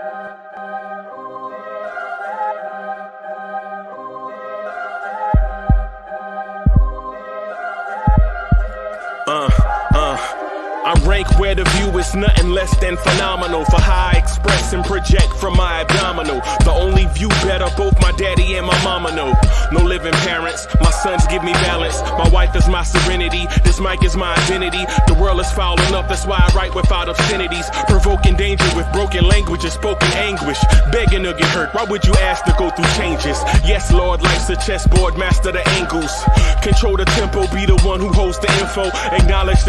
I rank where the view is nothing less than phenomenal. For how I express and project from my abdominal. The only view better, both my daddy and my mama know. No living parents, my sons give me balance. My wife is my serenity, this mic is my identity. The world is foul enough, that's why I write without obscenities. Provoking danger with broken language and spoken anguish. Begging to get hurt, why would you ask to go through changes? Yes, Lord, life's a chessboard, master the angles. Control the tempo, be the one who holds the info. Acknowledge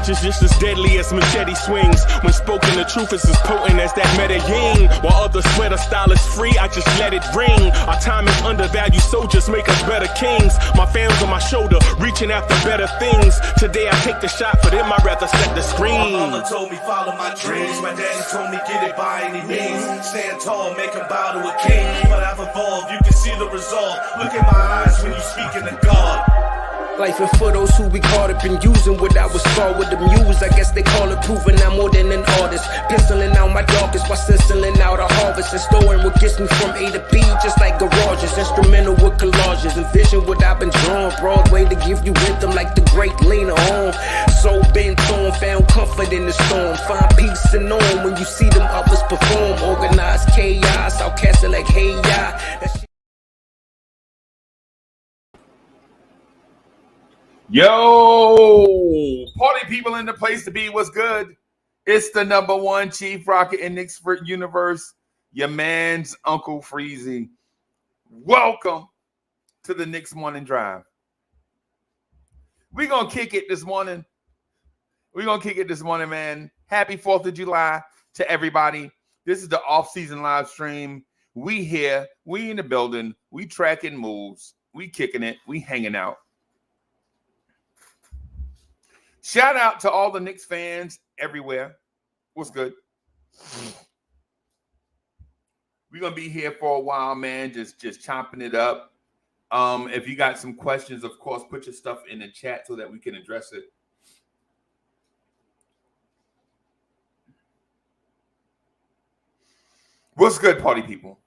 is just as deadly as machete swings. When spoken, the truth is as potent as that Medellin. While others swear the style is free, I just let it ring. Our time is undervalued, soldiers make us better kings. My fam's on my shoulder, reaching after better things. Today I take the shot, for them I'd rather set the screen. My mama told me follow my dreams. My daddy told me get it by any means. Stand tall, make him bow to a king. But I've evolved, you can see the result. Look in my eyes when you speaking to God. Life and for those who we caught up in using what I was scarred with the muse. I guess they call it proving I'm more than an artist. Penciling out my darkest while stenciling out a harvest. And storing what gets me from A to B just like garages. Instrumental with collages. Envision what I've been drawing. Broadway to give you rhythm like the great Lena Horne. So bent on, found comfort in the storm. Find peace and on when you see them others perform. Organized chaos, I'll cast it like hey ya. Yo, party people in the place to be. What's good? It's the #1 Chief Rocket in Knicks universe, your man's Uncle Freezy. Welcome to the Knicks Morning Drive. We're going to kick it this morning. Man. Happy 4th of July to everybody. This is the off-season live stream. We here. We in the building. We tracking moves. We kicking it. We hanging out. Shout out to all the Knicks fans everywhere. What's good? We're going to be here for a while, man, just chopping it up. If you got some questions, of course, put your stuff in the chat so that we can address it. What's good, party people?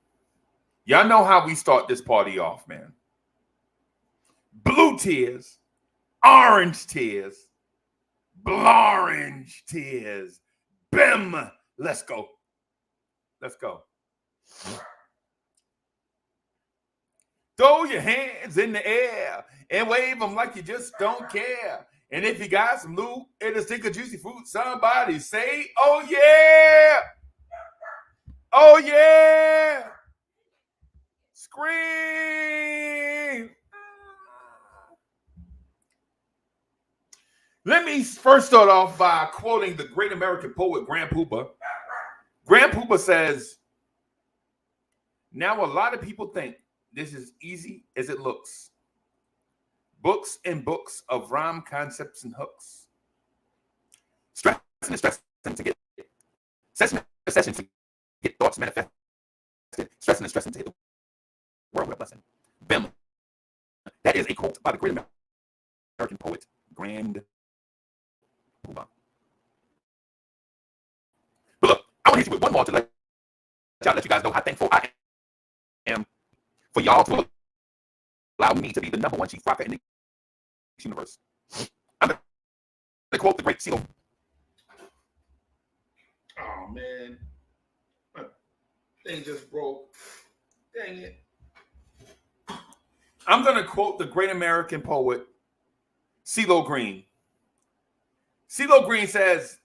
Y'all know how we start this party off, man. Blue tears, orange tears, Blorange tears. Bim. Let's go. Throw your hands in the air and wave them like you just don't care. And if you got some loot and a stick of juicy fruit, somebody say, oh yeah. Oh yeah. Scream. Let me first start off by quoting the great American poet, Grand Poopa. Grand Poopa says, now a lot of people think this is easy as it looks. Books and books of rhyme concepts and hooks. Stressing and stressing to get session to get thoughts manifested. Stressing and stressing to hit the world with a blessing. Bim. That is a quote by the great American poet, Grand Poopa. But look, I want to hit you with one more to let you guys know how thankful I am for y'all to allow me to be the #1 Chief Rocket in the universe. I'm going to quote the great CeeLo. Oh, man. My thing just broke. Dang it. I'm going to quote the great American poet, CeeLo Green. CeeLo Green says,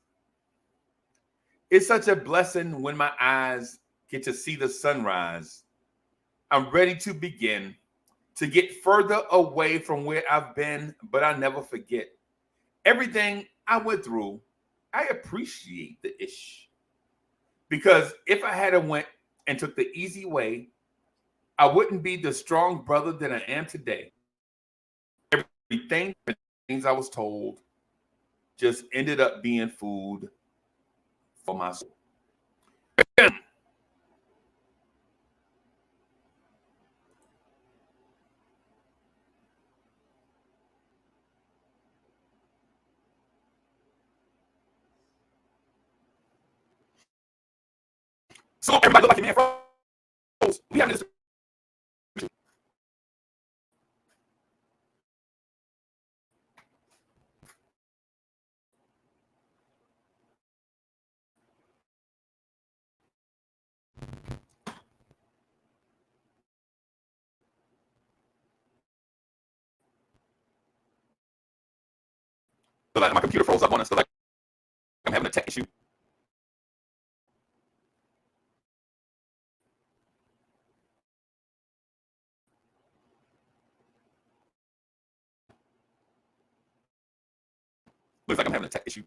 it's such a blessing when my eyes get to see the sunrise. I'm ready to begin to get further away from where I've been, but I never forget. Everything I went through, I appreciate the ish. Because if I had went and took the easy way, I wouldn't be the strong brother that I am today. Everything, things I was told, just ended up being food for my soul. So everybody look like your man froze. We having this. So like my computer froze up on us. So like I'm having a tech issue. Looks like I'm having a tech issue.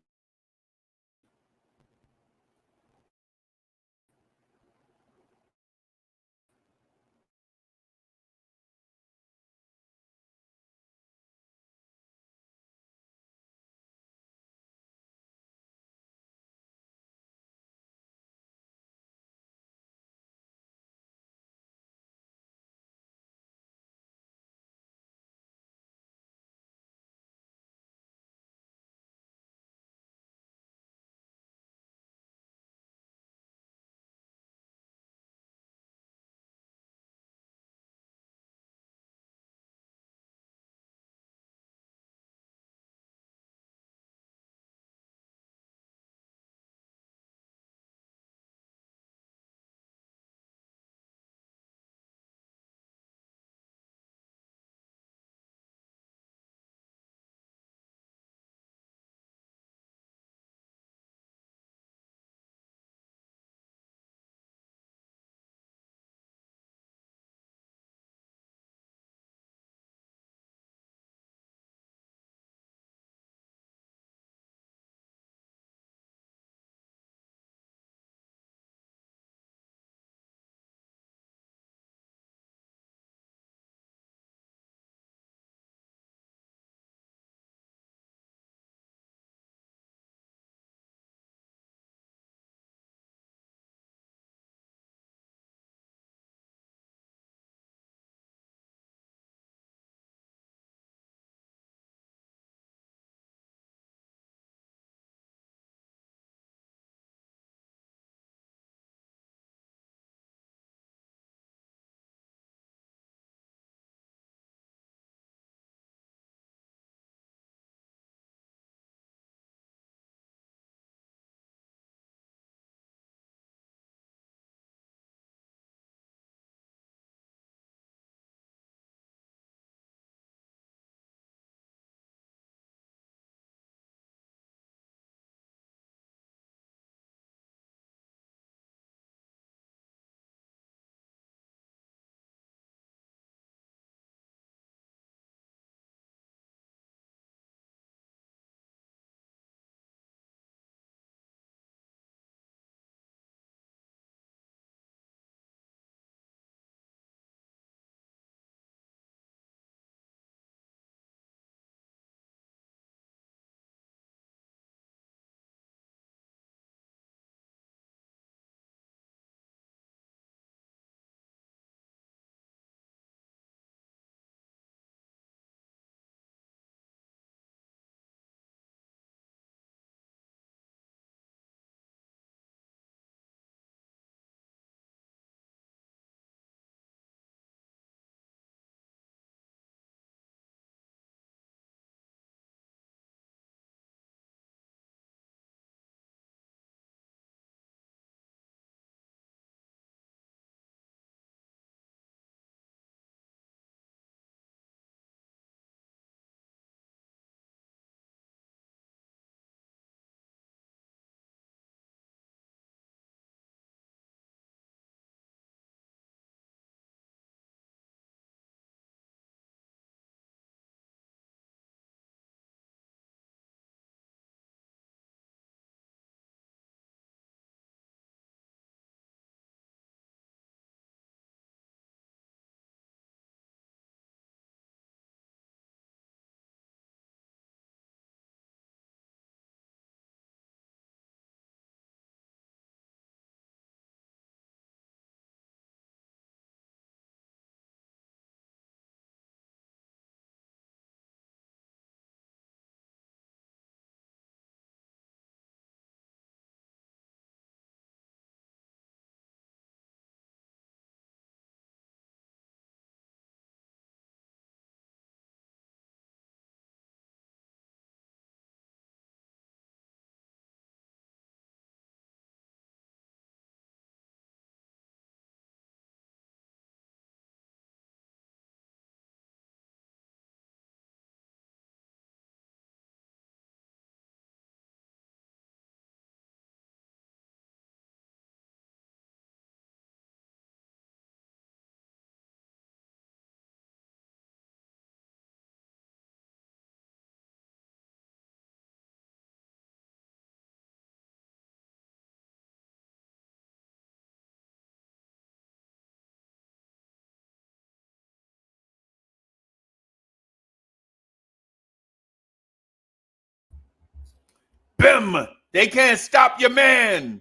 Bim! They can't stop your man.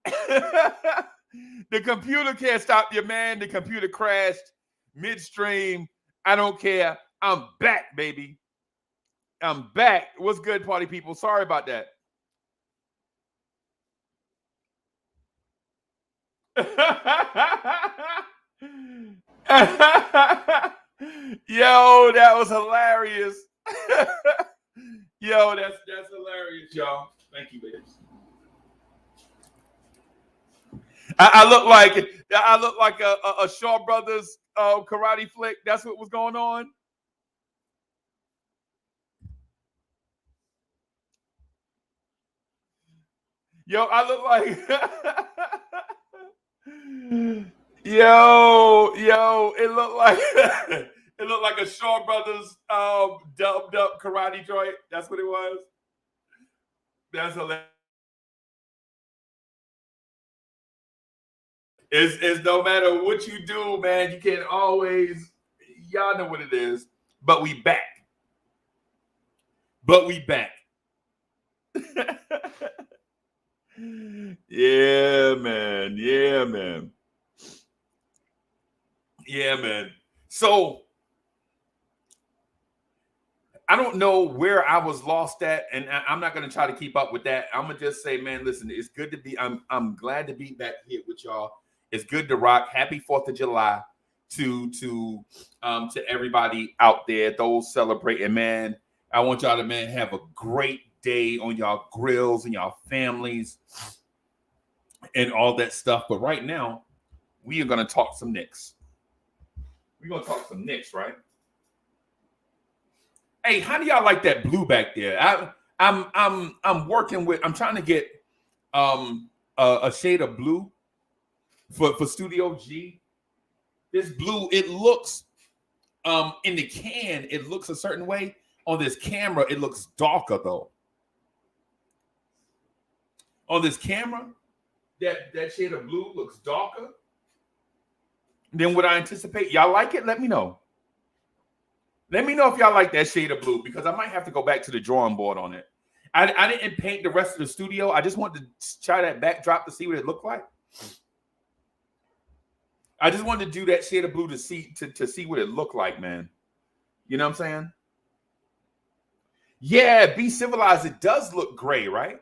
The computer can't stop your man. The computer crashed midstream. I don't care. I'm back, baby. I'm back. What's good, party people? Sorry about that. Yo, that was hilarious. Yo, that's hilarious, y'all. Thank you, babes. I look like a Shaw Brothers karate flick. That's what was going on. Yo, I look like yo, it looked like a Shaw Brothers dubbed up karate joint. That's what it was. That's hilarious. It's no matter what you do, man, you can't always, y'all know what it is. But we back. Yeah, man. So I don't know where I was lost at, and I'm not going to try to keep up with that. I'm going to just say, man, listen, it's good to be, I'm glad to be back here with y'all. It's good to rock. Happy 4th of July to everybody out there, those celebrating, man. I want y'all to, man, have a great day on y'all grills and y'all families and all that stuff. But right now, we are going to talk some Knicks. We're going to talk some Knicks, right? Hey, how do y'all like that blue back there? I'm working with, I'm trying to get a shade of blue for Studio G. This blue, it looks in the can, it looks a certain way. On this camera, it looks darker though. On this camera, that shade of blue looks darker than what I anticipate. Y'all like it? Let me know. Let me know if y'all like that shade of blue, because I might have to go back to the drawing board on it. I didn't paint the rest of the studio. I just wanted to try that backdrop to see what it looked like. I just wanted to do that shade of blue to see what it looked like, man. You know what I'm saying? Yeah, Be Civilized. It does look gray, right?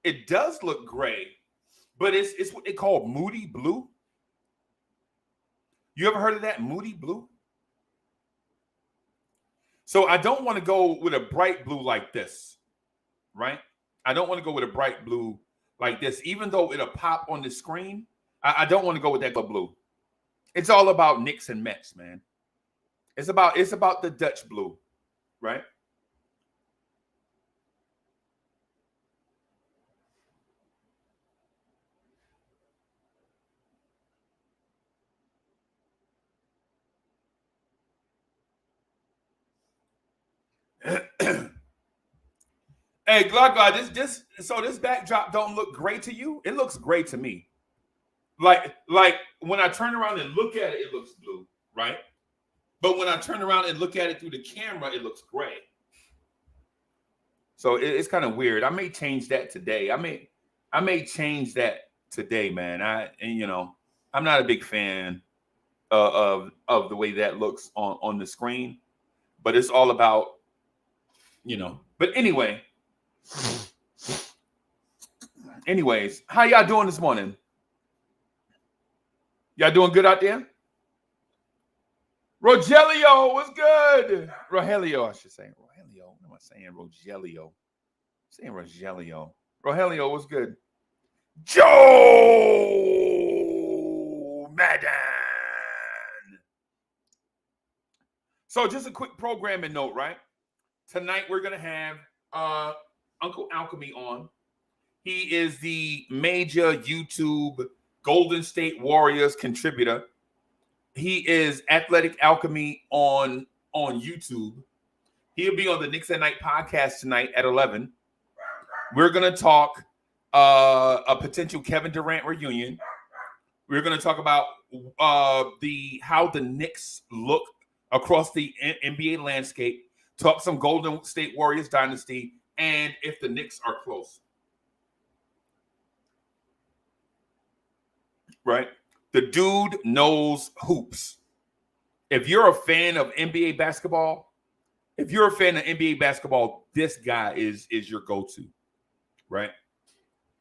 It does look gray, but it's what they call moody blue. You ever heard of that, moody blue? So I don't want to go with a bright blue like this, right? I don't want to go with a bright blue like this, even though it'll pop on the screen. I don't want to go with that blue. It's all about Knicks and Mets, man. It's about the Dutch blue, right? Hey, Glad, this backdrop don't look gray to you? It looks gray to me. Like when I turn around and look at it, it looks blue, right? But when I turn around and look at it through the camera, it looks gray. So it's kind of weird. I may change that today. I may change that today, man. I'm not a big fan of the way that looks on the screen, but it's all about, But anyways, how y'all doing this morning? Y'all doing good out there? Rogelio, what's good? Rogelio, I should say. Rogelio. What am I saying? Rogelio. I'm saying Rogelio. Rogelio, what's good? Joe Madden. So just a quick programming note, right? Tonight we're going to have Uncle Alchemy on. He is the major YouTube Golden State Warriors contributor. He is Athletic Alchemy on YouTube. He'll be on the Knicks at Night podcast tonight at 11. We're going to talk a potential Kevin Durant reunion. We're going to talk about how the Knicks look across the NBA landscape. Talk some Golden State Warriors dynasty and if the Knicks are close. Right? The dude knows hoops. If you're a fan of NBA basketball, this guy is your go-to, right?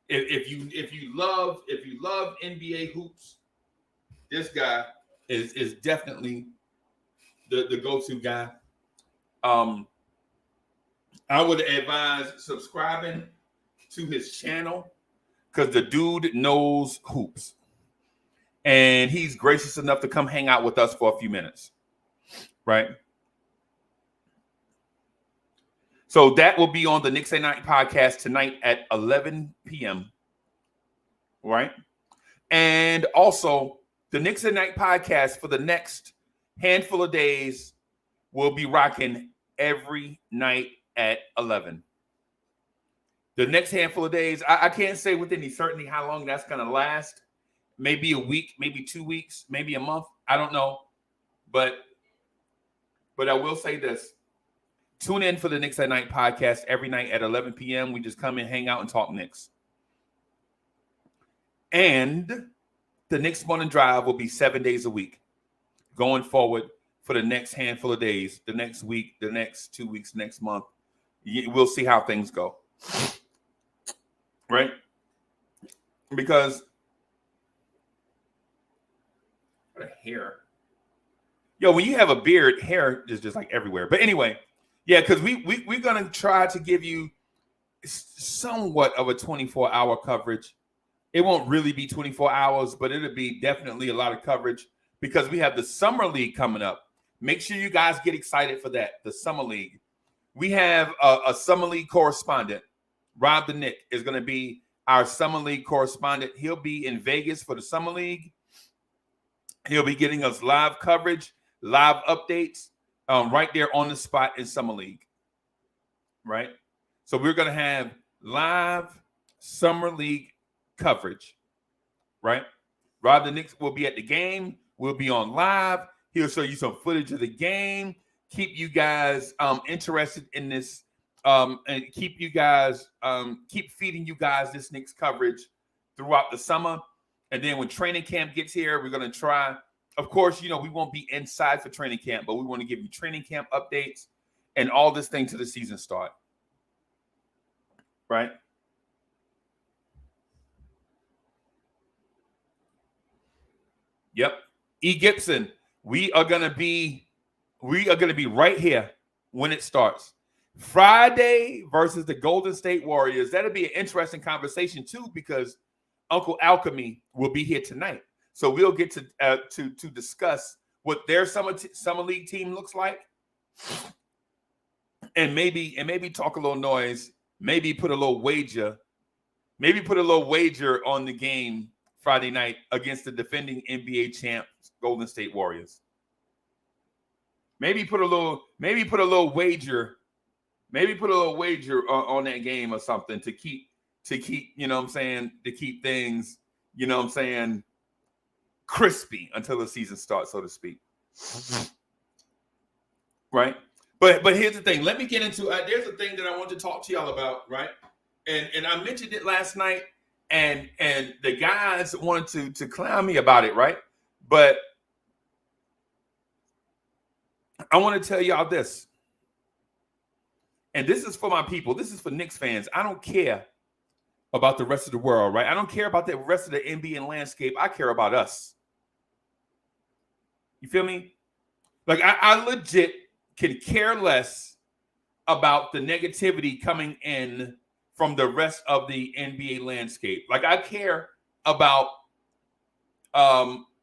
If you love NBA hoops, this guy is definitely the go-to guy. I would advise subscribing to his channel because the dude knows hoops. And he's gracious enough to come hang out with us for a few minutes, right? So that will be on the Knicks at Night podcast tonight at 11 p.m., right? And also, the Knicks at Night podcast for the next handful of days will be rocking every night at 11. The next handful of days, I can't say with any certainty how long that's going to last. Maybe a week, maybe 2 weeks, maybe a month. I don't know. But I will say this. Tune in for the Knicks at Night podcast every night at 11 p.m. We just come and hang out and talk Knicks. And the Knicks Morning Drive will be 7 days a week going forward for the next handful of days, the next week, the next 2 weeks, next month. We'll see how things go. Right? Because hair. Yo, when you have a beard, hair is just like everywhere. But anyway, yeah, because we're going to try to give you somewhat of a 24-hour coverage. It won't really be 24 hours, but it'll be definitely a lot of coverage because we have the Summer League coming up. Make sure you guys get excited for that, the Summer League. We have a Summer League correspondent. Rob the Nick is going to be our Summer League correspondent. He'll be in Vegas for the Summer League. He'll be getting us live coverage, live updates right there on the spot in Summer League, right? So we're going to have live Summer League coverage, right? Rob the Knicks will be at the game. We'll be on live. He'll show you some footage of the game, keep you guys interested in this, and keep feeding you guys this Knicks coverage throughout the summer. And then when training camp gets here, we're going to try. Of course, we won't be inside for training camp, but we want to give you training camp updates and all this thing to the season start. Right? Yep. E. Gibson, we are going to be right here when it starts. Friday versus the Golden State Warriors. That'll be an interesting conversation too, because Uncle Alchemy will be here tonight. So we'll get to discuss what their summer league team looks like, and maybe talk a little noise, maybe put a little wager on the game Friday night against the defending NBA champs Golden State Warriors. Maybe put a little wager on that game or something to keep to keep things, crispy until the season starts, so to speak. Right? But here's the thing. Let me get into there's a thing that I want to talk to y'all about, right? And I mentioned it last night, and the guys wanted to clown me about it, right? But I want to tell y'all this. And this is for my people. This is for Knicks fans. I don't care about the rest of the world, right? I don't care about the rest of the NBA landscape. I care about us. You feel me? Like, I legit can care less about the negativity coming in from the rest of the NBA landscape. Like, I care about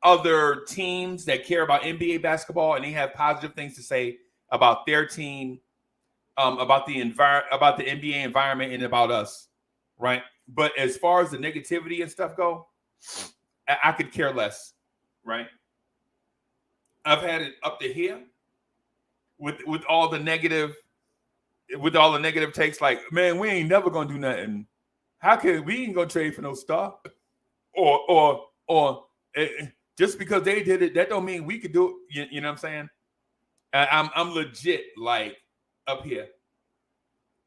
other teams that care about NBA basketball, and they have positive things to say about their team, about the NBA environment, and about us, right? But as far as the negativity and stuff go, I could care less, right? I've had it up to here with all the negative takes. Like, man, we ain't never gonna do nothing. How can we ain't gonna trade for no star? Or just because they did it, that don't mean we could do it. You know what I'm saying? I'm legit like up here.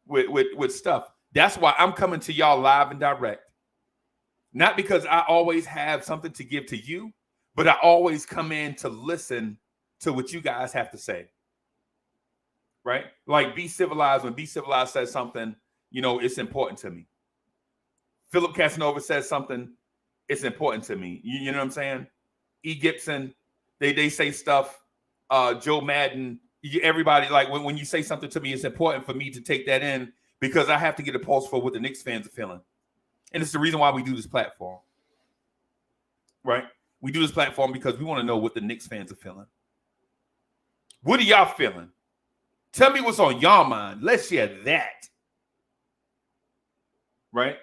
with stuff. That's why I'm coming to y'all live and direct. Not because I always have something to give to you, but I always come in to listen to what you guys have to say. Right? Like Be Civilized, when Be Civilized says something, it's important to me. Philip Casanova says something, it's important to me. You know what I'm saying? E. Gibson, they say stuff. Joe Madden, everybody, like when you say something to me, it's important for me to take that in because I have to get a pulse for what the Knicks fans are feeling. And it's the reason why we do this platform. Right? We do this platform because we want to know what the Knicks fans are feeling. What are y'all feeling? Tell me what's on y'all mind. Let's share that. Right?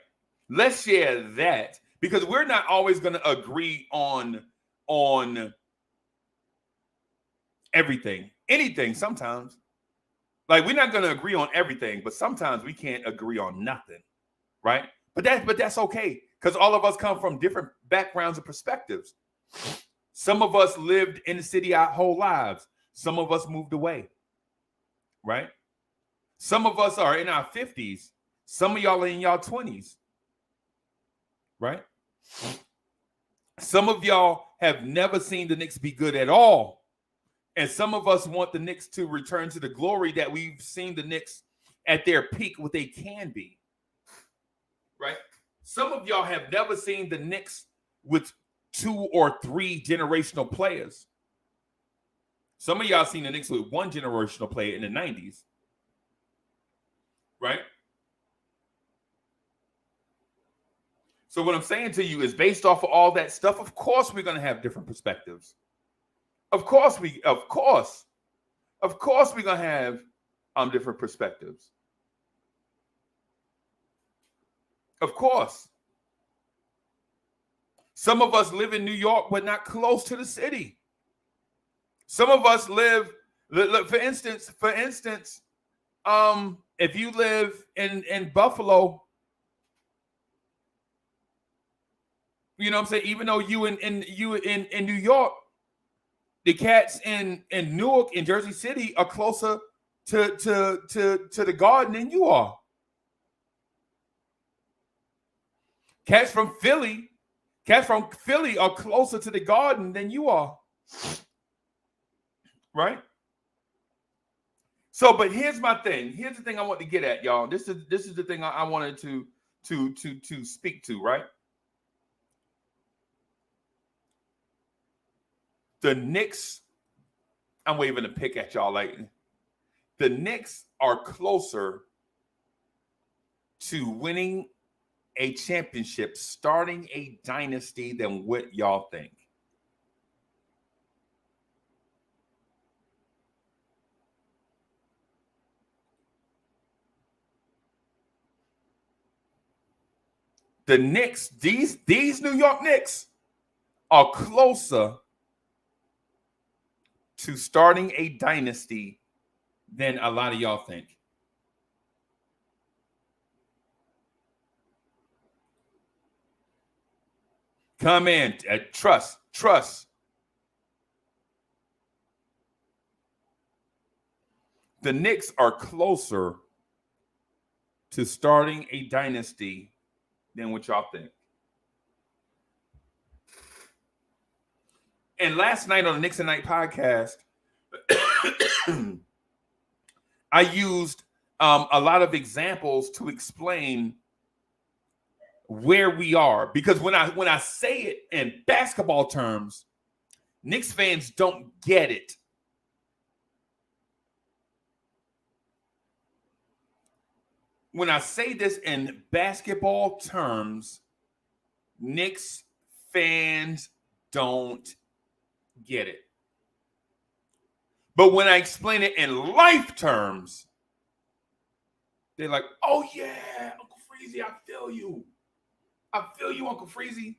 Let's share that because we're not always going to agree on everything. Anything sometimes. Like we're not going to agree on everything, but sometimes we can't agree on nothing. Right? But that's okay because all of us come from different backgrounds and perspectives. Some of us lived in the city our whole lives. Some of us moved away. Right? Some of us are in our 50s. Some of y'all are in y'all 20s. Right? Some of y'all have never seen the Knicks be good at all. And some of us want the Knicks to return to the glory that we've seen the Knicks at their peak, what they can be. Right? Some of y'all have never seen the Knicks with 2 or 3 generational players. Some of y'all seen the Knicks with 1 generational player in the 90s. Right? So what I'm saying to you is based off of all that stuff, of course we're going to have different perspectives. Of course we're going to have different perspectives. Of course. Some of us live in New York, but not close to the city. Some of us live, for instance, if you live in Buffalo, you know what I'm saying? Even though you in New York, the cats in Newark and Jersey City are closer to the Garden than you are. Cats from Philly are closer to the Garden than you are. Right? So, but here's my thing. Here's the thing I want to get at, y'all. This is the thing I wanted to speak to, right? The Knicks, I'm waving a pick at y'all. Like the Knicks are closer to winning a championship, starting a dynasty than what y'all think. The Knicks, these New York Knicks are closer to starting a dynasty than a lot of y'all think. Come in, trust. The Knicks are closer to starting a dynasty than what y'all think. And last night on the Knicks and Night podcast, I used a lot of examples to explain where we are. Because when I say it in basketball terms, Knicks fans don't get it. When I say this in basketball terms, Knicks fans don't get it. But when I explain it in life terms, they're like, oh yeah, Uncle Freezy, I feel you. I feel you, Uncle Freezy.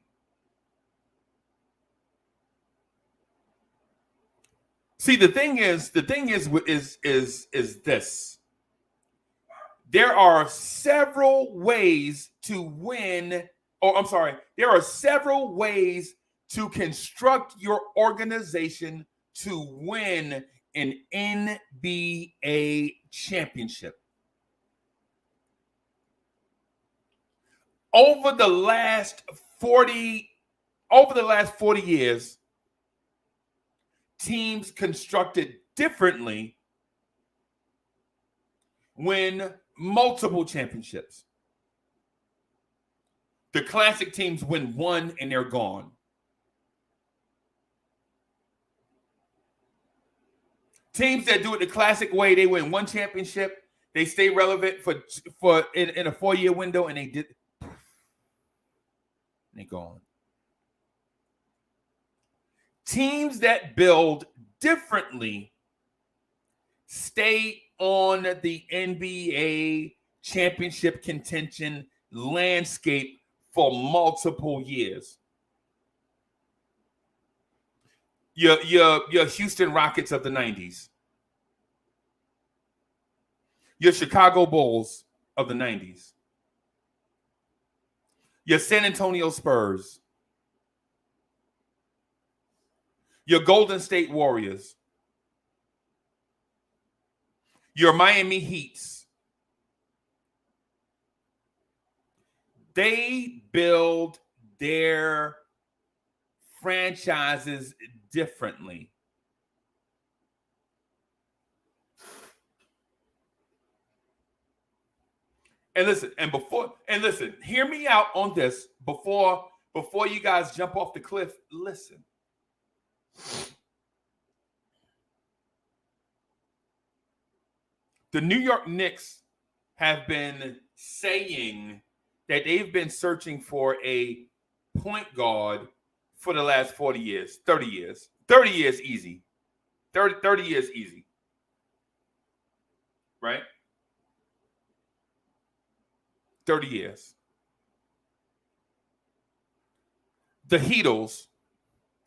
See, the thing is this. There are several ways to win, there are several ways to construct your organization to win an NBA championship. over the last 40 years, teams constructed differently win multiple championships. The classic teams win one and they're gone. Teams that do it the classic way, they win one championship, they stay relevant for in a 4-year window, and they're gone. Teams that build differently stay on the NBA championship contention landscape for multiple years. Your Houston Rockets of the 90s. Your Chicago Bulls of the 90s. Your San Antonio Spurs. Your Golden State Warriors. Your Miami Heats. They build their franchises differently. And listen, hear me out on this before you guys jump off the cliff. Listen. The New York Knicks have been saying that they've been searching for a point guard for the last 40 years, 30 years. 30 years easy. 30 years easy. Right? 30 years. The Heatles.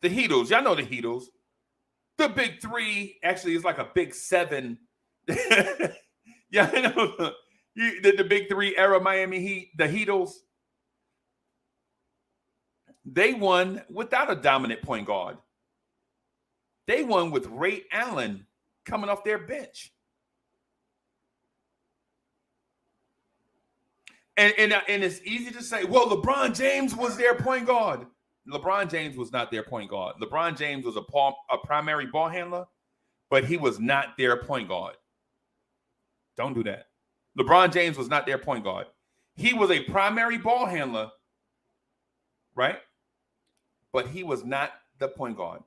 Y'all know the Heatles. The big three actually is like a big seven. Yeah, I know the big three era Miami Heat, the Heatles. They won without a dominant point guard. They won with Ray Allen coming off their bench. And it's easy to say, well, LeBron James was their point guard. LeBron James was not their point guard. LeBron James was a primary ball handler, but he was not their point guard. Don't do that. LeBron James was not their point guard. He was a primary ball handler, right? But he was not the point guard.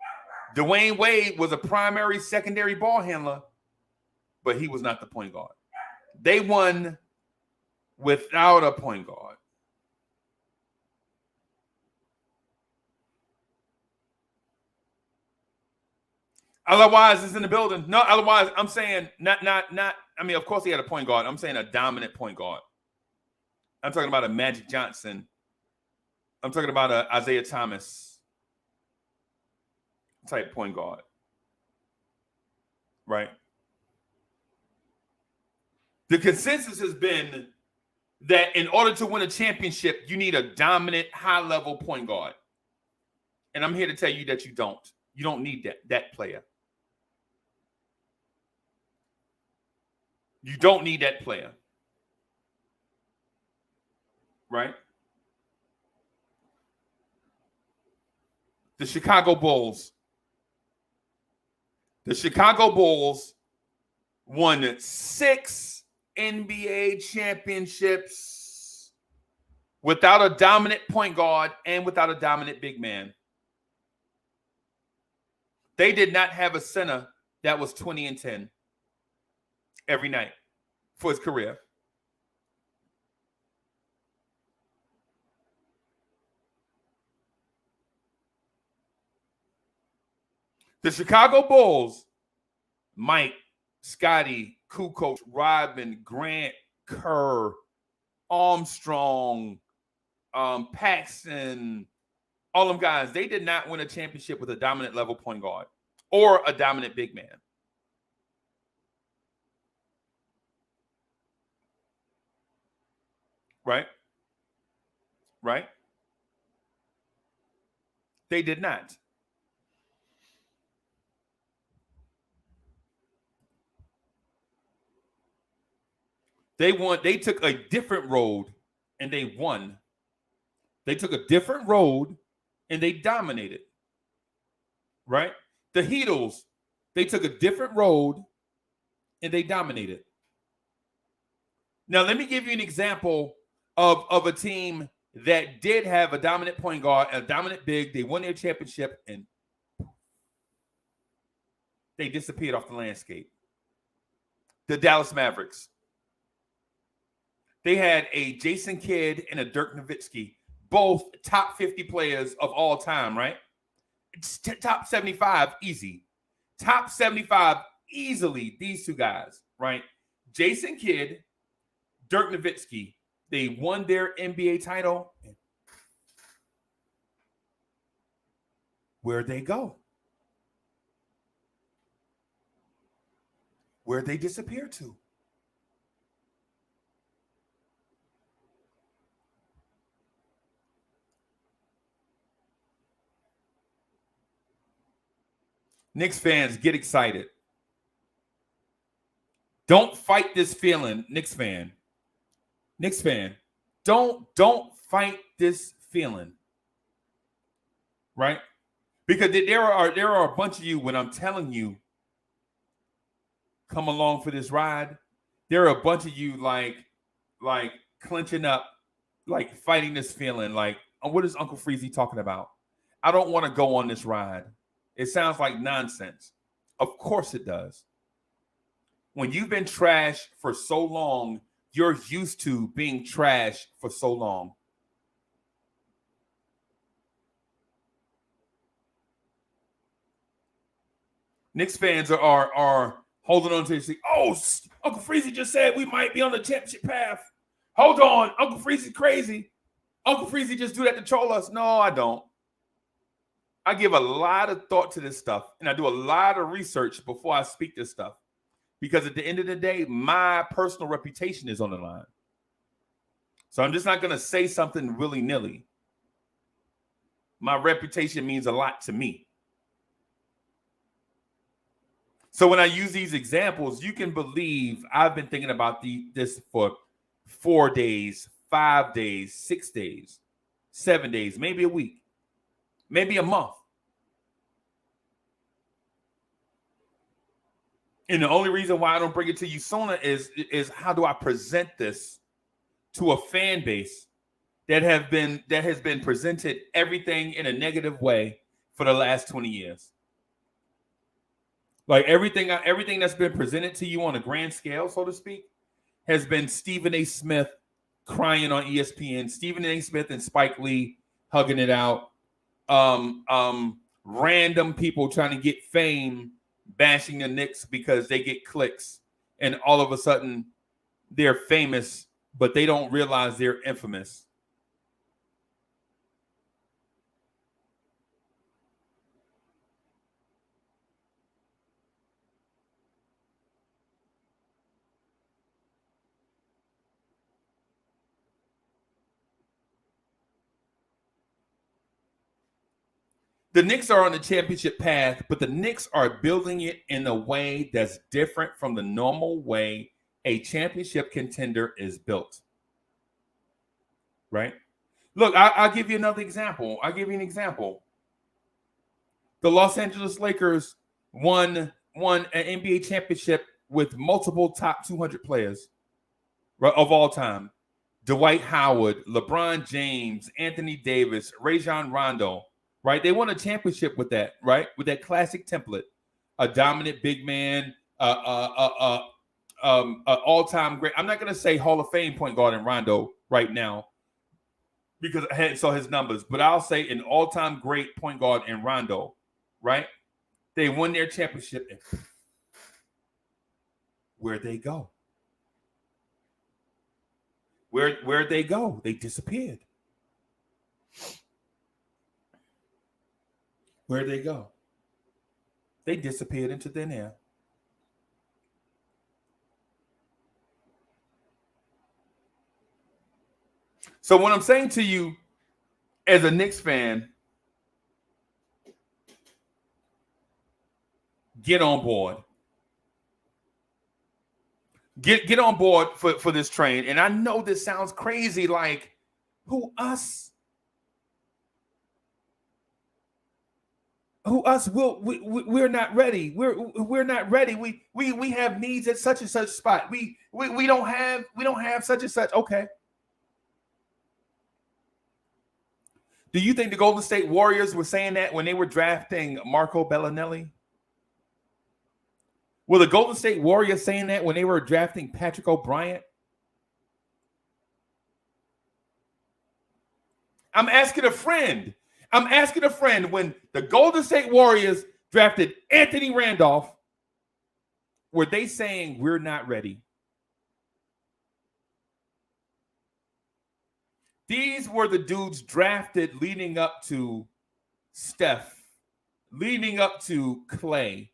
Dwayne Wade was a primary secondary ball handler, but he was not the point guard. They won without a point guard. Otherwise, it's in the building. No, otherwise, I'm saying not. I mean, of course, he had a point guard. I'm saying a dominant point guard. I'm talking about a Magic Johnson. I'm talking about a Isaiah Thomas type point guard. Right? The consensus has been that in order to win a championship, you need a dominant, high-level point guard. And I'm here to tell you that you don't. You don't need that player. You don't need that player. Right? The Chicago Bulls. The Chicago Bulls won 6 NBA championships without a dominant point guard and without a dominant big man. They did not have a center that was 20 and 10 every night for his career. The Chicago Bulls, Mike, Scotty, Kukoc, Rodman, Grant, Kerr, Armstrong, Paxson, all them guys, they did not win a championship with a dominant level point guard or a dominant big man. Right? Right? They did not. They took a different road and they won They took a different road and they dominated. Right? The Heatles, they took a different road and they dominated. Now, let me give you an example of a team that did have a dominant point guard, a dominant big. They won their championship and they disappeared off the landscape. The Dallas Mavericks. They had a Jason Kidd and a Dirk Nowitzki, both top 50 players of all time, right? It's top 75, easy. Top 75, easily, these two guys, right? Jason Kidd, Dirk Nowitzki, they won their NBA title. Where'd they go? Where'd they disappear to? Knicks fans, get excited. Don't fight this feeling, Knicks fan. Knicks fan, don't fight this feeling. Right? Because there are a bunch of you, when I'm telling you, come along for this ride, there are a bunch of you like clenching up, like fighting this feeling, like, what is Uncle Freezy talking about? I don't want to go on this ride. It sounds like nonsense. Of course it does. When you've been trashed for so long, you're used to being trashed for so long. Knicks fans are holding on to it. Oh, Uncle Freezy just said we might be on the championship path. Hold on, Uncle Freezy's crazy. Uncle Freezy just do that to troll us. No, I don't. I give a lot of thought to this stuff, and I do a lot of research before I speak this stuff. Because at the end of the day, my personal reputation is on the line. So I'm just not going to say something willy-nilly. My reputation means a lot to me. So when I use these examples, you can believe I've been thinking about this for 4 days, 5 days, 6 days, 7 days, maybe a week, maybe a month. And the only reason why I don't bring it to you sooner is how do I present this to a fan base that has been presented everything in a negative way for the last 20 years. Like everything that's been presented to you on a grand scale, so to speak, has been Stephen A. Smith crying on ESPN, Stephen A. Smith and Spike Lee hugging it out, random people trying to get fame, bashing the Knicks because they get clicks, and all of a sudden they're famous, but they don't realize they're infamous. The Knicks are on the championship path, but the Knicks are building it in a way that's different from the normal way a championship contender is built. Right? Look, I'll give you another example. I'll give you an example. The Los Angeles Lakers won an NBA championship with multiple top 200 players of all time. Dwight Howard, LeBron James, Anthony Davis, Rajon Rondo. Right? They won a championship with that, right? With that classic template. A dominant big man, all-time great. I'm not going to say Hall of Fame point guard in Rondo right now because I saw his numbers, but I'll say an all-time great point guard in Rondo, right? They won their championship. Where'd they go? Where'd they go? They disappeared. Where'd they go? They disappeared into thin air. So what I'm saying to you as a Knicks fan, get on board. Get on board for this train. And I know this sounds crazy, like, who, us? Who us? We're not ready. We're not ready. We have needs at such and such spot. We don't have such and such. Okay. Do you think the Golden State Warriors were saying that when they were drafting Marco Bellinelli? Were the Golden State Warriors saying that when they were drafting Patrick O'Brien? I'm asking a friend. When the Golden State Warriors drafted Anthony Randolph, were they saying we're not ready? These were the dudes drafted leading up to Steph, leading up to Clay,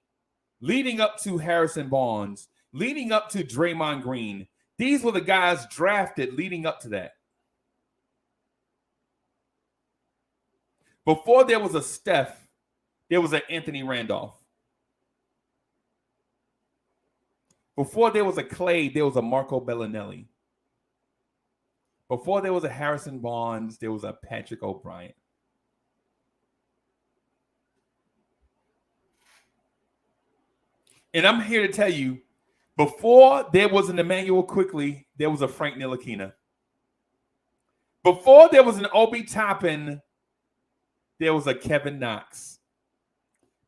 leading up to Harrison Barnes, leading up to Draymond Green. These were the guys drafted leading up to that. Before there was a Steph, there was an Anthony Randolph. Before there was a Clay, there was a Marco Bellinelli. Before there was a Harrison Barnes, there was a Patrick O'Brien. And I'm here to tell you, before there was an Emmanuel Quickley, there was a Frank Ntilikina. Before there was an Obi Toppin, there was a Kevin Knox.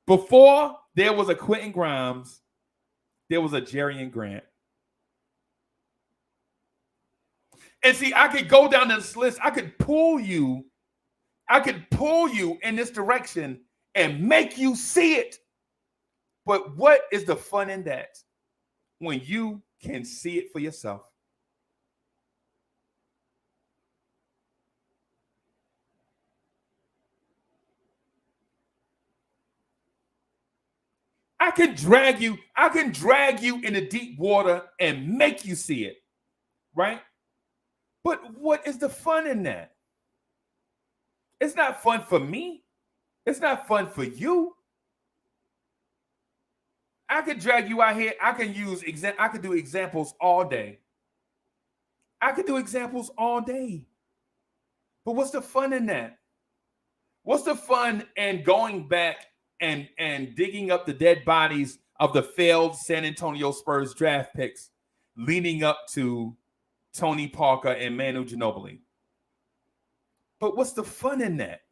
Before there was a Quentin Grimes, there was a Jerian Grant. And see, I could go down this list. I could pull you in this direction and make you see it. But what is the fun in that when you can see it for yourself? I can drag you in the deep water and make you see it, right? But what is the fun in that? It's not fun for me. It's not fun for you. I could drag you out here. I could do examples all day. But what's the fun in that? What's the fun in going back and digging up the dead bodies of the failed San Antonio Spurs draft picks leading up to Tony Parker and Manu Ginobili? But what's the fun in that?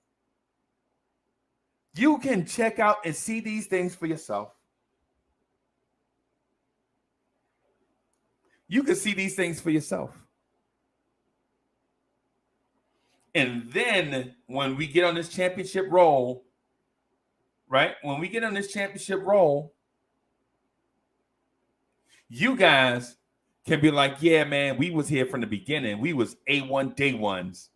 You can check out and see these things for yourself. You can see these things for yourself. And then when we get on this championship roll, right? When we get on this championship roll, you guys can be like, yeah, man, we was here from the beginning. We was A1 day ones.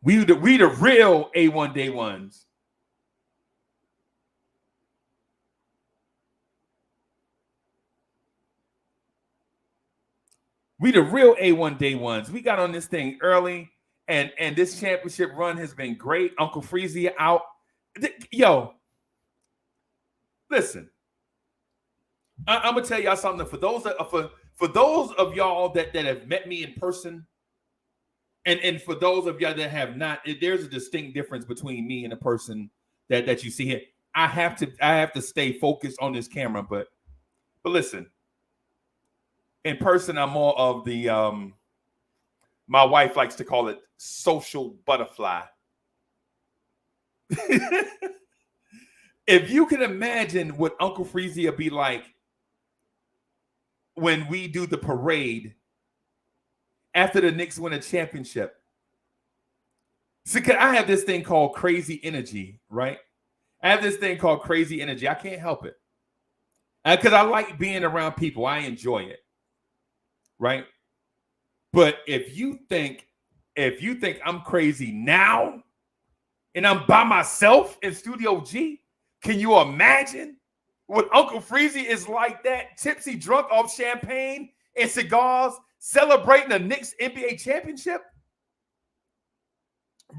We the real A1 day ones. We the real A1 day ones. We got on this thing early, and this championship run has been great. Uncle Freezy out. Yo, listen. I'm gonna tell y'all something. For those of y'all that have met me in person, and for those of y'all that have not, there's a distinct difference between me and the person that you see here. I have to stay focused on this camera, but listen. In person, I'm more of the my wife likes to call it social butterfly. If you can imagine what Uncle Freezy will be like when we do the parade after the Knicks win a championship. See, I have this thing called crazy energy, right? I have this thing called crazy energy. I can't help it. Because I like being around people. I enjoy it. Right? But if you think I'm crazy now and I'm by myself in Studio G, can you imagine what Uncle Freezy is like that, tipsy drunk off champagne and cigars, celebrating the Knicks NBA championship?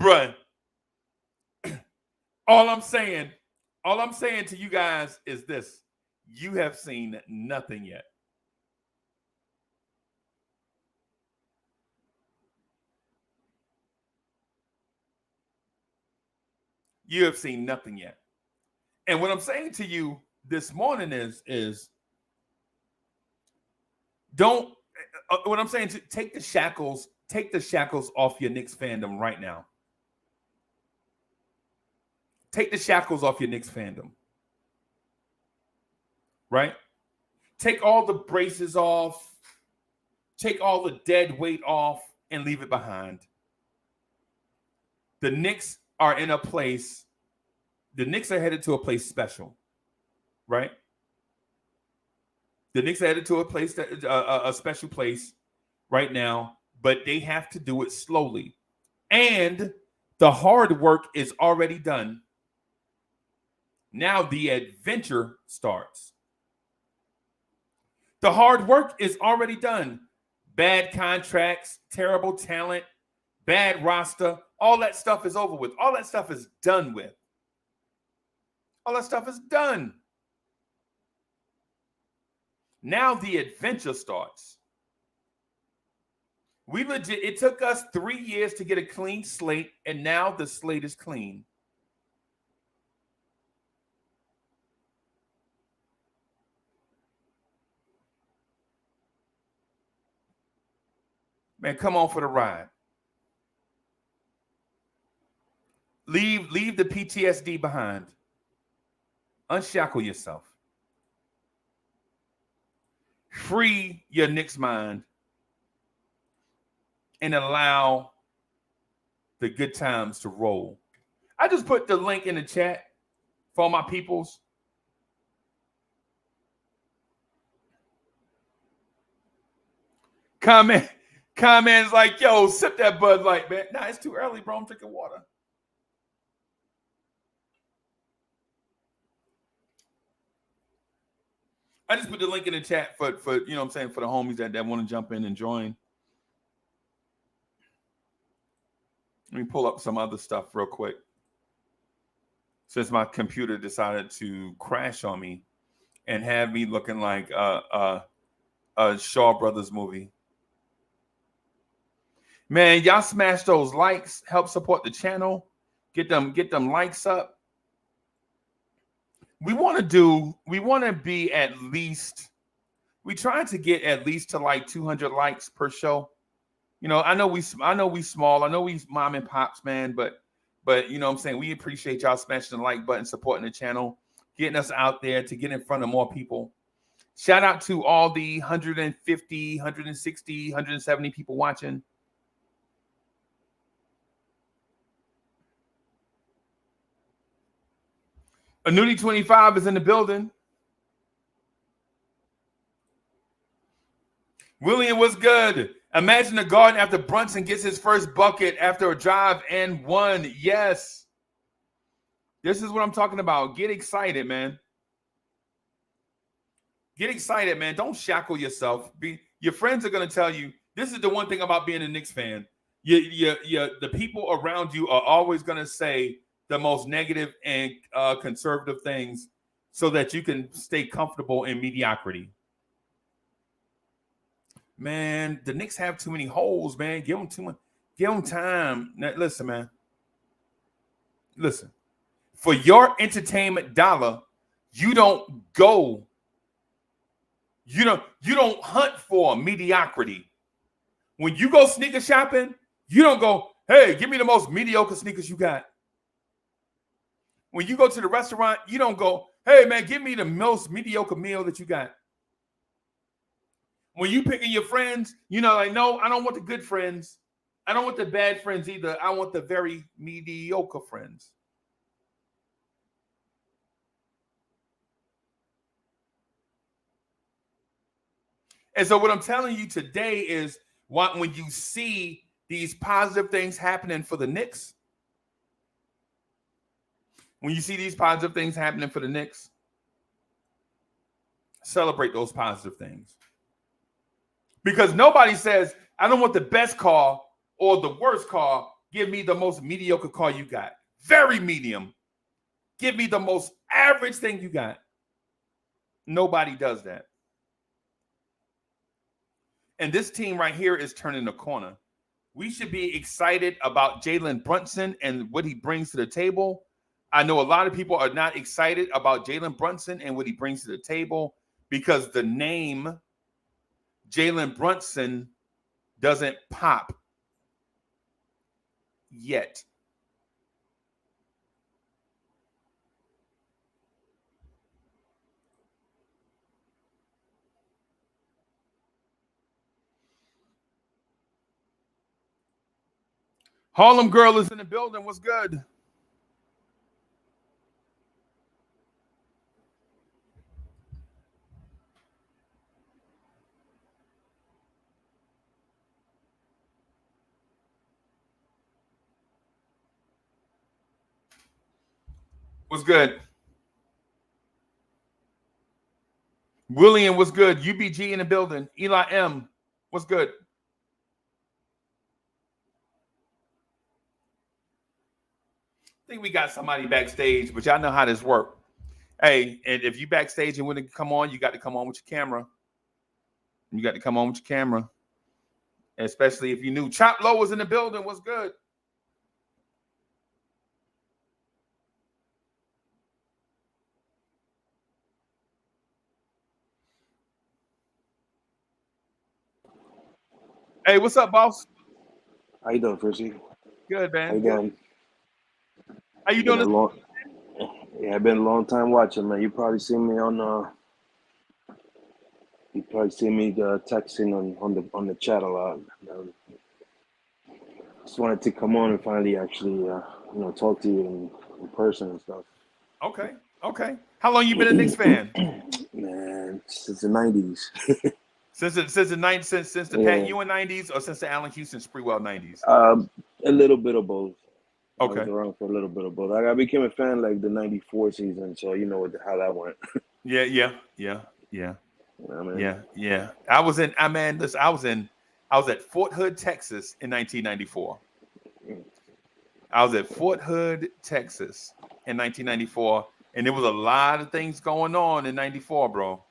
Bruh, all I'm saying to you guys is this: you have seen nothing yet. You have seen nothing yet. And what I'm saying to you this morning is don't. What I'm saying to take the shackles off your Knicks fandom right now. Take the shackles off your Knicks fandom. Right? Take all the braces off. Take all the dead weight off and leave it behind. The Knicks are in a place. The Knicks are headed to a place special. Right? The Knicks are headed to a place that a special place right now, but they have to do it slowly. And the hard work is already done. Now the adventure starts. The hard work is already done. Bad contracts, terrible talent, bad roster, all that stuff is over with. All that stuff is done with. All that stuff is done. Now the adventure starts. It took us 3 years to get a clean slate, and now the slate is clean. Man, come on for the ride. Leave the PTSD behind. Unshackle yourself. Free your Knicks mind and allow the good times to roll. I just put the link in the chat for all my peoples. Comments like, yo, sip that Bud Light, man. Nah, it's too early, bro. I'm drinking water. I just put the link in the chat for you know what I'm saying, for the homies that want to jump in and join. Let me pull up some other stuff real quick. Since my computer decided to crash on me and have me looking like a Shaw Brothers movie. Man, y'all smash those likes, help support the channel, get them likes up. We want to be at least, we trying to get at least to like 200 likes per show. You know, I know we small, I know we mom and pops, man, but you know what I'm saying, we appreciate y'all smashing the like button, supporting the channel, getting us out there to get in front of more people. Shout out to all the 150, 160, 170 people watching. Annuity 25 is in the building. William, what's good? Imagine the Garden after Brunson gets his first bucket after a drive and one. Yes. This is what I'm talking about. Get excited, man. Get excited, man. Don't shackle yourself. Your friends are going to tell you. This is the one thing about being a Knicks fan. The people around you are always going to say the most negative and conservative things so that you can stay comfortable in mediocrity. Man, the Knicks have too many holes, man. Give them too much. Give them time. Now, listen, man. Listen. For your entertainment dollar, you don't go. You don't hunt for mediocrity. When you go sneaker shopping, you don't go, hey, give me the most mediocre sneakers you got. When you go to the restaurant, you don't go, hey, man, give me the most mediocre meal that you got. When you picking your friends, you know, like, no, I don't want the good friends. I don't want the bad friends either. I want the very mediocre friends. And so what I'm telling you today is when you see these positive things happening for the Knicks, celebrate those positive things. Because nobody says, I don't want the best car or the worst car. Give me the most mediocre car you got. Very medium. Give me the most average thing you got. Nobody does that. And this team right here is turning the corner. We should be excited about Jalen Brunson and what he brings to the table. I know a lot of people are not excited about Jalen Brunson and what he brings to the table because the name Jalen Brunson doesn't pop yet. Harlem Girl is in the building. What's good? What's good? William, what's good? UBG in the building. Eli M, what's good? I think we got somebody backstage, but y'all know how this works. Hey, and if you backstage and want to come on, you got to come on with your camera. You got to come on with your camera. Especially if you knew Chop Low was in the building. What's good? Hey, what's up, boss? How you doing, Frizzy? Good, man. How you Good. doing? How you doing? Yeah, I've been a long time watching, man. You probably seen me texting on the chat a lot. Just wanted to come on and finally actually talk to you in person and stuff. Okay. How long you been a Knicks fan? Man, since the '90s. Since the Pat Ewing '90s, or since the Allen Houston Sprewell '90s? A little bit of both. Okay. I was around for a little bit of both. I became a fan like the '94 season, so you know how that went. Yeah. Yeah. I was at Fort Hood, Texas in 1994. I was at Fort Hood, Texas in 1994, and there was a lot of things going on in '94, bro.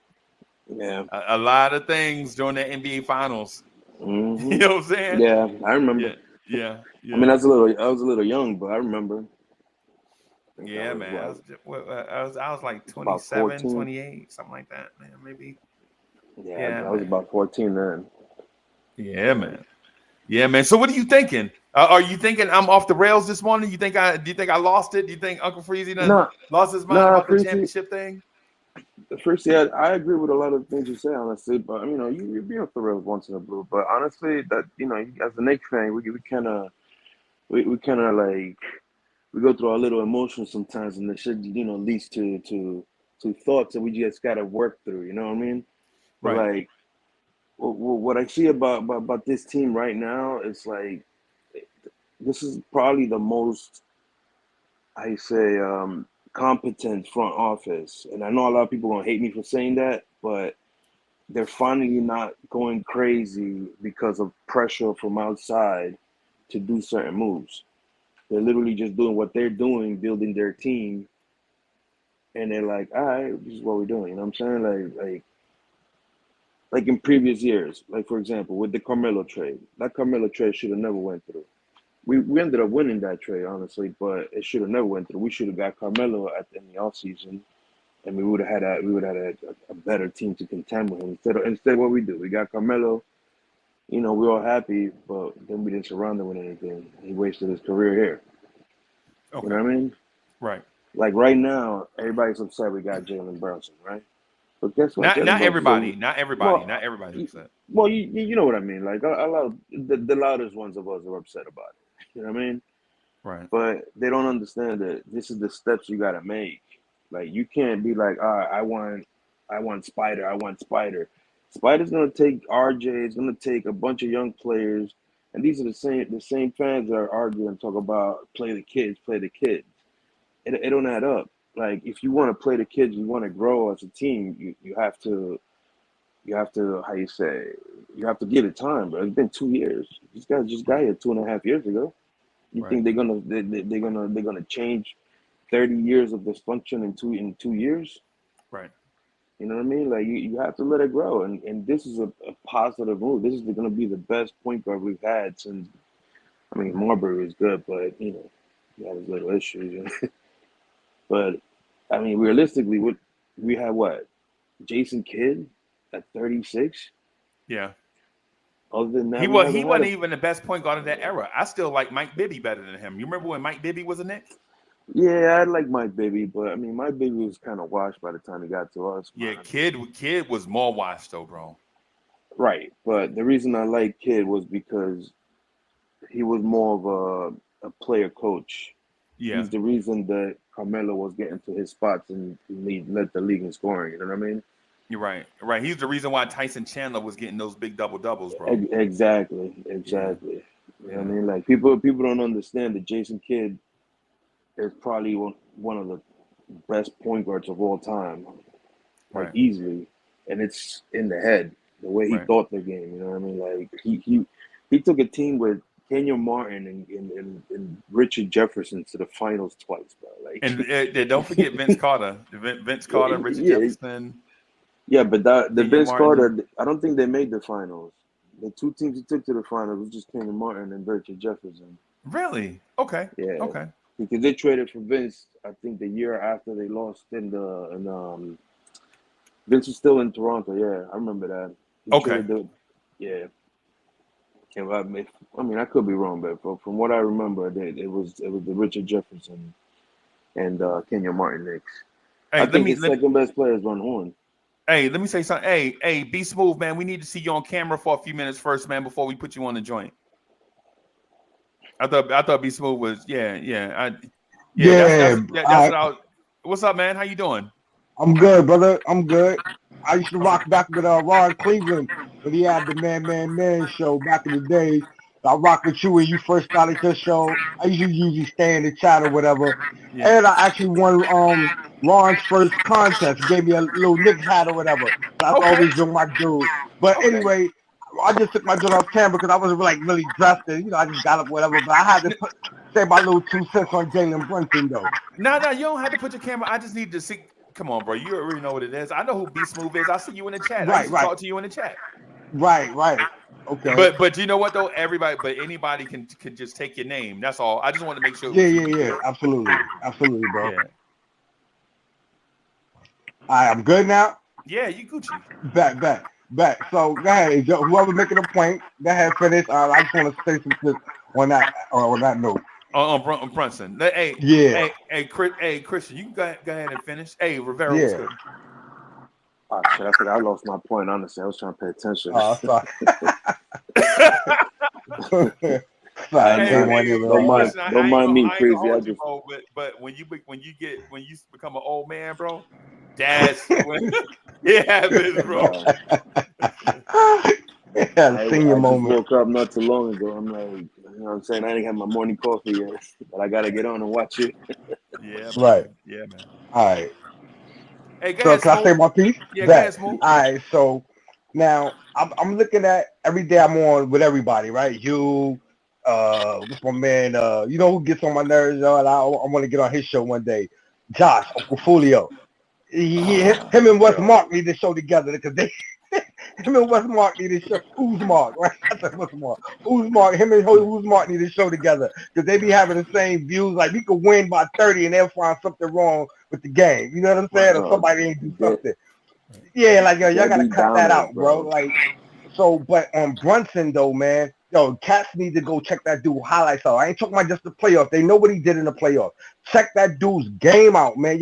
Yeah. A lot of things during the NBA Finals. Mm-hmm. You know what I'm saying? Yeah, I remember. Yeah. I mean, I was a little young, but I remember. Yeah, man. I was like 27, 28, something like that, man. Maybe. Yeah, I was about 14 then. Yeah, man. Yeah, man. So what are you thinking? Are you thinking I'm off the rails this morning? Do you think I lost it? Do you think Uncle Freezy lost his mind about the championship thing? Firstly, I agree with a lot of things you say, honestly. But you be off the rails once in a blue. But honestly, that as a Knicks fan, we kind of like we go through our little emotions sometimes, and it should leads to thoughts that we just gotta work through. You know what I mean? But right. Like what I see about this team right now is like this is probably the most I say competent front office, and I know a lot of people gonna hate me for saying that, but they're finally not going crazy because of pressure from outside to do certain moves. They're literally just doing what they're doing, building their team, and they're like, all right, this is what we're doing. You know what I'm saying? Like in previous years, like for example, with the Carmelo trade, that Carmelo trade should have never went through. We ended up winning that trade, honestly, but it should have never went through. We should have got Carmelo in the offseason, and we would have had a better team to contend with him. Instead, what we do, we got Carmelo. We're all happy, but then we didn't surround him with anything. He wasted his career here. Okay. You know what I mean? Right. Like right now, everybody's upset we got Jalen Brunson, right? But guess what? Not everybody upset. Well, you know what I mean. Like a lot of the loudest ones of us are upset about it. You know what I mean? Right. But they don't understand that this is the steps you got to make. Like you can't be like, all right, I want Spider. Spider's gonna take RJ. It's gonna take a bunch of young players, and these are the same fans that are arguing and talk about play the kids. It don't add up. Like if you want to play the kids, you want to grow as a team. You have to how you say you have to give it time. But it's been 2 years. These guys just got here 2.5 years ago. You think they're gonna change 30 years of dysfunction in 2 years? Right. You know what I mean? Like you have to let it grow, and this is a positive move. This is going to be the best point guard we've had since. I mean, Marbury is good, but he has little issues. But I mean, realistically, we had Jason Kidd at 36. Yeah. Other than that, He we was haven't he had wasn't a even the best point guard of that era. I still like Mike Bibby better than him. You remember when Mike Bibby was a Knick? Yeah, I like Mike Bibby, but I mean, Mike Bibby was kind of washed by the time he got to us, Yeah, man. Kid was more washed though, bro. Right, but the reason I like Kidd was because he was more of a player coach. Yeah, He's the reason that Carmelo was getting to his spots and led the league in scoring. You know what I mean? you're right. Right. He's the reason why Tyson Chandler was getting those big double doubles, bro. Exactly. Yeah, You know what I yeah, mean? Like people don't understand that Jason Kidd is probably one of the best point guards of all time, like right, easily, and it's in the head, the way he right. thought the game. You know what I mean? Like he took a team with Kenyon Martin and Richard Jefferson to the finals twice, bro. Like And don't forget Vince Carter. Vince Carter, Richard yeah, Jefferson, yeah, but the Kenyon Vince Martin. Carter, I don't think they made the finals. The two teams he took to the finals was just Kenyon Martin and Richard Jefferson. Really? Okay. Yeah, Okay. because they traded for Vince. I think the year after they lost Vince was still in Toronto. Yeah, I remember that. He Okay. traded yeah. I mean, I could be wrong, but from what I remember, it was the Richard Jefferson and Kenyon Martin Knicks. Hey, I think his second best player is Ron Horn. hey, let me say something. Hey, be smooth, man. We need to see you on camera for a few minutes first, man, before we put you on the joint. I thought be smooth was yeah. That's what I was. What's up, man? How you doing? I'm good, brother. I'm good. I used to rock back with Ron Cleveland when he had the Man show back in the day. I rocked with you when you first started your show. I usually stay in the chat or whatever. Yeah. And I actually won Ron's first contest. He gave me a little Knicks hat or whatever. That's Okay. always been my dude. But Okay. anyway, I just took my joint off camera because I wasn't like really dressed in. I just got up whatever. But I had to say my little 2 cents on Jalen Brunson though. No, you don't have to put your camera. I just need to see. Come on, bro. You already know what it is. I know who Be Smooth is. I see you in the chat. I used to talk to you in the chat. Right. Okay. But you know what though? Anybody can just take your name. That's all. I just want to make sure. Yeah. Absolutely, bro. Yeah. All right, I'm good now. Yeah, you Gucci. Back. So go ahead. Whoever making a point, go ahead, finish. I just want to say some shit on that note. On Brunson. Hey, yeah. Hey, Christian, you can go ahead and finish. Hey, Rivera, yeah. what's good? Oh shit! I forgot I lost my point. Honestly, I was trying to pay attention. Oh, sorry. Don't mind me, crazy. But when you become an old man, bro, that's when it happens, bro. Senior moment. I just woke up not too long ago. I'm like, you know what I'm saying? I didn't have my morning coffee yet, but I gotta get on and watch it. Yeah, right. Yeah, man. All right. Hey, so can I say my piece? Yeah, go ahead, Smooth. All right. So now I'm looking at every day I'm on with everybody, right? You, what's my man? You know who gets on my nerves? And I want to get on his show one day. Josh, Uncle Fulio. Him and Wes Mark need to show together because they. Him and Wes Mark need to show. Who's Mark? Right? I said Wes Mark. Who's Mark? Him and Who's Mark need to show together because they be having the same views. Like we could win by 30 and they'll find something wrong with the game. You know what I'm saying? Or somebody ain't do something. Yeah, like y'all gotta cut that out, bro. Like so, but on Brunson though, man, cats need to go check that dude highlights out. I ain't talking about just the playoff. They know what he did in the playoff. Check that dude's game out, man.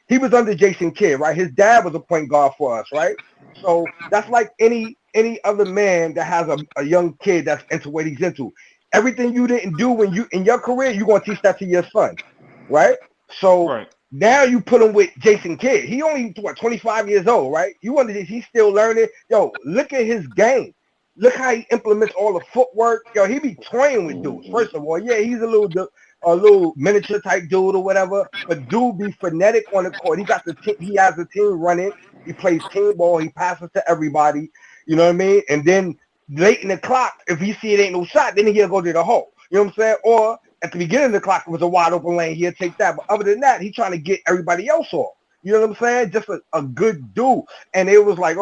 He was under Jason Kidd, right? His dad was a point guard for us, right? So that's like any other man that has a young kid that's into what he's into. Everything you didn't do when you in your career, you're gonna teach that to your son, right? So now you put him with Jason Kidd. He only 25 years old, right? He's still learning. Look at his game. Look how he implements all the footwork. He be toying with dudes. First of all, yeah, he's a little miniature type dude or whatever, but dude be frenetic on the court. He has the team running. He plays team ball. He passes to everybody. You know what I mean? And then late in the clock, if he see it ain't no shot, then he'll go to the hole. You know what I'm saying? Or at the beginning of the clock, it was a wide open lane. He'll take that. But other than that, he's trying to get everybody else off. You know what I'm saying? Just a good dude. And it was like,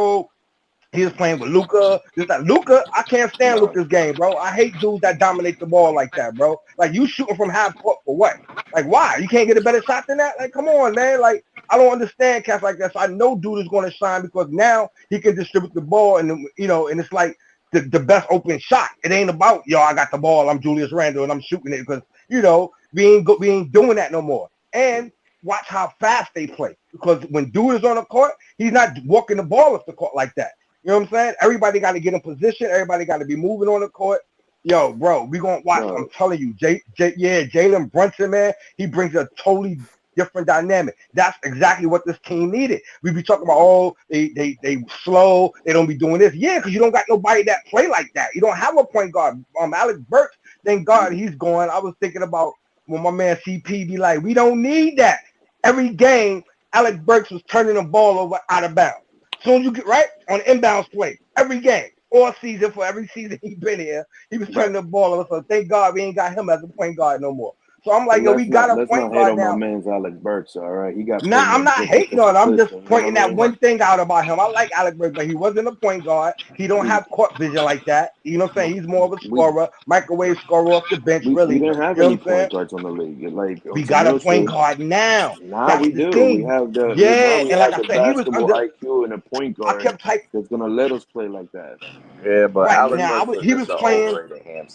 He was playing with Luka. Just like Luka, I can't stand Luka's game, bro. I hate dudes that dominate the ball like that, bro. Like you shooting from half court for what? Like why? You can't get a better shot than that? Like come on, man. Like I don't understand cats like that. So I know dude is going to shine because now he can distribute the ball and and it's like the best open shot. It ain't about I got the ball. I'm Julius Randle and I'm shooting it because we ain't doing that no more. And watch how fast they play because when dude is on the court, he's not walking the ball off the court like that. You know what I'm saying? Everybody got to get in position. Everybody got to be moving on the court. Yo, bro, we going to watch. No. I'm telling you, Jalen Brunson, man, he brings a totally different dynamic. That's exactly what this team needed. We be talking about, they slow. They don't be doing this. Yeah, because you don't got nobody that play like that. You don't have a point guard. Alex Burks, thank God he's gone. I was thinking about when my man CP be like, we don't need that. Every game, Alex Burks was turning the ball over out of bounds. Soon as you get right on inbounds play, every game, all season, for every season he been here, he was turning the ball over. So thank God we ain't got him as a point guard no more. So I'm like, we got a point guard now. My man's Alex Burks, all right? He got. Nah, I'm not hating on it. I'm just pointing that one thing out about him. I like Alex Burks, but he wasn't a point guard. He don't have court vision like that. You know what I'm saying? He's more of a scorer, microwave scorer off the bench. Really, we didn't have any point guards on the league. Like we got a point guard now. Now we do. Thing. We have the and like I said, he was under IQ and a point guard that's gonna let us play like that. Yeah, but right now he was playing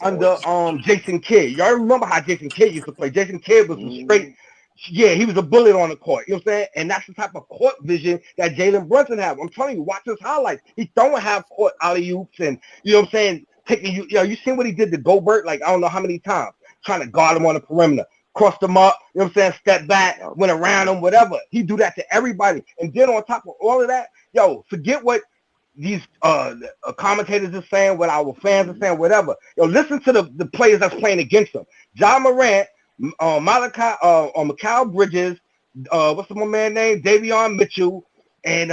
under Jason Kidd. Y'all remember how Jason Kidd used to play? Jason Kidd was straight. Yeah, he was a bullet on the court. You know what I'm saying? And that's the type of court vision that Jalen Brunson have. I'm telling you, watch his highlights. He don't have court alley-oops and, you know what I'm saying, taking you seen what he did to Gobert, like, I don't know how many times, trying to guard him on the perimeter, crossed him up, you know what I'm saying, step back, went around him, whatever. He do that to everybody. And then on top of all of that, forget what these commentators are saying, what our fans are saying, whatever. Listen to the players that's playing against them. Ja Morant, Mikal Bridges, what's my man name? Davion Mitchell, and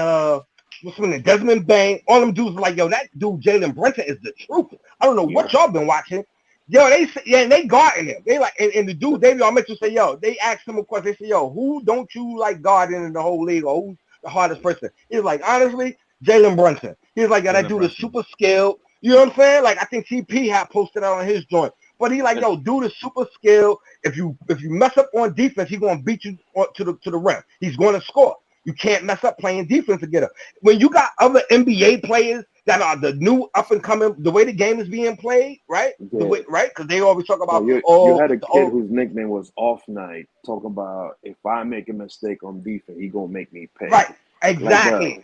what's my name? Desmond Bain. All them dudes are like, that dude Jalen Brunson is the truth. I don't know what y'all been watching. They guarding him. They like, and the dude Davion Mitchell say, they asked him a question. They say, who don't you like guarding in the whole league, or who's the hardest person? He's like, honestly, Jalen Brunson. He's like, that dude is super skilled. You know what I'm saying? Like, I think CP had posted out on his joint. But he like, dude is super skilled. If you mess up on defense, he's gonna beat you to the rim. He's gonna score. You can't mess up playing defense to get him. When you got other NBA players that are the new up and coming, the way the game is being played, right? Yeah. Right? Because they always talk about you had a kid whose nickname was Off Night, talking about if I make a mistake on defense, he gonna make me pay. Right. Exactly.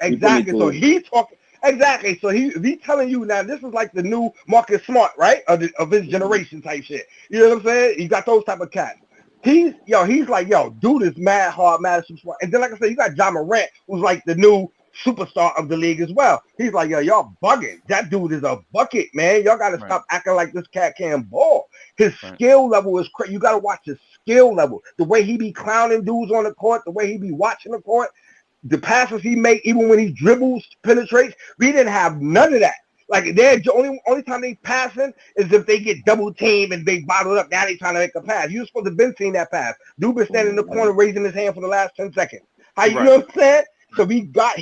So he's talking. Exactly. So he's telling you now, this is like the new Marcus Smart, right? Of his generation type shit. You know what I'm saying? He got those type of cats. He's like, dude is mad hard, mad super smart. And then, like I said, you got Ja Morant, who's like the new superstar of the league as well. He's like, y'all bugging. That dude is a bucket, man. Y'all got to stop acting like this cat can't ball. His skill level is crazy. You got to watch his skill level. The way he be clowning dudes on the court, the way he be watching the court. The passes he make, even when he dribbles, penetrates, we didn't have none of that. Like, they're only time they passing is if they get double teamed and they bottled up. Now they trying to make a pass. You supposed to have been seeing that pass. Dude been standing in the corner raising his hand for the last 10 seconds. You know what I'm saying? So he got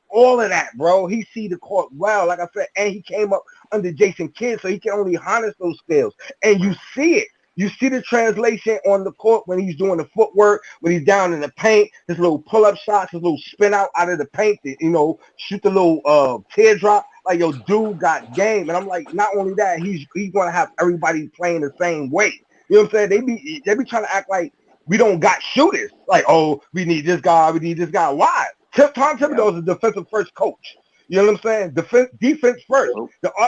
all of that, bro. He see the court well, like I said, and he came up under Jason Kidd, so he can only harness those skills. And you see it. You see the translation on the court when he's doing the footwork, when he's down in the paint, his little pull-up shots, his little spin out of the paint, shoot the little teardrop. Like, dude got game. And I'm like, not only that, he's going to have everybody playing the same way. You know what I'm saying? They be trying to act like we don't got shooters. Like, we need this guy, Why? Tom Thibodeau is a defensive first coach. You know what I'm saying? Defense first.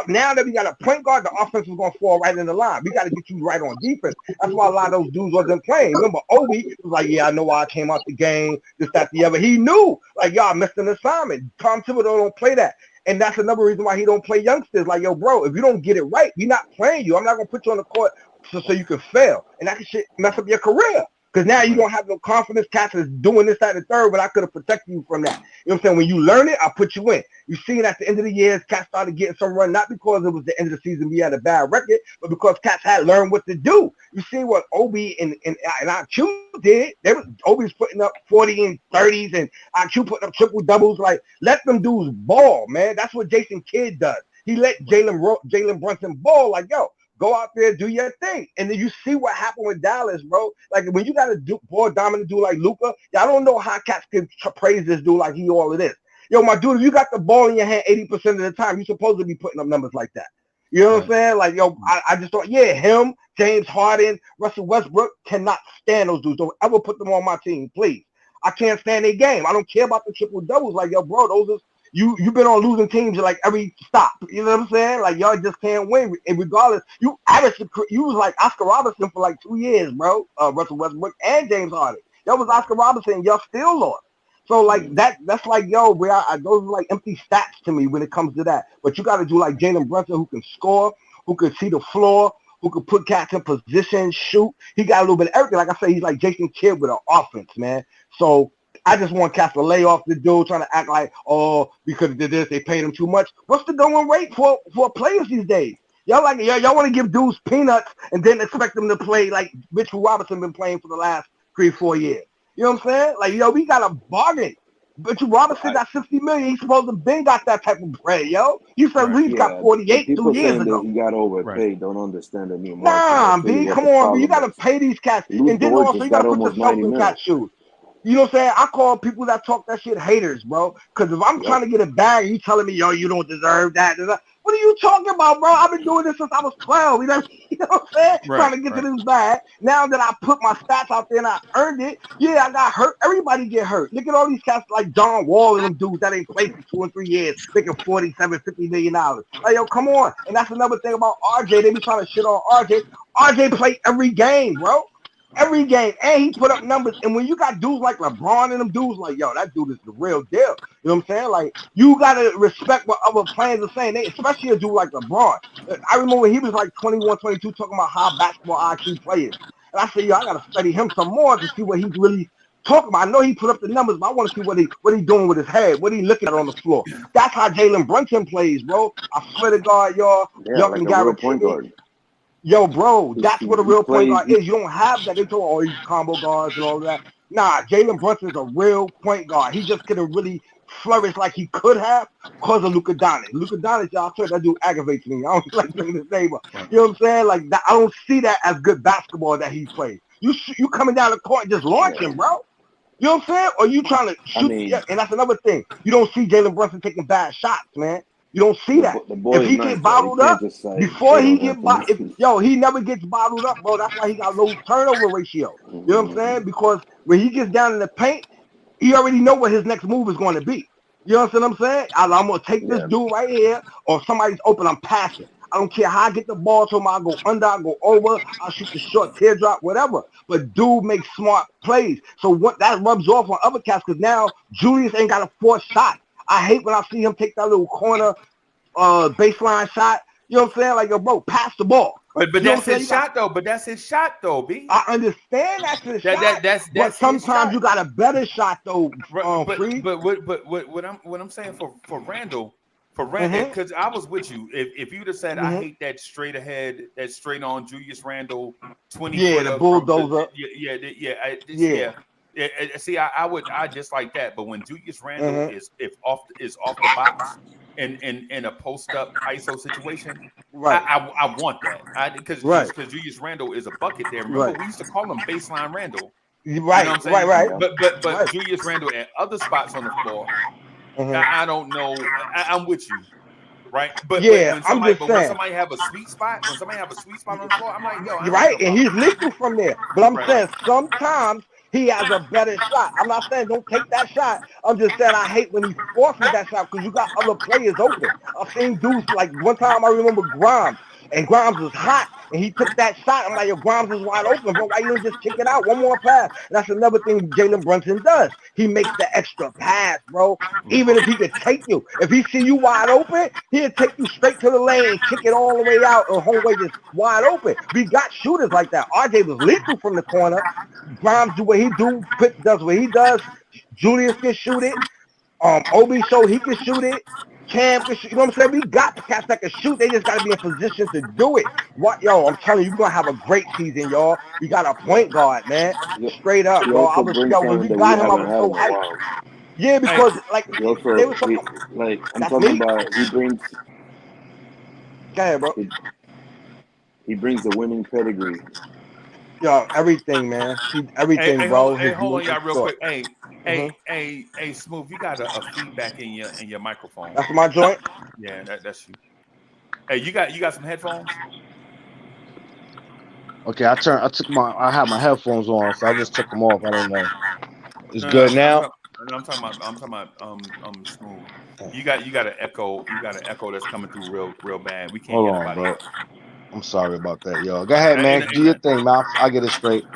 Now that we got a point guard, the offense is going to fall right in the line. We got to get you right on defense. That's why a lot of those dudes wasn't playing. Remember, Obi was like, I know why I came out the game, this, that, the other. He knew, like, y'all missed an assignment. Tom Thibodeau don't play that. And that's another reason why he don't play youngsters. Like, bro, if you don't get it right, we're not playing you. I'm not going to put you on the court so you can fail. And that can shit mess up your career. Because now you don't have no confidence. Cats is doing this, that, and the third, but I could have protected you from that. You know what I'm saying? When you learn it, I'll put you in. You see it at the end of the year, Cats started getting some run, not because it was the end of the season, we had a bad record, but because Cats had learned what to do. You see what Obi and IQ did. Obi's putting up 40 and 30s, and IQ putting up triple doubles. Like, let them dudes ball, man. That's what Jason Kidd does. He let Jalen Brunson ball. Like, yo, go out there, do your thing. And then you see what happened with Dallas, bro. Like, when you got a ball dominant dude like Luka, I don't know how Cats can praise this dude like he all of this. Yo, my dude, if you got the ball in your hand 80% of the time, you're supposed to be putting up numbers like that. You know what I'm saying? Like, yo, I just thought, him, James Harden, Russell Westbrook, cannot stand those dudes. Don't ever put them on my team, please. I can't stand their game. I don't care about the triple doubles. Like, yo, bro, those are you've been on losing teams like every stop. You know what I'm saying? Like, y'all just can't win. And regardless, you was like Oscar Robertson for like 2 years, bro. Russell Westbrook and James Harden. Y'all was Oscar Robertson. Y'all still lost. So like that's like, yo, bro, those are like empty stats to me when it comes to that. But you got to do like Jalen Brunson, who can score, who can see the floor, who can put cats in position, shoot. He got a little bit of everything. Like I said, he's like Jason Kidd with an offense, man. So I just want cats to lay off the dude trying to act like, oh, because of this, they paid him too much. What's the going rate for players these days? Y'all want to give dudes peanuts and then expect them to play like Mitchell Robinson been playing for the last 3-4 years. You know what I'm saying? Like, yo, we got a bargain. Mitchell Robinson got $60 million. He's supposed to been got that type of bread, yo. You said we got 48 2 years ago. He got overpaid. Don't understand the new market. Nah, B, come on, B. You got to pay these cats. And then also you got to put yourself in cat shoes. You know what I'm saying? I call people that talk that shit haters, bro. Because if I'm trying to get a bag, you telling me, yo, you don't deserve that. What are you talking about, bro? I've been doing this since I was 12. You know what I'm saying? Trying to get to this bag. Now that I put my stats out there and I earned it, I got hurt. Everybody get hurt. Look at all these cats like John Wall and them dudes that ain't played for 2 and 3 years, making $47-50 million. Like, yo, come on. And that's another thing about RJ. They be trying to shit on RJ. RJ played every game, bro. Every game, and he put up numbers. And when you got dudes like LeBron and them dudes, like, yo, that dude is the real deal. You know what I'm saying? Like, you gotta respect what other players are saying. Especially a dude like LeBron. I remember he was like 21, 22, talking about how basketball IQ players. And I said, yo, I gotta study him some more to see what he's really talking about. I know he put up the numbers, but I want to see what he doing with his head, what he looking at on the floor. That's how Jalen Brunson plays, bro. I swear to God, y'all like can guarantee me. Yo, bro, that's what a real point guard is. You don't have that. They talk all these combo guards and all that. Nah, Jalen Brunson's a real point guard. He just couldn't really flourish like he could have because of Luka Doncic. Luka Doncic, y'all swear that dude aggravates me. I don't like saying his name. You know what I'm saying? Like, that, I don't see that as good basketball that he plays. You coming down the court and just launching, bro. You know what I'm saying? Or you trying to shoot? And that's another thing. You don't see Jalen Brunson taking bad shots, man. You don't see that. If he get bottled up, before he get bottled, he never gets bottled up, bro. That's why he got low turnover ratio. You know what I'm saying? Because when he gets down in the paint, he already know what his next move is going to be. You know what I'm saying? I'm going to take this dude right here, or somebody's open, I'm passing. I don't care how I get the ball to him. I'll go under, I'll go over, I'll shoot the short teardrop, whatever. But dude makes smart plays. So what that rubs off on other cats, because now Julius ain't got a fourth shot. I hate when I see him take that little corner baseline shot. You know what I'm saying? Like, yo, bro, pass the ball. But that's his shot, though. But that's his shot, though, B. I understand that's his shot. But sometimes you got a better shot, though. What I'm saying for Randall, because I was with you. If you'd have said, I hate that straight ahead, that straight on Julius Randle 20. Yeah, the bulldozer. See, I just like that. But when Julius Randle is off the box in a post up ISO situation, I want that. Because Julius Randle is a bucket there. Remember, we used to call him baseline Randle. Right, you know what I'm saying? Right. But Julius Randle at other spots on the floor, I don't know. I'm with you. Right, but when somebody have a sweet spot, on the floor, I'm like, yo, and he's lethal from there. But I'm saying sometimes he has a better shot. I'm not saying don't take that shot. I'm just saying I hate when he forces that shot because you got other players open. I've seen dudes like one time I remember Grimes, and Grimes was hot, and he took that shot. I'm like, yo, Grimes is wide open, bro. Why you don't just kick it out? One more pass. And that's another thing Jalen Brunson does. He makes the extra pass, bro. Even if he could take you, if he see you wide open, he'll take you straight to the lane, kick it all the way out, and homeboy just wide open. We got shooters like that. RJ was lethal from the corner. Grimes do what he do. Pitt does what he does. Julius can shoot it. Obi showed he can shoot it. Cam can shoot. You know what I'm saying? We got cats that can shoot. They just got to be in position to do it. What, yo? I'm telling you, we're gonna have a great season, y'all. We got a point guard, man. Straight up, He bro. I also was brings yo when something we that we got him, I haven't was had so in a hyped. while. Yeah, because like He also, they was he, talking. like I'm That's talking me. about, Go ahead, bro. he brings the winning pedigree. Yo, everything, man. Everything, bro. His Hold on, mental y'all, real short. quick. Hey, Smooth, you got a feedback in your microphone. That's my joint. Yeah, that's you. Hey, you got some headphones? Okay, I had my headphones on, so I just took them off. I don't know. It's No, good now. I'm talking about Smooth. You got an echo. You got an echo that's coming through real bad. We can't Hold hear on, nobody bro. else. I'm sorry about that, yo. Go ahead, man. Do your thing, man. I'll get it straight.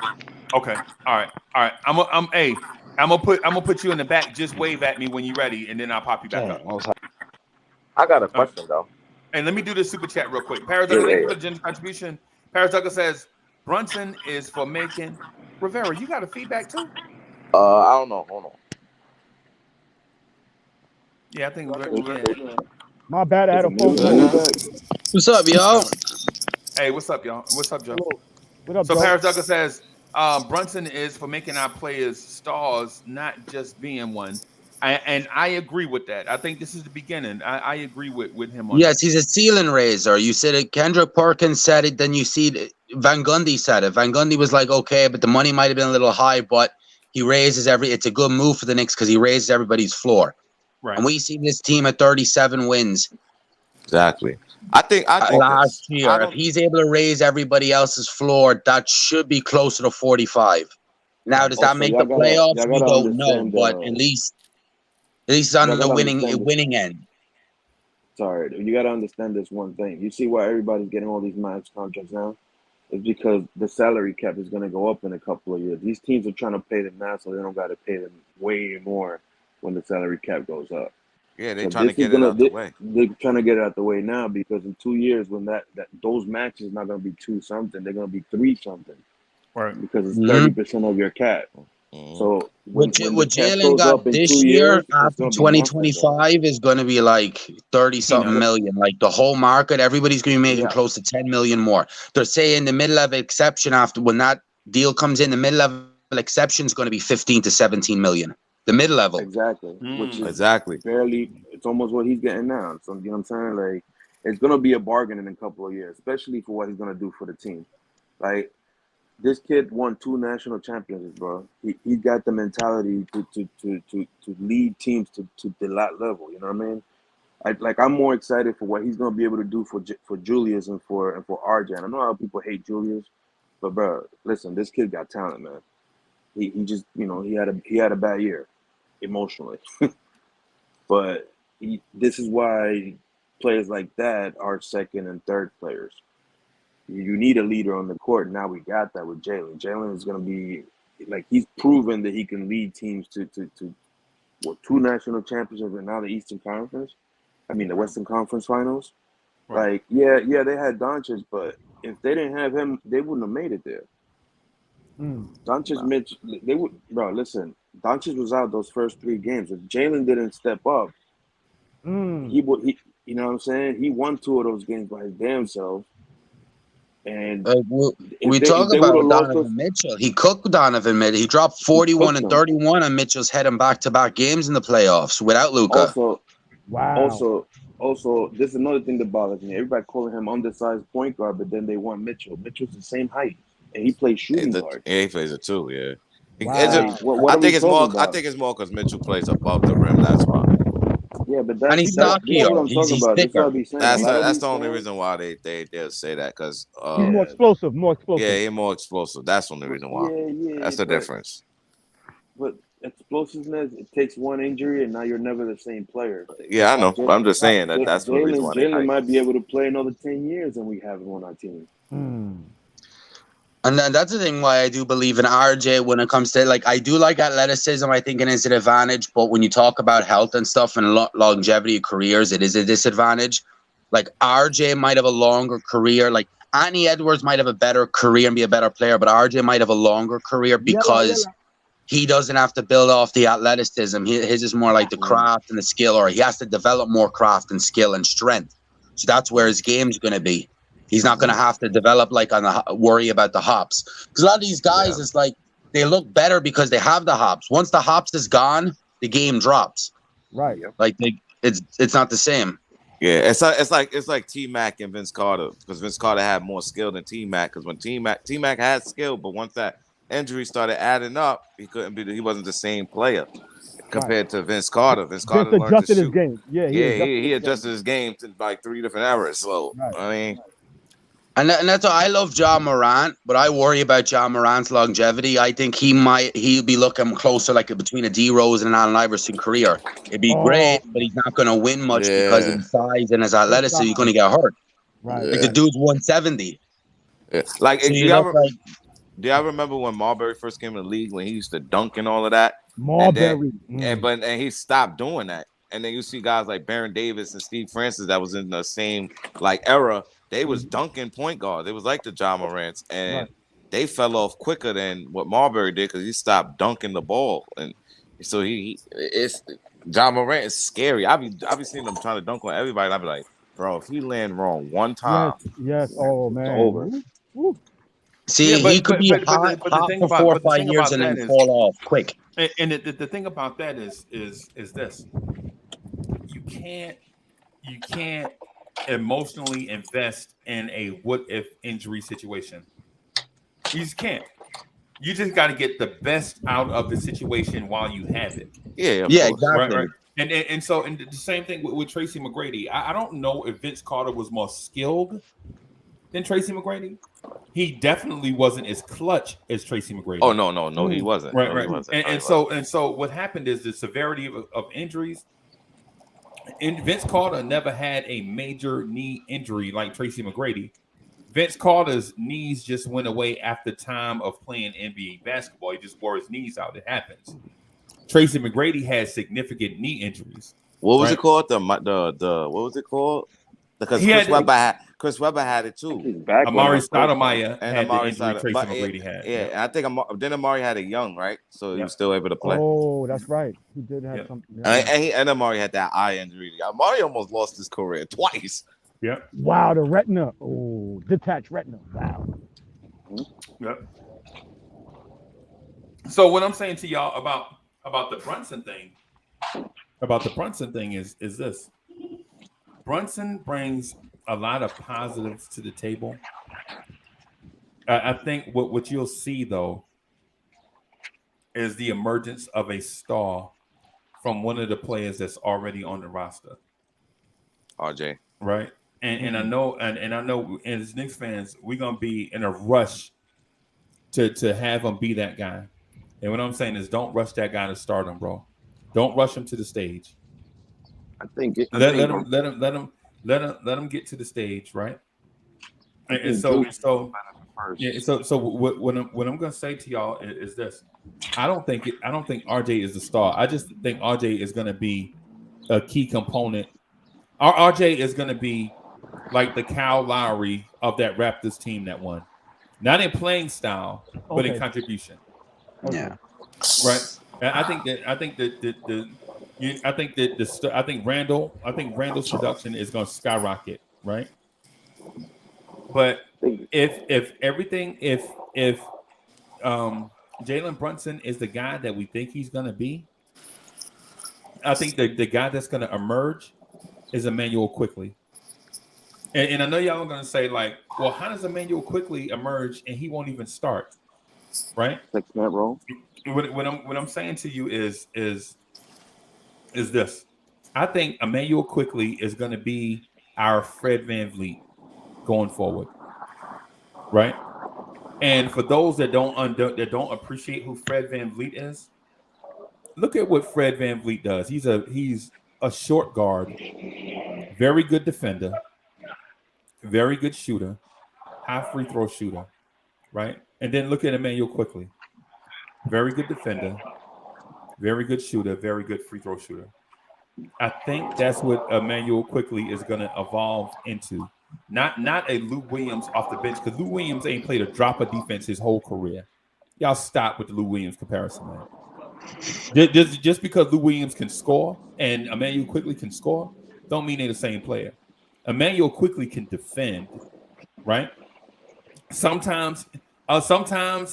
Okay. All right. I'm gonna put you in the back. Just wave at me when you're ready, and then I'll pop you back up. I got a question though. And let me do this super chat real quick. Paris Yeah, Tucker, thank yeah, you yeah. for the generous contribution. Paris Tucker says Brunson is for making Rivera. You got a feedback too? I don't know. Hold on. Yeah, I think. My bad, I had a Is phone it call. back? What's up, y'all? Hey, what's up, y'all? What's up, Joe? What up, So Joe? Paris Tucker says Brunson is for making our players stars, not just being one. And I agree with that. I think this is the beginning. I agree with him on Yes, that. he's a ceiling raiser. You said it. Kendrick Perkins said it. Then you see Van Gundy said it. Van Gundy was like, okay, but the money might have been a little high, but he raises it's a good move for the Knicks because he raises everybody's floor. Right. And we see this team at 37 wins. Exactly. I think last year. If he's able to raise everybody else's floor, that should be closer to 45. Now, does that Also, make y'all the playoffs? gotta We don't know, understand, but at least on y'all the gotta winning understand this. end. Sorry, you gotta understand this one thing. You see why everybody's getting all these max contracts now? It's because the salary cap is gonna go up in a couple of years. These teams are trying to pay them now, so they don't got to pay them way more when the salary cap goes up. Yeah, they're So trying to this is get it out the way. They're trying to get it out the way now because in 2 years, when those maxes not gonna be 2 something, they're gonna be 3 something. Right. Because it's 30% of your cap. So when the What cap Jalen goes got up in this 2 year years, it's after gonna be nothing, bro. 2025 is going to be like 30 something million. Like the whole market, everybody's going to be making close to 10 million more. They're saying the mid-level exception after when that deal comes in, the mid-level exception is going to be 15 to 17 million. The mid-level. Exactly. Which is Exactly. barely, it's almost what he's getting now. So, you know what I'm saying? Like, it's going to be a bargain in a couple of years, especially for what he's going to do for the team. Like, this kid won 2 national championships, bro. He got the mentality to lead teams to that level. You know what I mean? I'm more excited for what he's gonna be able to do for Julius and for RJ. And I know how people hate Julius, but bro, listen, this kid got talent, man. He just he had a bad year emotionally, but this is why players like that are second and third players. You need a leader on the court. Now we got that with Jalen. Jalen is going to be he's proven that he can lead teams to 2 national championships and now the Eastern Conference. I mean the Western Conference Finals. Right. They had Doncic, but if they didn't have him, they wouldn't have made it there. Doncic, they would. Bro, listen, Doncic was out those first 3 games. If Jalen didn't step up, he would. You know what I'm saying? He won 2 of those games by his damn self. And we talk about Donovan Mitchell. He cooked Donovan Mitchell. He dropped 41 and 31 on Mitchell's head in back-to-back games in the playoffs without Luka. Also, this is another thing that bothers me. Everybody calling him undersized point guard, but then they want Mitchell. Mitchell's the same height, and he plays shooting guard. Yeah, he plays it too. Yeah. Wow. I think it's more because Mitchell plays above the rim. That's why. Yeah, but and he's stockier. What I'm talking about. Thicker. That's the only reason why they'll say that because he's more explosive. Yeah, he's more explosive. That's the only reason why. That's the difference. But explosiveness, it takes one injury, and now you're never the same player. Yeah, I know. I'm just saying that's the reason why. Jalen might be able to play another 10 years, and we have him on our team. And then that's the thing why I do believe in RJ when it comes to, like, I do like athleticism. I think it is an advantage. But when you talk about health and stuff and longevity of careers, it is a disadvantage. Like, RJ might have a longer career. Like, Anthony Edwards might have a better career and be a better player, but RJ might have a longer career because he doesn't have to build off the athleticism. His is more like the craft and the skill, or he has to develop more craft and skill and strength. So that's where his game's going to be. He's not going to have to develop worry about the hops. Because a lot of these guys, it's like they look better because they have the hops. Once the hops is gone, the game drops. Right. Like it's not the same. Yeah, it's like T-Mac and Vince Carter, because Vince Carter had more skill than T-Mac. Because when T-Mac had skill, but once that injury started adding up, he wasn't the same player compared to Vince Carter. Vince Carter adjusted his game. He adjusted his game to like 3 different eras. So I mean. And that's why I love Ja Morant, but I worry about Ja Morant's longevity. I think he'll be looking closer like between a D Rose and an Allen Iverson career. It'd be great, but he's not going to win much because of his size and his athleticism. He's going to get hurt. Right. Like the dude's 170. Yeah. Like, so do y'all remember when Marbury first came in the league when he used to dunk and all of that? Marbury. And he stopped doing that. And then you see guys like Baron Davis and Steve Francis that was in the same era. They was dunking point guard. It was like the Ja Morants, and they fell off quicker than what Marbury did because he stopped dunking the ball. And so Ja Morant is scary. I be seeing them trying to dunk on everybody. And I be like, bro, if he land wrong one time, yes. Oh man, it's over. Woo. See, he could be hot for 4 or 5 years and then fall off quick. And the thing about that is this: you can't emotionally invest in a what if injury situation. You just can't. You just got to get the best out of the situation while you have it. Yeah, exactly. Right. And so the same thing with Tracy McGrady. I don't know if Vince Carter was more skilled than Tracy McGrady. He definitely wasn't as clutch as Tracy McGrady. Oh no, he wasn't. Right, no, right. He wasn't. And so what happened is the severity of injuries. And Vince Carter never had a major knee injury like Tracy McGrady. Vince Carter's knees just went away after time of playing NBA basketball. He just wore his knees out. It happens. Tracy McGrady had significant knee injuries. What was it called? The what was it called? Because Chris Webber had it too. Amari Stoudemire and had Amari the injury Tracy McGrady had. Yeah, and I think then Amari had it young, right? So he was still able to play. Oh, that's right. He did have something. And Amari had that eye injury. Amari almost lost his career twice. Yeah. Wow, the retina. Oh, detached retina. Wow. Yep. So what I'm saying to y'all about the Brunson thing, is this: Brunson brings a lot of positives to the table. I think what you'll see though is the emergence of a star from one of the players that's already on the roster. RJ. Right. And I know as Knicks fans, we're gonna be in a rush to have him be that guy. And what I'm saying is don't rush that guy to stardom, bro. Don't rush him to the stage. I think let him get to the stage, right? And so what I'm gonna say to y'all is this: I don't think RJ is the star. I just think RJ is gonna be a key component. RJ is gonna be like the Kyle Lowry of that Raptors team that won, not in playing style, but in contribution. Yeah, right. And I think Randall's production is going to skyrocket, right? But if Jalen Brunson is the guy that we think he's going to be, I think the guy that's going to emerge is Emmanuel Quickly. And I know y'all are going to say like, well, how does Emmanuel Quickly emerge and he won't even start, right? That's not wrong. What I'm saying to you is this: I think Emmanuel Quickly is going to be our Fred VanVleet going forward, right? And for those that don't appreciate who Fred VanVleet is, look at what Fred VanVleet does. He's a short guard, very good defender, very good shooter, high free throw shooter, right? And then look at Emmanuel quickly. Very good defender, very good shooter, very good free throw shooter. I think that's what Emmanuel quickly is going to evolve into. Not a Lou Williams off the bench, because Lou Williams ain't played a drop of defense his whole career. Y'all stop with the Lou Williams comparison, man. Just because Lou Williams can score and Emmanuel quickly can score, don't mean they're the same player. Emmanuel quickly can defend, right? Sometimes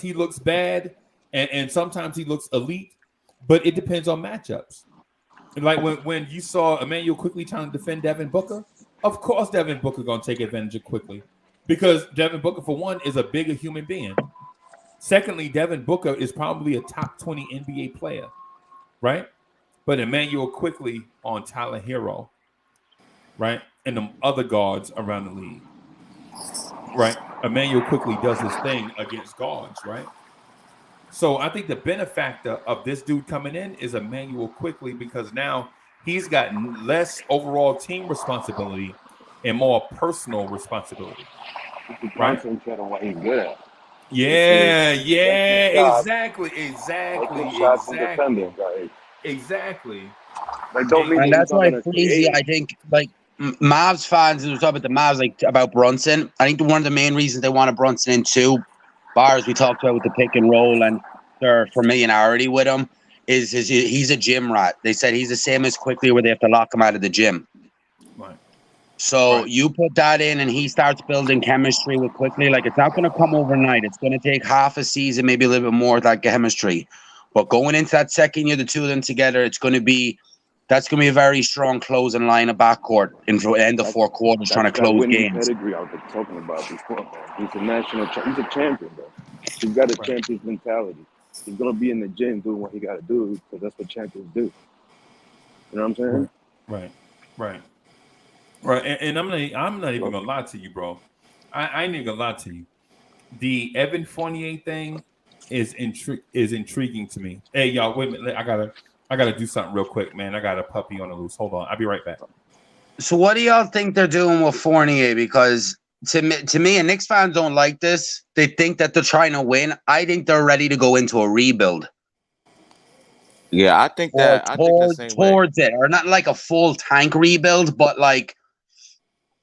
he looks bad, and sometimes he looks elite, but it depends on matchups. Like when you saw Emmanuel quickly trying to defend Devin Booker, of course Devin Booker gonna take advantage of quickly, because Devin Booker, for one, is a bigger human being. Secondly, Devin Booker is probably a top 20 NBA player, right? But Emmanuel quickly on Tyler Hero, right? And the other guards around the league, right? Emmanuel quickly does his thing against guards, right? So I think the benefactor of this dude coming in is Emmanuel quickly, because now he's got less overall team responsibility and more personal responsibility. Right? Concentrate on what he's good at. Yeah, exactly. Exactly. Like, don't mean And that that's he's not why gonna crazy. create. I think like Mavs fans, who was talking about the Mavs, like about Brunson. I think one of the main reasons they wanted Brunson in too, bars we talked about with the pick and roll and their familiarity with him, is he's a gym rat. They said he's the same as Quickly, where they have to lock him out of the gym. Right. So you put that in, and he starts building chemistry with Quickly. Like, it's not going to come overnight. It's going to take half a season, maybe a little bit more, that chemistry. But going into that second year, the two of them together, that's going to be a very strong closing line of backcourt in the end of four quarters, trying to close games. Pedigree I was talking about before, man. He's he's a champion, bro. He's got a champion's mentality. He's gonna be in the gym doing what he got to do, because that's what champions do. You know what I'm saying? Right. And I'm not even gonna lie to you, bro. I ain't even gonna lie to you. The Evan Fournier thing is intriguing to me. Hey, y'all, wait a minute. I gotta do something real quick, man. I got a puppy on the loose. Hold on, I'll be right back. So what do y'all think they're doing with Fournier? Because to me, and Knicks fans don't like this. They think that they're trying to win. I think they're ready to go into a rebuild. Yeah, I think that. I think the same towards it, or not like a full tank rebuild, but like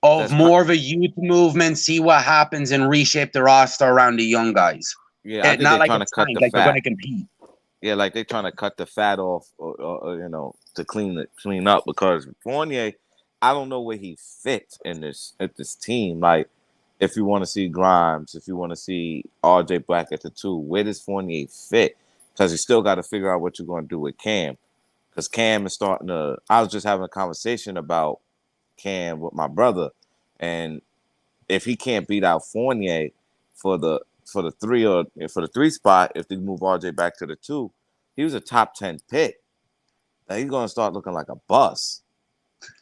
more of a youth movement. See what happens and reshape the roster around the young guys. Yeah, I think not they're like trying to cut the like fat. they're going to compete. Yeah, like they're trying to cut the fat off, or to clean up, because Fournier, I don't know where he fits in this team. Like, if you want to see Grimes, if you want to see RJ Black at the 2, where does Fournier fit? Because you still got to figure out what you're going to do with Cam. Because Cam is starting to. I was just having a conversation about Cam with my brother, and if he can't beat out Fournier for the 3 or for the 3 spot, if they move RJ back to the 2, he was a top 10 pick. Now he's going to start looking like a bust.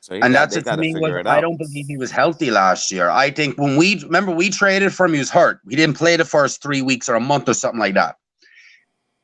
So that's to me I don't believe he was healthy last year. I think when we traded for him, he was hurt. He didn't play the first 3 weeks or a month or something like that.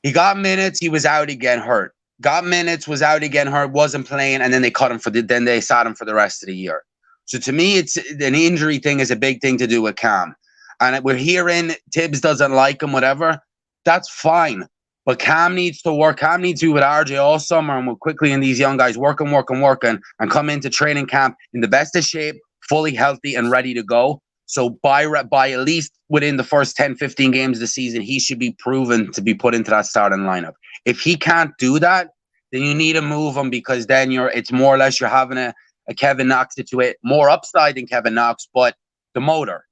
He got minutes, he was out again, hurt. Got minutes, was out again, hurt, wasn't playing, and then they cut him then they sat him for the rest of the year. So to me, it's an injury thing is a big thing to do with Cam. And we're hearing Tibbs doesn't like him, whatever. That's fine. But Cam needs to work. Cam needs to be with RJ all summer, and we're quickly in these young guys working, and come into training camp in the best of shape, fully healthy and ready to go. So by at least within the first 10, 15 games of the season, he should be proven to be put into that starting lineup. If he can't do that, then you need to move him, because then it's more or less you're having a Kevin Knox situation, more upside than Kevin Knox, but the motor.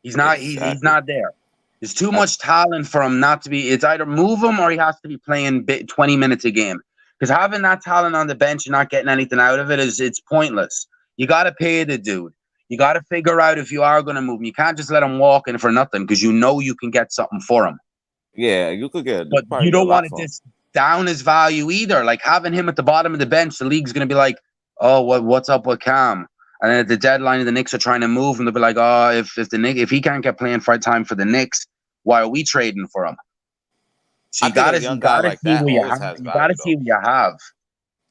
He's not. Exactly. He's not there. There's too much talent for him not to be. It's either move him or he has to be playing 20 minutes a game. Because having that talent on the bench and not getting anything out of it's pointless. You got to pay the dude. You got to figure out if you are going to move him. You can't just let him walk in for nothing, because you know you can get something for him. Yeah, you could get. But you don't want to just down his value either. Like having him at the bottom of the bench, the league's going to be like, oh, what's up with Cam? And then at the deadline, the Knicks are trying to move, and they'll be like, oh, if he can't get playing time for the Knicks, why are we trading for him? So you gotta see what you have. You gotta see what you have.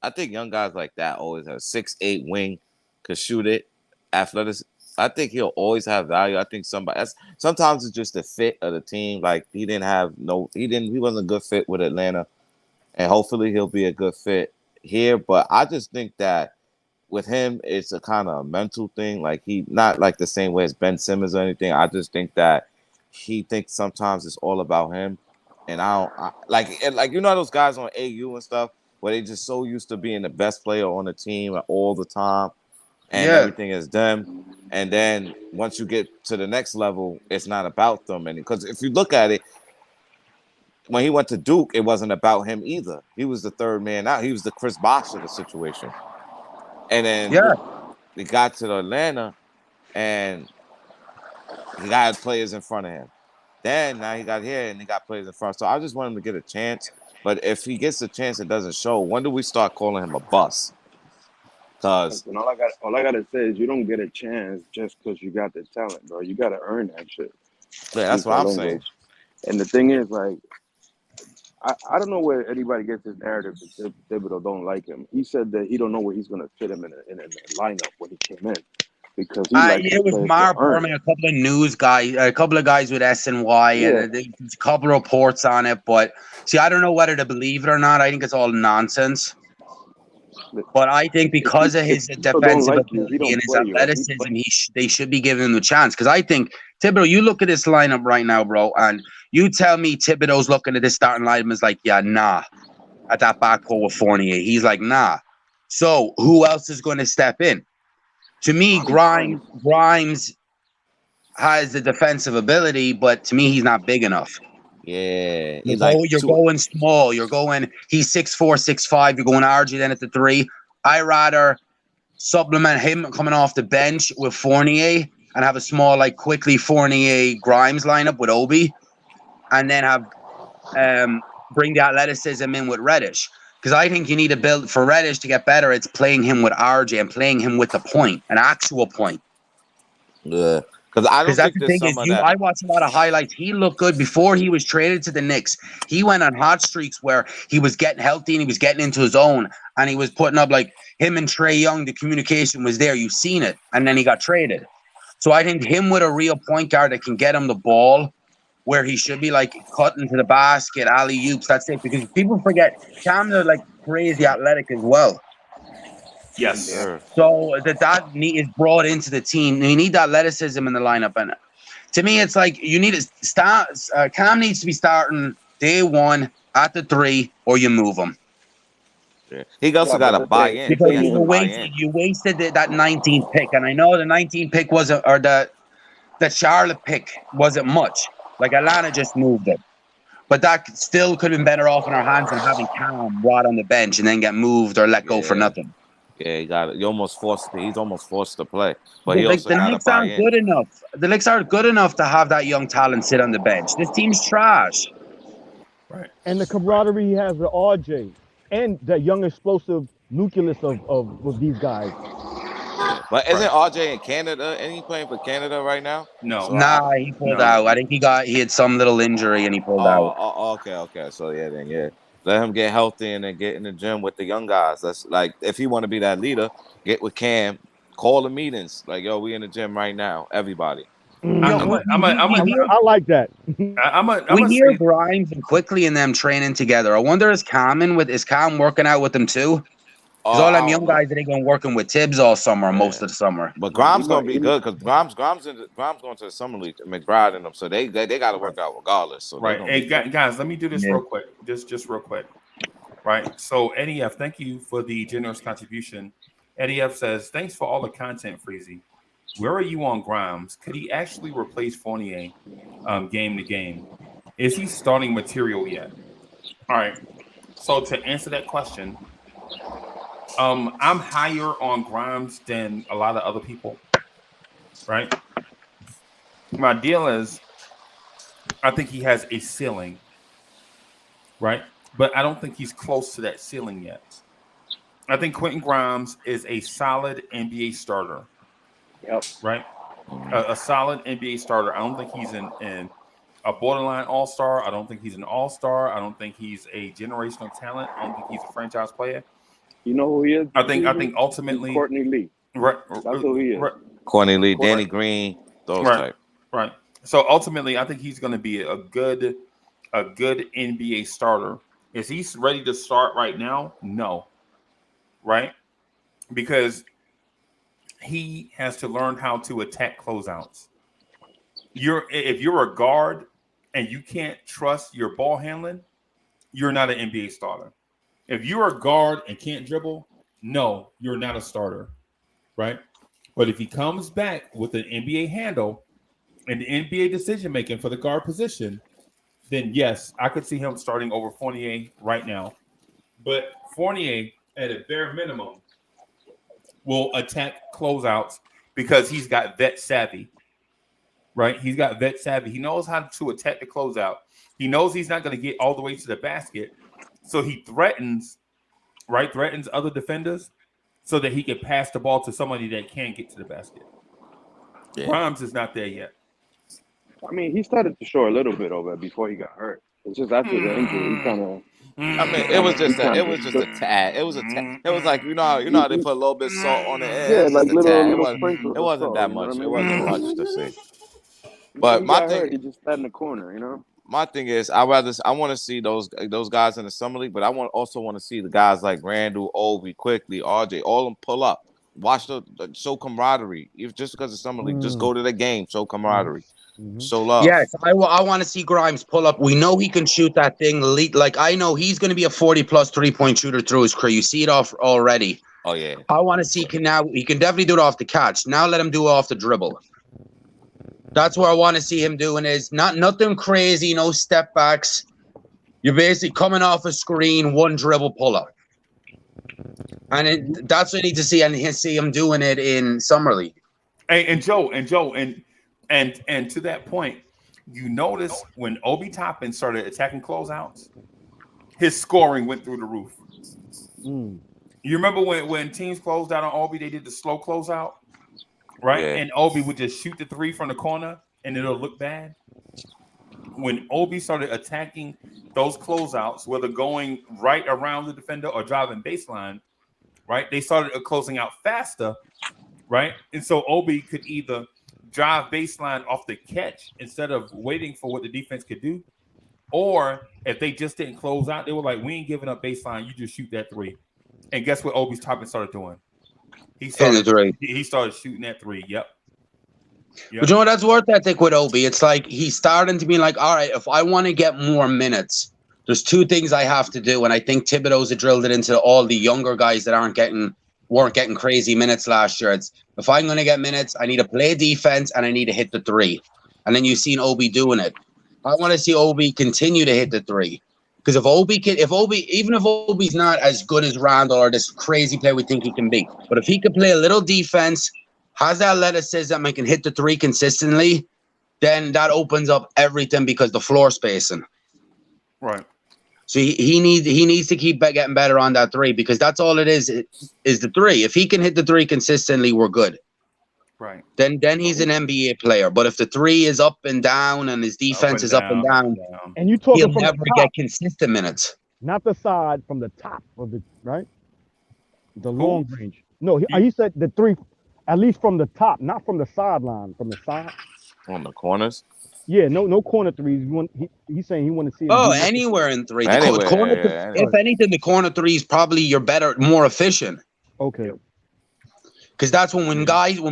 I think young guys like that always have 6'8" wing, could shoot it, I think he'll always have value. I think sometimes it's just the fit of the team. Like he wasn't a good fit with Atlanta, and hopefully he'll be a good fit here. But I just think that with him, it's a kind of mental thing. Like he not like the same way as Ben Simmons or anything. I just think that he thinks sometimes it's all about him, and like those guys on AU and stuff where they just so used to being the best player on the team all the time, and everything is them. And then once you get to the next level, it's not about them. And because if you look at it, when he went to Duke, it wasn't about him either. He was the third man out. He was the Chris Bosh of the situation. And then he got to Atlanta, and he got players in front of him. Then now he got here, and he got players in front. So I just want him to get a chance. But if he gets a chance, it doesn't show. When do we start calling him a bust? Because all I gotta say is you don't get a chance just because you got the talent, bro. You gotta earn that shit. Yeah, that's what I'm saying. And the thing is, like, I don't know where anybody gets this narrative that Thibodeau don't like him. He said that he don't know where he's gonna fit him in a lineup when he came in because he it was Mark Berman, a couple of news guys, a couple of guys with SNY, and there's a couple of reports on it. But see, I don't know whether to believe it or not. I think it's all nonsense. But I think because of his defensive ability and his athleticism, they should be giving him the chance. Because I think, Thibodeau, you look at this lineup right now, bro, and you tell me Thibodeau's looking at this starting lineup and is like, yeah, nah, at that backcourt with Fournier. He's like, nah. So who else is going to step in? To me, Grimes has the defensive ability, but to me, he's not big enough. Yeah. You're going small. He's 6'4", 6'5". You're going RJ then at the 3. I rather supplement him coming off the bench with Fournier and have a small, like, quickly Fournier Grimes lineup with Obi, and then have bring the athleticism in with Reddish. Because I think you need to build for Reddish to get better. It's playing him with RJ and playing him with the point, an actual point. Yeah. Because I don't think there's some of that. I watched a lot of highlights. He looked good before he was traded to the Knicks. He went on hot streaks where he was getting healthy and he was getting into his own, and he was putting up, like, him and Trae Young. The communication was there. You've seen it, and then he got traded. So I think him with a real point guard that can get him the ball where he should be, like, cutting to the basket, alley-oops. That's it. Because people forget Cam's like crazy athletic as well. Yes. Sure. So that is brought into the team. You need that athleticism in the lineup. And to me, it's like you need to start. Cam needs to be starting day one at the 3, or you move him. Yeah. He also got to buy in. Because you wasted that 19th pick. And I know the 19th pick wasn't, or the Charlotte pick wasn't much. Like, Atlanta just moved it. But that still could have been better off in our hands than having Cam rot on the bench and then get moved or let go for nothing. Yeah, he got it. He's almost forced to play. But he also the Knicks aren't good enough. The Knicks aren't good enough to have that young talent sit on the bench. This team's trash. Right. And the camaraderie he has with RJ and that young explosive nucleus of these guys. But isn't RJ in Canada? Ain't he playing for Canada right now? No. So he pulled out. I think he had some little injury and he pulled out. Okay. So let him get healthy and then get in the gym with the young guys. That's like, if he want to be that leader, get with Cam, call the meetings. Like, yo, we in the gym right now, everybody. I like that. We hear Grimes and Quickly and them training together. I wonder is Cam working out with them too? Because all them young guys that they going working with Tibbs all summer, most of the summer. But Grimes gonna be good because Grimes going to the summer league, McBride and them, so they got to work out regardless. So right. Hey guys, let me do this real quick, just real quick. Right. So NEF, thank you for the generous contribution. NEF says, thanks for all the content, Freezy. Where are you on Grimes? Could he actually replace Fournier game to game? Is he starting material yet? All right. So to answer that question, I'm higher on Grimes than a lot of other people, right? My deal is, I think he has a ceiling, right? But I don't think he's close to that ceiling yet. I think Quentin Grimes is a solid NBA starter, right? A solid NBA starter. I don't think he's in a borderline all-star. I don't think he's an all-star. I don't think he's a generational talent. I don't think he's a franchise player. You know who he is? I think ultimately Courtney Lee. Right. That's who he is. Courtney Lee, Danny Green, those type. Right. So ultimately, I think he's going to be a good NBA starter. Is he ready to start right now? No. Right? Because he has to learn how to attack closeouts. If you're a guard and you can't trust your ball handling, you're not an NBA starter. If you're a guard and can't dribble, no, you're not a starter, right? But if he comes back with an NBA handle and the NBA decision making for the guard position, then yes, I could see him starting over Fournier right now. But Fournier, at a bare minimum, will attack closeouts because he's got vet savvy, right? He's got vet savvy. He knows how to attack the closeout. He knows he's not going to get all the way to the basket. So he threatens other defenders so that he can pass the ball to somebody that can get to the basket. Yeah. Grimes is not there yet. I mean, he started to show a little bit of it before he got hurt. It's just after the injury, he kind of. I mean, it was just a tad. It was a tad. It was like you know how they put a little bit of salt on the end. Yeah, like little it wasn't that much. It wasn't much to see. But my thing, he just sat in the corner, you know. My thing is, I want to see those guys in the summer league, but I also want to see the guys like Randall, Obi, Quickly, RJ, all of them pull up, watch the show camaraderie. If just because of summer league, just go to the game, show camaraderie, show love. Yes, I want to see Grimes pull up. We know he can shoot that thing. Like I know he's going to be a 40+ 3-point shooter through his career. You see it off already. Oh yeah. I want to see he can definitely do it off the catch. Now let him do it off the dribble. That's what I want to see him doing is nothing crazy, no step backs. You're basically coming off a screen, one dribble pull up. And that's what I need to see, and see him doing it in summer league. And Joe, and to that point, you notice when Obi Toppin started attacking closeouts, his scoring went through the roof. You remember when teams closed out on Obi, they did the slow closeout? Right, yeah. And Obi would just shoot the three from the corner, and it'll look bad. When Obi started attacking those closeouts, whether going right around the defender or driving baseline, right, they started closing out faster, right, and so Obi could either drive baseline off the catch instead of waiting for what the defense could do, or if they just didn't close out, they were like, "We ain't giving up baseline. You just shoot that three." And guess what Obi's Toppin started doing? He started shooting that three. Yep. But you know, that's worth ethic with Obi. It's like he's starting to be like, all right, if I want to get more minutes, there's two things I have to do. And I think Thibodeau's drilled it into all the younger guys that weren't getting crazy minutes last year. It's if I'm going to get minutes, I need to play defense and I need to hit the three. And then you've seen Obi doing it. I want to see Obi continue to hit the three. Because even if Obi's not as good as Randall or this crazy player we think he can be, but if he could play a little defense, has that athleticism and can hit the three consistently, then that opens up everything because the floor spacing. Right. So he needs to keep getting better on that three because that's all it is the three. If he can hit the three consistently, we're good. Right. Then he's an NBA player. But if the three is up and down and his defense is up and down, and you talking he'll from never the top, get consistent minutes. not the side, from the top of the right, the long range. No, he said the three, at least from the top, not from the sideline, from the side. On the corners. Yeah, no corner threes. He's saying he want to see. Anywhere in three. If anything, the corner three is probably your better, more efficient. Okay. Because that's when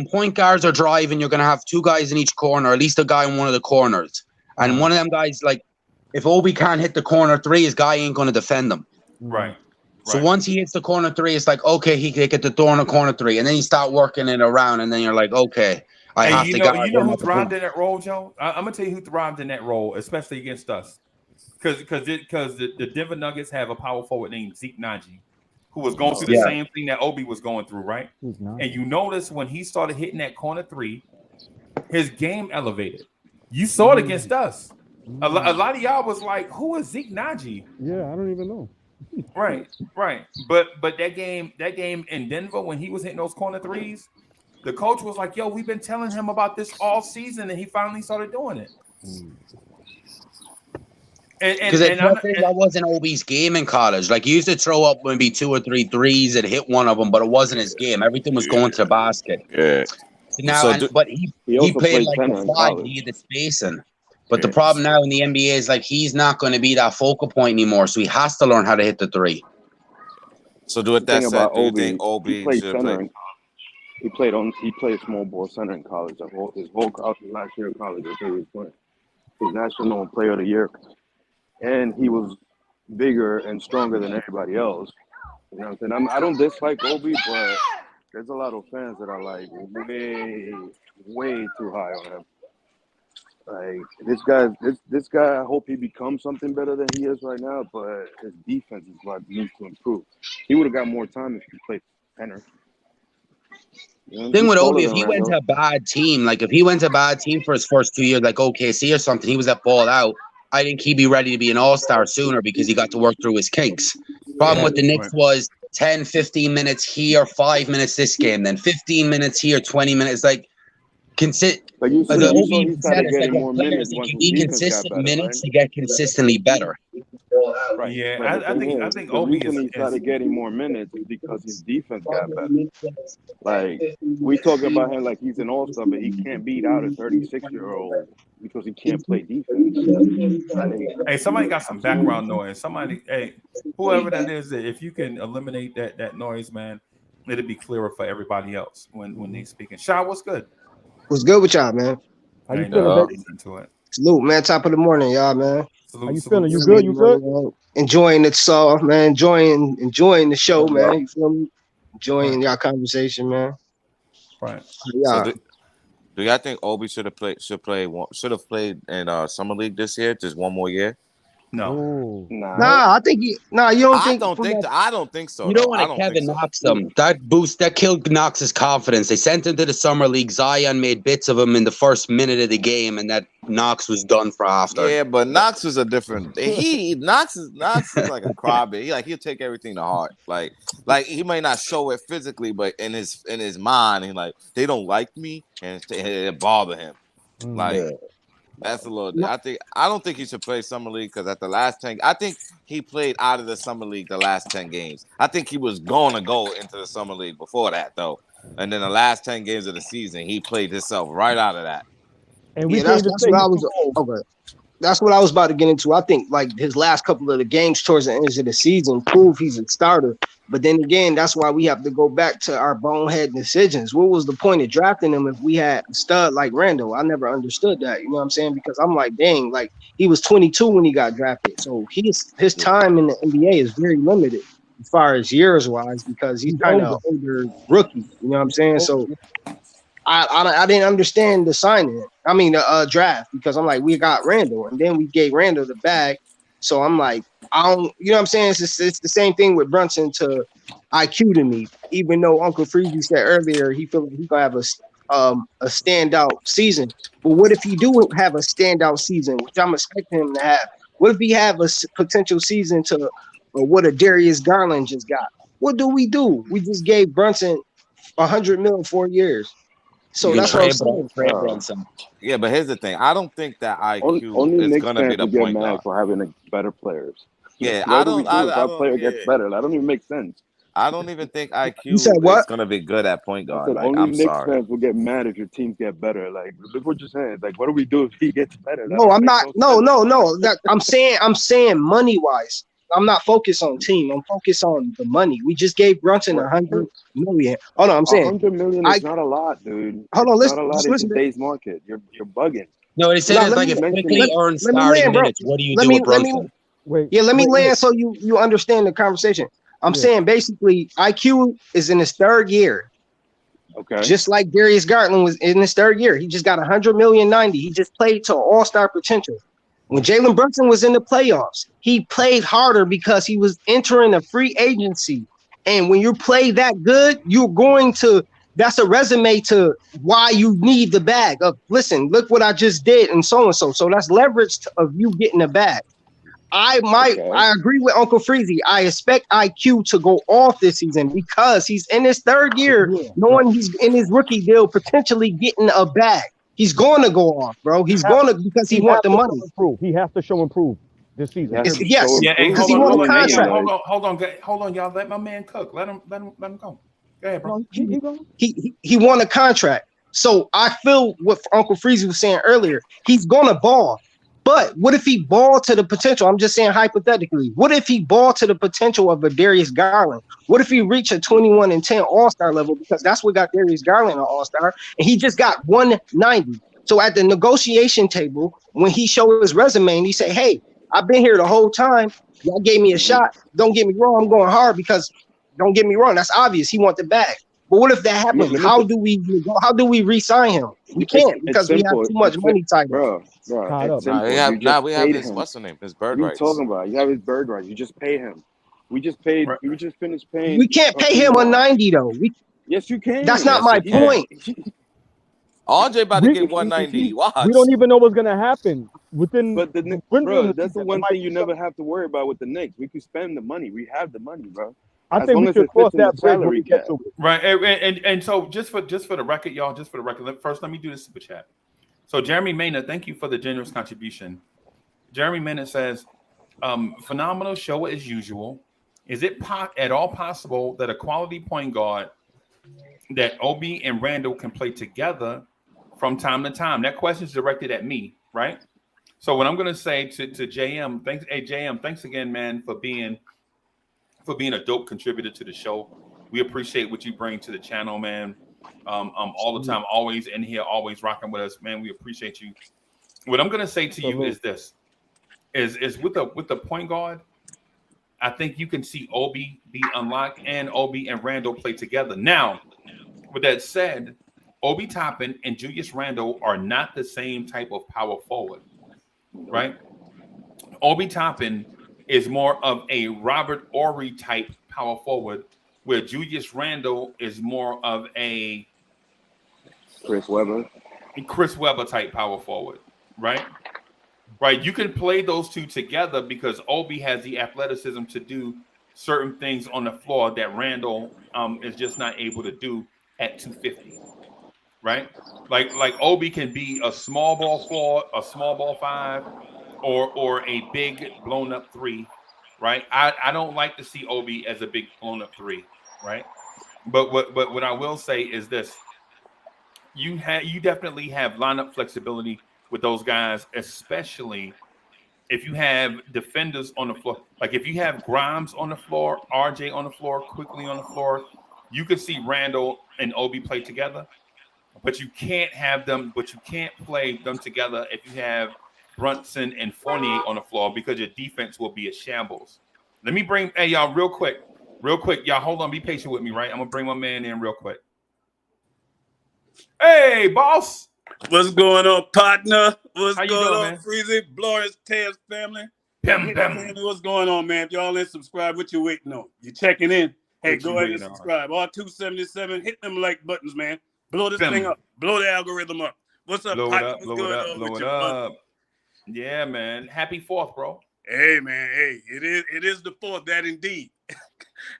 point guards are driving, you're gonna have two guys in each corner, or at least a guy in one of the corners. And one of them guys, like, if Obi can't hit the corner three, his guy ain't gonna defend him. Right. So once he hits the corner three, it's like, okay, he can get the door in the corner three, and then you start working it around, and then you're like, okay, I have to go. You know who thrived in that role, Joe? I'm gonna tell you who thrived in that role, especially against us, because the Denver Nuggets have a power forward named Zeke Naji, who was going through the same thing that Obi was going through, right? And you notice when he started hitting that corner three, his game elevated. You saw it against us. A lot of y'all was like, "Who is Zeke Naji?" Yeah, I don't even know. Right. But that game in Denver when he was hitting those corner threes, the coach was like, "Yo, we've been telling him about this all season, and he finally started doing it." Because that wasn't Obi's game in college. Like, he used to throw up maybe 2 or 3 threes and hit one of them, but it wasn't his game. Everything was going to the basket. Yeah. Now, but he also played played like center a in five, college. he had the spacing. But the problem now in the NBA is like he's not going to be that focal point anymore, so he has to learn how to hit the three. So do it that said, do you think Obi he played should center play? in college. He played small ball center in college. His whole last year of college, I think he was playing. His national player of the year, and he was bigger and stronger than everybody else. You know what I'm saying? I don't dislike Obi, but there's a lot of fans that are like way too high on him. Like this guy, I hope he becomes something better than he is right now, but his defense is what needs to improve. He would have got more time if he played center. You know, Thing he's with taller Obi, if than he went Randall. to a bad team, like if he went to a bad team for his first 2 years, like OKC or something, he was at ball out. I think he'd be ready to be an all-star sooner because he got to work through his kinks. Problem with the Knicks was 10, 15 minutes here, 5 minutes this game, then 15 minutes here, 20 minutes. Like, But you saw he started it's like getting with more players, minutes they once can his be defense got consistent better, minutes right? to get consistently better. Right. Yeah, But I think the Obi reason he started is getting more minutes is because his defense got better. Like we talk about him like he's an all-star, but he can't beat out a 36-year-old because he can't play defense. Hey, somebody got some background noise. Hey, whoever that is, if you can eliminate that noise, man, it'll be clearer for everybody else when they speaking. Shaw, what's good? What's good with y'all, man? How you feeling, baby? Into it. Salute, man. Top of the morning, y'all, man. Salute, how you feeling? You good? You good? Enjoying it, so man. Enjoying the show, man. You feel me? Enjoying y'all conversation, man. Right. Yeah. So do y'all think Obi should have played in summer league this year, just one more year? No. Nah, I think you don't think I don't think so. You don't want to Kevin Knox him. That killed Knox's confidence. They sent him to the summer league. Zion made bits of him in the first minute of the game, and that Knox was done for after. Yeah, but Knox is a different. Knox is like a crybaby. He'll take everything to heart. Like he may not show it physically, but in his mind, he's like, they don't like me, and it bother him. That's a little. I don't think he should play summer league because at the last 10, I think he played out of the summer league the last 10 games. I think he was going to go into the summer league before that though, and then the last 10 games of the season, he played himself right out of that. And that's what I was. Okay. That's what I was about to get into. I think like his last couple of the games towards the end of the season prove he's a starter. But then again, that's why we have to go back to our bonehead decisions. What was the point of drafting him if we had a stud like Randall? I never understood that. You know what I'm saying? Because I'm like, dang, like he was 22 when he got drafted. So his time in the NBA is very limited as far as years wise because he's kind of older rookie. You know what I'm saying? So I didn't understand the signing. I mean, the draft because I'm like, we got Randall and then we gave Randall the bag. So I'm like, I don't, you know what I'm saying? It's the same thing with Brunson to IQ to me. Even though Uncle Freezy said earlier he feel like he gonna have a standout season. But what if he do have a standout season, which I'm expecting him to have? What if he have a potential season to what a Darius Garland just got? What do? We just gave Brunson $100 million 4 years. So that's what I'm saying. Brunson. Yeah, but here's the thing. I don't think that IQ only is going to be the point guard for having better players. Yeah, I don't. Our player gets better. That don't even make sense. I don't even think IQ is going to be good at point guard. Like, only I'm Knicks sorry. fans will get mad if your teams get better. Like, look what you're saying. Like, what do we do if he gets better? No, I'm not. No. That I'm saying money wise. I'm not focused on team. I'm focused on the money. We just gave Brunson $100 million. Hold on, I'm saying $100 million is not a lot, dude. Hold on, listen. Not a lot in today's market. You're bugging. No, what he said is like if quickly earn starting minutes, what do you do with Brunson? Let me land so you understand the conversation. I'm saying basically IQ is in his third year. Okay. Just like Darius Garland was in his third year. He just got $100 million 90. He just played to all-star potential. When Jalen Brunson was in the playoffs, he played harder because he was entering a free agency. And when you play that good, that's a resume to why you need the bag of, listen, look what I just did and so. So that's leverage of you getting a bag. I agree with Uncle Freezy. I expect IQ to go off this season because he's in his third year, knowing he's in his rookie deal, potentially getting a bag. He's going to go off, bro. He's going to because he wants the money. He has to show improve this season. Yes. Yeah. Hey, because he wants a contract. Hold on, y'all. Let my man cook. Let him go. Go ahead, bro. He won a contract. So I feel what Uncle Freezy was saying earlier. He's gonna ball. But what if he ball to the potential? I'm just saying hypothetically. What if he ball to the potential of a Darius Garland? What if he reach a 21 and 10 All-Star level? Because that's what got Darius Garland an All-Star, and he just got 190. So at the negotiation table, when he showed his resume and he said, "Hey, I've been here the whole time. Y'all gave me a shot. Don't get me wrong, I'm going hard because don't get me wrong, that's obvious. He want the bag. But what if that happens? How do we re-sign him? We can't because we have too much money tied up. Bro, it's Nah, simple. we have his what's the name? His bird What are you rights. talking about? You have his bird rights. You just pay him. We just finished paying. We can't pay him 190 though. Yes, you can. That's not my point. RJ about to get 190. Watch. We don't even know what's gonna happen within. But bro, that's the one thing you never have to worry about with the Knicks. We can spend the money. We have the money, bro. I think we should cross that bridge when we get to it. Right, and so just for the record, y'all, just for the record, first let me do this super chat. So Jeremy Maynard, thank you for the generous contribution. Jeremy Maynard says, phenomenal show as usual. Is it at all possible that a quality point guard that Obi and Randall can play together from time to time? That question is directed at me, right? So what I'm going to say to JM, thanks, hey JM, thanks again, man, for being a dope contributor to the show. We appreciate what you bring to the channel, man. All the time, always in here, always rocking with us, man. We appreciate you. What I'm gonna say to you is this: is with the point guard, I think you can see Obi be unlocked and Obi and Randall play together. Now, with that said, Obi Toppin and Julius Randle are not the same type of power forward, right? Obi Toppin is more of a Robert Horry type power forward, where Julius Randle is more of a Chris Webber type power forward, right? Right. You can play those two together because Obi has the athleticism to do certain things on the floor that Randle is just not able to do at 250. Right? Like Obi can be a small ball 4, a small ball 5, or a big blown up 3. Right? I don't like to see Obi as a big blown up 3, right? But what I will say is this: you definitely have lineup flexibility with those guys, especially if you have defenders on the floor. Like if you have Grimes on the floor, RJ on the floor, Quickly on the floor, you could see Randall and Obi play together. But you can't play them together if you have Brunson and Fournier on the floor, because your defense will be a shambles. Let me bring, hey, y'all, real quick. Y'all, hold on. Be patient with me, right? I'm going to bring my man in real quick. Hey, boss. What's going on, partner? What's How you going doing, on, man? Freezy? Glorious Tales family. Bam. What's going on, man? If y'all ain't subscribed, what you waiting on? You checking in? Hey, go ahead and subscribe. All 277, hit them like buttons, man. Blow this thing up. Blow the algorithm up. What's up, partner? What's going on? Yeah, man. Happy 4th, bro. Hey, man. Hey, it is the 4th, that indeed.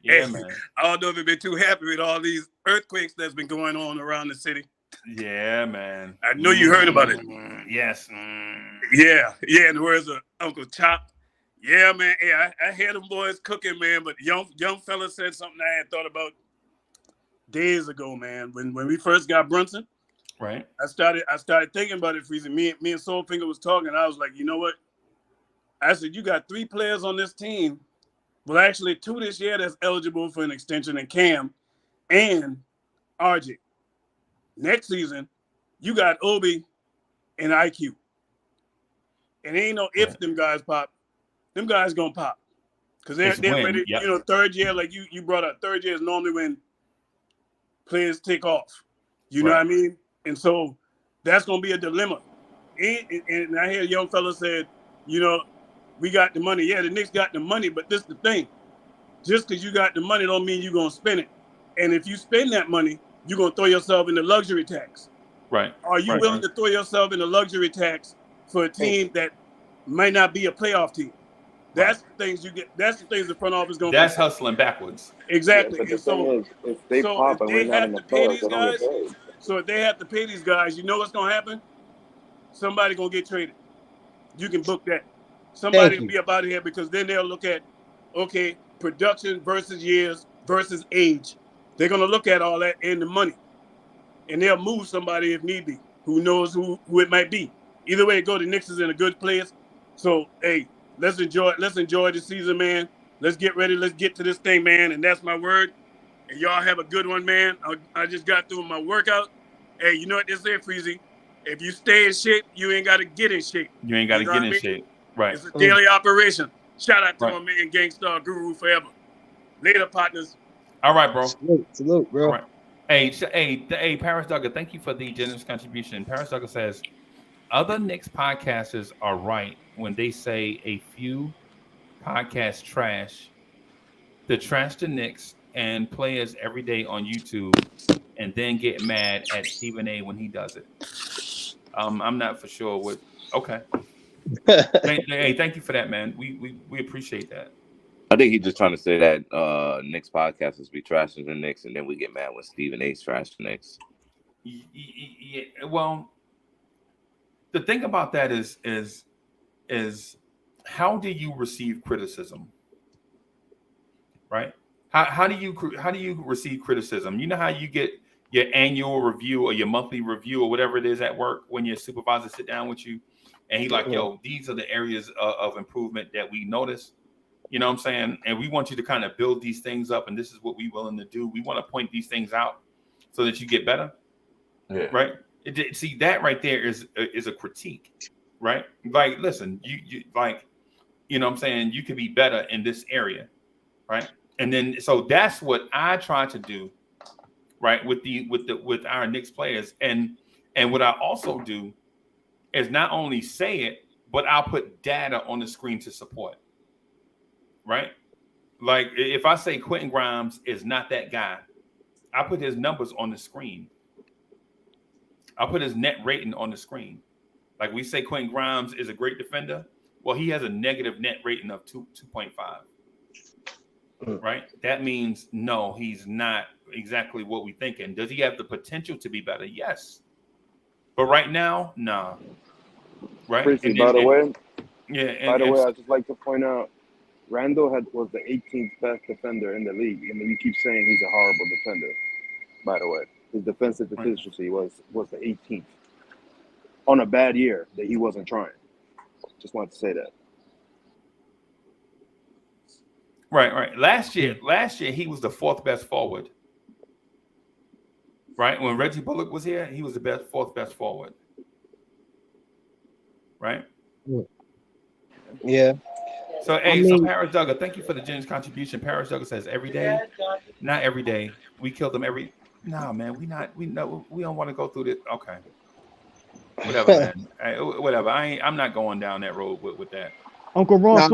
Yeah, hey, man. I don't know if you've been too happy with all these earthquakes that's been going on around the city. Yeah, man. I know you heard about it. Yes. Yeah. In the words of Uncle Chop. Yeah, man. Hey, I hear them boys cooking, man. But young fella said something I had thought about days ago, man. When we first got Brunson, right? I started thinking about it, Freezy. Me and Soulfinger was talking. I was like, you know what? I said, you got 3 players on this team. Well, actually 2 this year that's eligible for an extension, in Cam and RJ. Next season, you got Obi and IQ. And ain't no if them guys pop. Them guys gonna pop. Because they're ready, yep. Third year, like you brought up, third year is normally when players take off. You know what I mean? And so that's gonna be a dilemma. And I hear a young fella said, we got the money. Yeah, the Knicks got the money, but this is the thing. Just because you got the money don't mean you're gonna spend it. And if you spend that money, you're gonna throw yourself in the luxury tax. Right. Are you willing to throw yourself in the luxury tax for a team that might not be a playoff team? That's the things you get. That's the things the front office going. That's hustling backwards. Exactly. Yeah, and so, if they pop and we're not in the playoffs, they don't get paid. So if they have to pay these guys, you know what's gonna happen? Somebody gonna get traded. You can book that. Somebody will be up out of here, because then they'll look at, okay, production versus years versus age. They're gonna look at all that and the money. and they'll move somebody if need be. Who knows who it might be? Either way, the Knicks is in a good place. So hey, let's enjoy the season, man. Let's get ready. Let's get to this thing, man. And that's my word. And y'all have a good one, man. I just got through my workout. Hey, you know what they say, Freezy? If you stay in shape, you ain't got to get in shape. You ain't got to get in shape. Right. It's a daily operation. Shout out to my man, Gangstar Guru Forever. Later, partners. All right, bro. Salute, bro. All right. Hey, Paris Duggar, thank you for the generous contribution. Paris Duggar says, other Knicks podcasters are right when they say a few podcasts trash the Knicks and players every day on YouTube and then get mad at Stephen A when he does it. I'm not for sure what. Okay. Hey, thank you for that, man. We appreciate that. I think he's just trying to say that Knicks podcasters be trashing the Knicks, and then we get mad when Stephen A's trash the Knicks. Yeah, well, the thing about that is how do you receive criticism, right? How do you receive criticism? You know how you get your annual review or your monthly review or whatever it is at work when your supervisor sit down with you and he's like, yo, these are the areas of improvement that we notice. You know what I'm saying? And we want you to kind of build these things up, and this is what we're willing to do. We want to point these things out so that you get better. Yeah. Right? See, that right there is a critique, right? Like, listen, you like, you know what I'm saying? You could be better in this area, right? And then, so that's what I try to do, right? With our Knicks players. And what I also do is not only say it, but I'll put data on the screen to support. Right? Like if I say Quentin Grimes is not that guy, I put his numbers on the screen. I'll put his net rating on the screen. Like we say Quentin Grimes is a great defender. Well, he has a negative net rating of 2.5. Right? That means no, he's not exactly what we thinking. Does he have the potential to be better? Yes. But right now, no. Right? By the way, I'd just like to point out Randall was the 18th best defender in the league, and you keep saying he's a horrible defender. By the way, his defensive efficiency was the 18th on a bad year that he wasn't trying. Just wanted to say that. Right. Last year he was the fourth best forward. Right, when Reggie Bullock was here, he was the fourth best forward. Right. Yeah. So, so Paris Duggar, thank you for the generous contribution. Paris Duggar says every day, not every day. We kill them every. No, man, we don't want to go through this. Okay, whatever, man. Whatever. I'm not going down that road with that. Uncle Ron,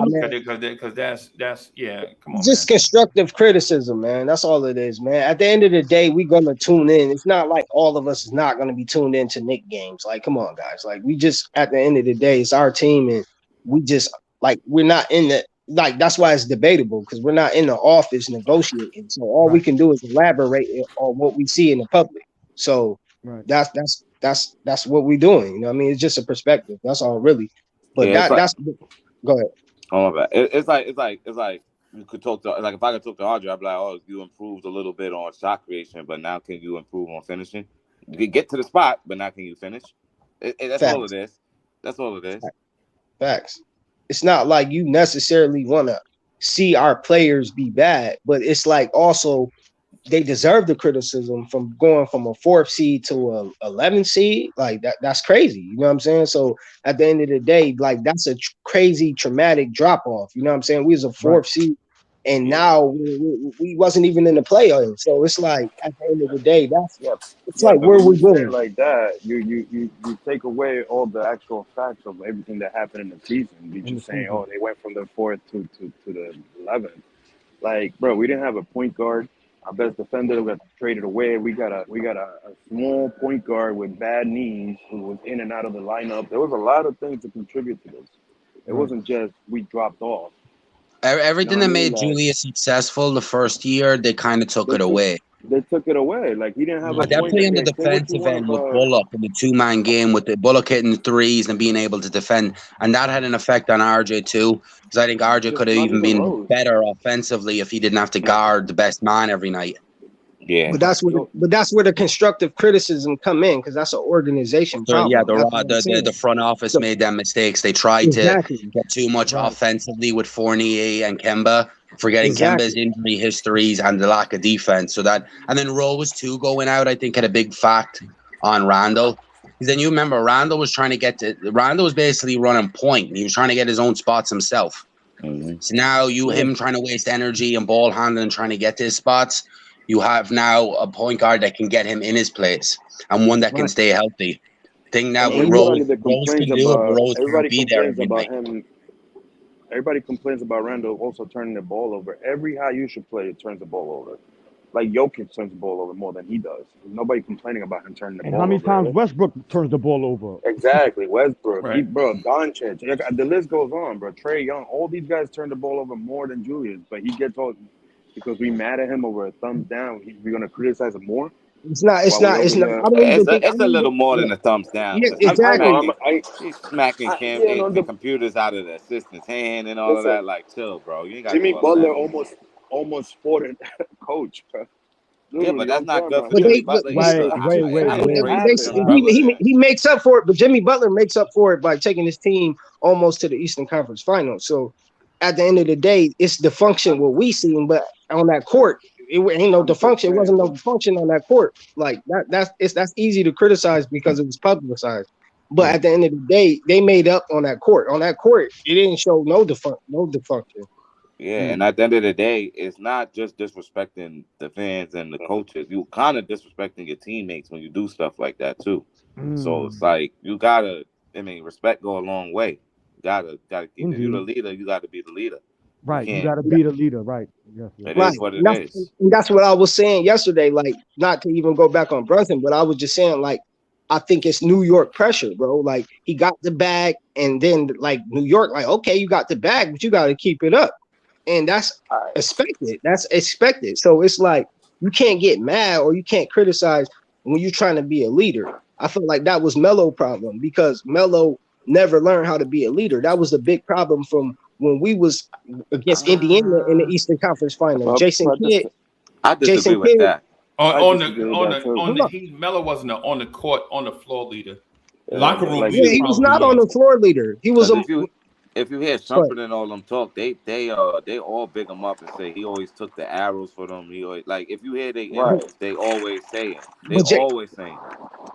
because that's come on. Just constructive criticism, man. That's all it is, man. At the end of the day, we're gonna tune in. It's not like all of us is not gonna be tuned into Knicks games. Like, come on, guys. Like, we just at the end of the day, it's our team, and we just. Like, we're not in the, like, that's why it's debatable, because we're not in the office negotiating. So all we can do is elaborate on what we see in the public. So that's what we're doing. You know what I mean? It's just a perspective. That's all really. But that's go ahead. Oh my bad. It's like you could talk to, like, if I could talk to Audrey, I'd be like, oh, you improved a little bit on shot creation, but now can you improve on finishing? You can get to the spot, but now can you finish? That's all it is. That's all it is. Facts. It's not like you necessarily want to see our players be bad, but it's like also they deserve the criticism from going from a 4th seed to a 11th seed. Like that's crazy. You know what I'm saying? So at the end of the day, like that's a crazy traumatic drop off. You know what I'm saying? We was a 4th seed, and now we wasn't even in the playoffs. So it's like at the end of the day, it's like where we going like that. You take away all the actual facts of everything that happened in the season. You just saying, oh, they went from the 4th to the 11th. Like, bro, we didn't have a point guard. Our best defender got traded away. We got a small point guard with bad knees who was in and out of the lineup. There was a lot of things to contribute to this. It wasn't just we dropped off. Everything that made Julius successful the first year, they kind of took it away. They took it away. Like, he didn't have a they're playing the defensive end with Bullock in the 2-man game, with the Bullock hitting threes and being able to defend. And that had an effect on RJ too, because I think RJ could have even been better offensively if he didn't have to guard the best man every night. Yeah. But that's where the constructive criticism come in, because that's an organization So problem. yeah, That's what I'm saying. the front office So- made them mistakes. They tried Exactly. to get too much Right. offensively with Fournier and Kemba, forgetting Exactly. Kemba's injury histories and the lack of defense. So that, and then Rose too going out, I think had a big fact on Randall. Because then you remember Randall was basically running point, and he was trying to get his own spots himself. Mm-hmm. So now him trying to waste energy and ball handling trying to get to his spots. You have now a point guard that can get him in his place and one that can stay healthy. Thing now with Rose can do it, but Rose can't be there every night. Everybody complains about Randall also turning the ball over. Every high usage player turns the ball over. Like Jokic turns the ball over more than he does. Nobody complaining about him turning the ball over. And how many times Westbrook turns the ball over? Exactly, Westbrook, Right. Doncic. The list goes on, bro. Trey Young, all these guys turn the ball over more than Julius, but he gets all because we mad at him over a thumbs down. We're gonna criticize him more. It's not. I don't even think It's a little more than a thumbs down. Yeah, exactly. He's smacking the computers out of the assistant's hand and all of that. Like, chill, bro. You ain't got Jimmy to do all Butler that. almost fought a coach, bro. Yeah, but that's not good for But Jimmy Butler. He makes up for it, but Jimmy Butler makes up for it by taking his team almost to the Eastern Conference Finals. So at the end of the day, it's the function what we seen, but on that court, it ain't no dysfunction. It wasn't no dysfunction on that court. Like that's easy to criticize because it was publicized. But at the end of the day, they made up on that court. On that court, it didn't show no dysfunction. Yeah, and at the end of the day, it's not just disrespecting the fans and the coaches. You kind of disrespecting your teammates when you do stuff like that too. So it's like you gotta. I mean, respect go a long way. You gotta keep. If you're the leader, you gotta be the leader. Right, you gotta be the leader. Right. Yes. It is what it is. And that's what I was saying yesterday. Like, not to even go back on Brunson, but I was just saying, like, I think it's New York pressure, bro. Like, he got the bag, and then like New York, like, okay, you got the bag, but you got to keep it up. And that's expected. That's expected. So it's like you can't get mad or you can't criticize when you're trying to be a leader. I feel like that was Melo's problem because Melo never learned how to be a leader. That was the big problem from when we was against Indiana in the Eastern Conference Finals. Jason Kidd. I disagree with that. Melo wasn't on the court, on the floor leader. Locker room leader. Yeah, he was not on the floor leader. He was if you hear Shumpert and all them talk, they all big him up and say he always took the arrows for them. He always, like, if you hear they interviews, they always say it. Always saying.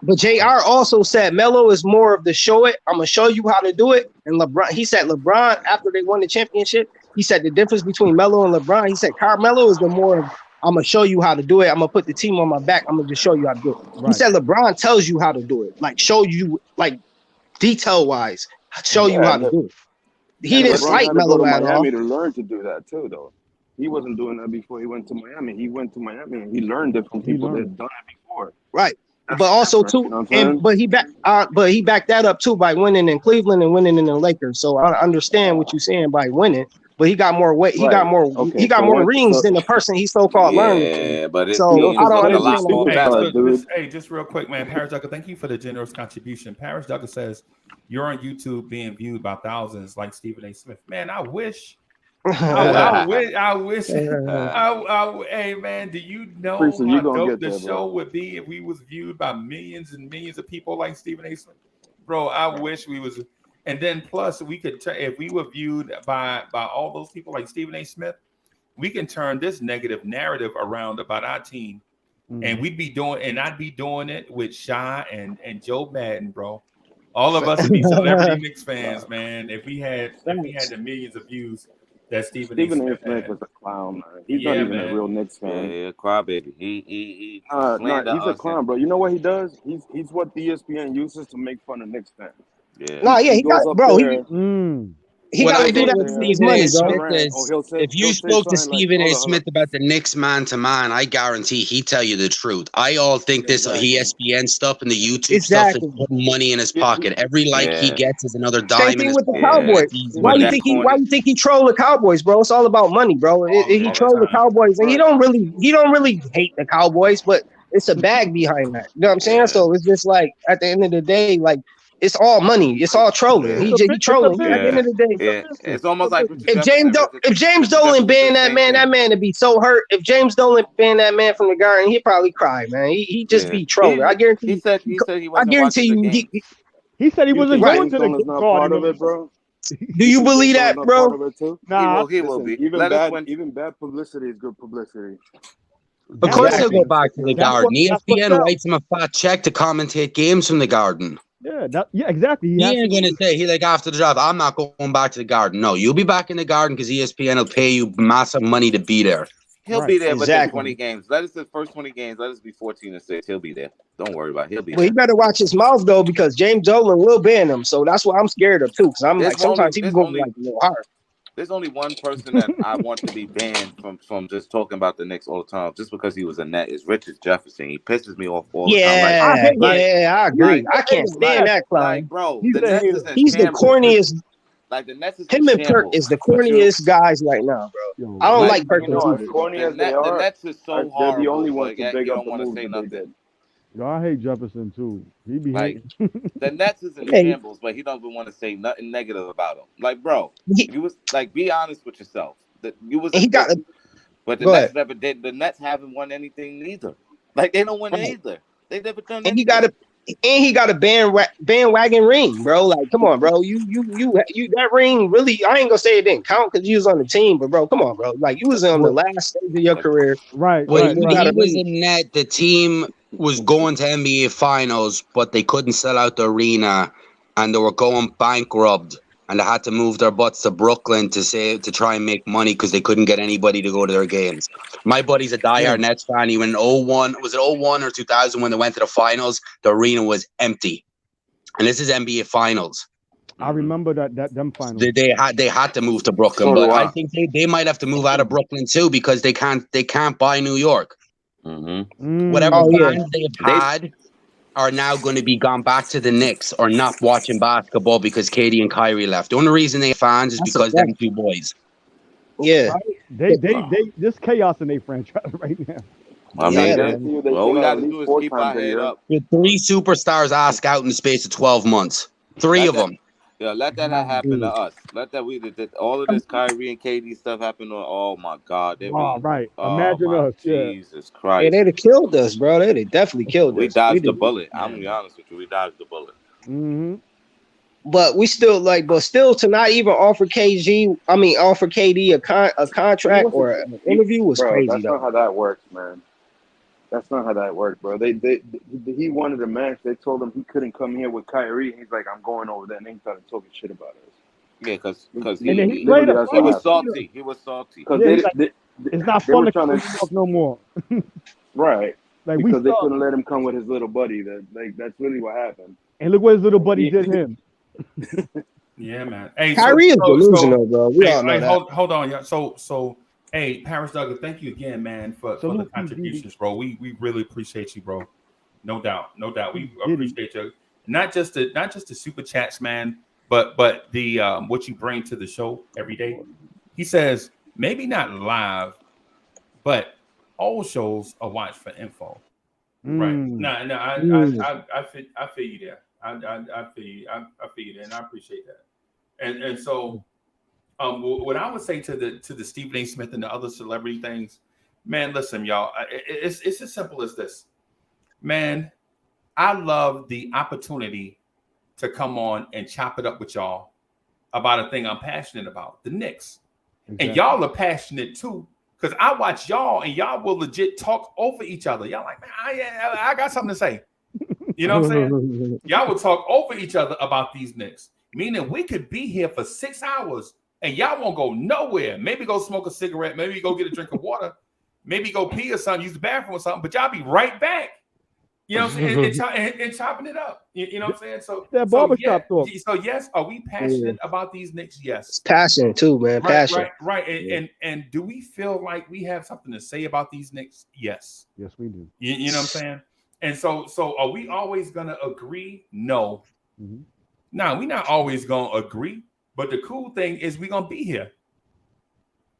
But JR also said Melo is more of the show it. I'm gonna show you how to do it. And LeBron after they won the championship, he said the difference between Melo and LeBron. He said Carmelo is the more of I'm gonna show you how to do it. I'm gonna put the team on my back. I'm gonna just show you how to do it. Right. He said LeBron tells you how to do it, like show you like detail wise, show you how to do it. He didn't slight Melo at all. Miami to learn to do that too, though. He wasn't doing that before he went to Miami. He went to Miami and he learned it from people that had done it before. Right. But also too, but he backed that up too by winning in Cleveland and winning in the Lakers. So I understand what you're saying by winning, but he got more weight. He got more. He got more rings than the person he so-called learned. Yeah, but it's so I don't understand. Hey, just real quick, man. Paris Ducker, thank you for the generous contribution. Paris Ducker says you're on YouTube being viewed by thousands like Stephen A. Smith. Man, I wish. I wish. Hey, man, do you know how dope the show would be if we was viewed by millions and millions of people like Stephen A. Smith? Bro, I wish we was. And then plus we could, if we were viewed by all those people like Stephen A. Smith, we can turn this negative narrative around about our team, and we'd be doing, and I'd be doing it with Shy and Joe Madden, bro. All of us would be celebrity Knicks fans, man. If we had the millions of views that Stephen A. Smith was a clown, man. He's not even a real Knicks fan. Yeah, crybaby. He's a clown, bro. You know what he does? He's what the ESPN uses to make fun of Knicks fans. Yeah. He got, bro. He got to do that with Steve's money, bro. If you spoke to Stephen A. Smith about the Knicks man to man, I guarantee he'd tell you the truth. I all think this ESPN stuff and the YouTube stuff is putting money in his pocket. Every like he gets is another dime. Same thing with the Cowboys. Why do you think he troll the Cowboys, bro? It's all about money, bro. He troll the Cowboys, and he don't really hate the Cowboys, but it's a bag behind that. You know what I'm saying? So it's just like at the end of the day, like. it's all money. It's all trolling. Yeah. He trolling. At the end of the day, Yeah, it's almost like if James Dolan banned that man would be so hurt. If James Dolan banned that man from the Garden, he'd probably cry, man. He just be trolling. I guarantee. He said he wasn't guarantee watching you. the game. He said he wasn't going to the Dolan's not Garden. part of it, bro. Do you believe that, bro? Part of it too? Nah, he will be. Even bad publicity is good publicity. Of course, he'll go back to the Garden. that's what ESPN writes him a fat check to commentate games from the Garden. Yeah, exactly. He ain't gonna say he like after the draft, I'm not going back to the Garden. No, you'll be back in the Garden because ESPN will pay you massive money to be there. He'll be there within 20 games. Let us the first 20 games. Let us be 14-6. He'll be there. Don't worry about it. He'll be there. Well, he better watch his mouth though, because James Dolan will ban him. So that's what I'm scared of too. Because I'm like sometimes he can go like a little hard. There's only one person that I want to be banned from just talking about the Knicks all the time, just because he was a net, is Richard Jefferson. He pisses me off all the time. I agree. I can't stand that clown. Like, bro, the Nets is in he's the shambles. corniest. Like the Nets is Him in and Perk shambles. is the corniest guys right now, bro. I don't like Perkins either. The Nets is so horrible. They're the only ones like, to big you up don't the want to move say that they nothing. did. Yo, I hate Jefferson too. He be Like the Nets is in shambles, but he doesn't want to say nothing negative about him. Like, bro, you was like, be honest with yourself. That you was. He got. But the Nets never did. The Nets haven't won anything either. Like they don't win either. They never done. And he got a bandwagon ring, bro. Like, come on, bro. You that ring really. I ain't gonna say it didn't count because you was on the team, but bro, come on, bro. Like you was on the last stage of your career, right? When he was in net, the team was going to NBA Finals, but they couldn't sell out the arena, and they were going bankrupt, and they had to move their butts to Brooklyn to try and make money because they couldn't get anybody to go to their games. My buddy's a diehard Nets fan. He went in 01. Was it 01 or 2000 when they went to the finals? The arena was empty, and this is NBA Finals. I remember that them finals. They had to move to Brooklyn, but I think they might have to move out of Brooklyn too because they can't buy New York. Whatever fans they've had are now going to be gone back to the Knicks or not watching basketball because Katie and Kyrie left. The only reason they have fans is because them two boys. Yeah, they there's chaos in their franchise right now. I mean, all we got to do is keep our head up. With 3 superstars asked out in the space of 12 months. 3 of them. Yeah, let that happen to us. Let that all of this Kyrie and KD stuff happen to. Oh my God! Right. Imagine us. Jesus Christ! Yeah, they'd have killed us, bro. They'd have definitely killed us. We dodged the bullet. I'm gonna be honest with you. We dodged the bullet. But we still still to not even offer KD a contract or an interview was crazy. That's not how that works, man. That's not how that worked, bro. He wanted a match. They told him he couldn't come here with Kyrie. And he's like, I'm going over there. And they started talking shit about us. Yeah, because he was salty. He was salty. Because it's not fun to talk no more. Right. Like because they couldn't let him come with his little buddy. That's really what happened. And look what his little buddy did him. Yeah, man. Hey, Kyrie is delusional, bro. We all know that. Hold on, y'all. So, hey, Paris Douglas, thank you again, man, for the contributions, bro. We really appreciate you, bro. No doubt. We appreciate you. Not just the super chats, man, but the what you bring to the show every day. He says maybe not live, but all shows are watched for info. Right. No, I feel you there. I feel you. I feel you there, and I appreciate that. And so what I would say to the Stephen A. Smith and the other celebrity things, man, listen, y'all, it's as simple as this. Man, I love the opportunity to come on and chop it up with y'all about a thing I'm passionate about, the Knicks. Exactly. And y'all are passionate too, because I watch y'all and y'all will legit talk over each other. Y'all like, man, I got something to say. You know what I'm saying? Y'all will talk over each other about these Knicks, meaning we could be here for 6 hours and y'all won't go nowhere. Maybe go smoke a cigarette, maybe go get a drink of water, maybe go pee or something, use the bathroom or something, but y'all be right back. You know what I'm saying? And chopping it up. You know what I'm saying? So that barbershop talk. So yes, are we passionate about these Knicks? Yes. It's passion too, man. Passion. Right. And do we feel like we have something to say about these Knicks? Yes. Yes, we do. You know what I'm saying? And so are we always gonna agree? No. No, we're not always gonna agree. But the cool thing is we're gonna be here.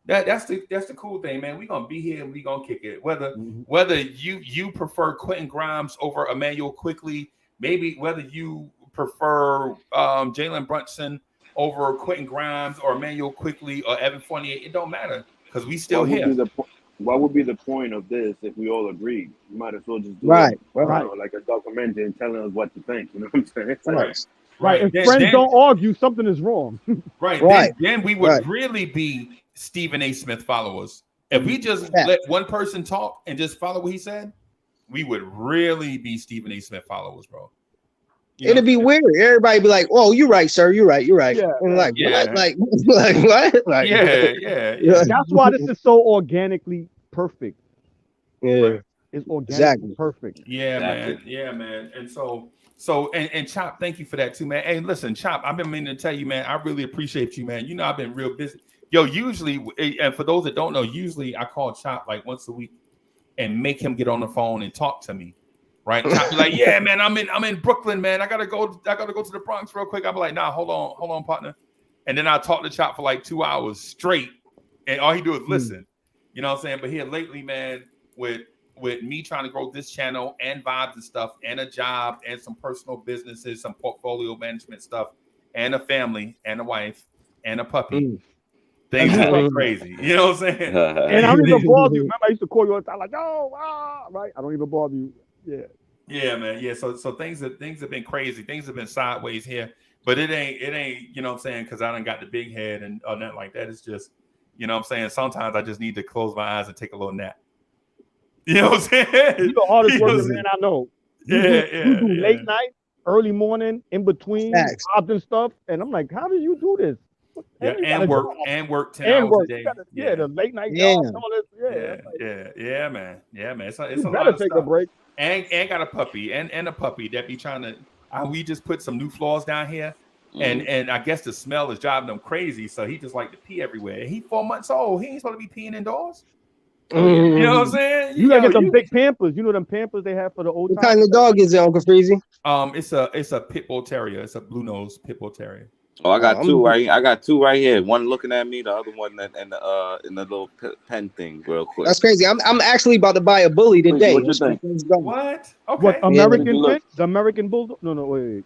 That's the cool thing, man. We're gonna be here and we're gonna kick it. Whether you prefer Quentin Grimes over Emmanuel Quickly, maybe whether you prefer Jalen Brunson over Quentin Grimes or Emmanuel Quickly or Evan Fournier, it don't matter because we still here. What would be the point of this if we all agreed? You might as well just do Right. like a documentary and telling us what to think. You know what I'm saying? It's like, Right. If friends don't argue, something is wrong. Right. Then we would really be Stephen A. Smith followers. If we just let one person talk and just follow what he said, we would really be Stephen A. Smith followers, bro. It'd be weird. Everybody be like, "Oh, you're right, sir. You're right. You're right." Yeah. And like, Yeah. what? Like what? Like, Yeah. That's why this is so organically perfect. Yeah. It's organically perfect. Yeah, man. Yeah, man. And so Chop, thank you for that too, man. Hey, listen, Chop, I've been meaning to tell you, man, I really appreciate you, man. You know, I've been real busy. Yo, usually, and for those that don't know, usually I call Chop like once a week and make him get on the phone and talk to me. Right? Chop be like, yeah, man, I'm in Brooklyn, man. I gotta go to the Bronx real quick. I'll be like, nah, hold on, partner. And then I talk to Chop for like 2 hours straight, and all he do is listen. You know what I'm saying? But here lately, man, with me trying to grow this channel and vibes and stuff, and a job and some personal businesses, some portfolio management stuff, and a family and a wife and a puppy. Things have been crazy. You know what I'm saying? And I don't even bother you. Remember, I used to call you all the time like, right? I don't even bother you. Yeah, man. Yeah, so things have been crazy. Things have been sideways here, but it ain't. You know what I'm saying? Because I done got the big head and nothing like that. It's just, you know what I'm saying. Sometimes I just need to close my eyes and take a little nap. You know what I'm saying? You're the hardest working man I know. You do late night, early morning, in between, jobs and stuff, and I'm like, how do you do this? And work 10 hours a day. The late night jobs, all this. Yeah, man. It's a You lot better of take stuff. a break. And got a puppy and a puppy that be trying to. We just put some new floors down here, and I guess the smell is driving them crazy. So he just like to pee everywhere. He 4 months old. He ain't supposed to be peeing indoors. You know what I'm saying? You gotta get them big Pampers. You know them Pampers they have for the old. What kind of dog is it, Uncle Freezy? It's a pit bull terrier. It's a blue nose pit bull terrier. Oh, I got two right. I got two right here. One looking at me, the other one in the little pen thing, real quick. That's crazy. I'm actually about to buy a bully today. What you think? What? Okay. What American pit? The American bulldog? No, wait.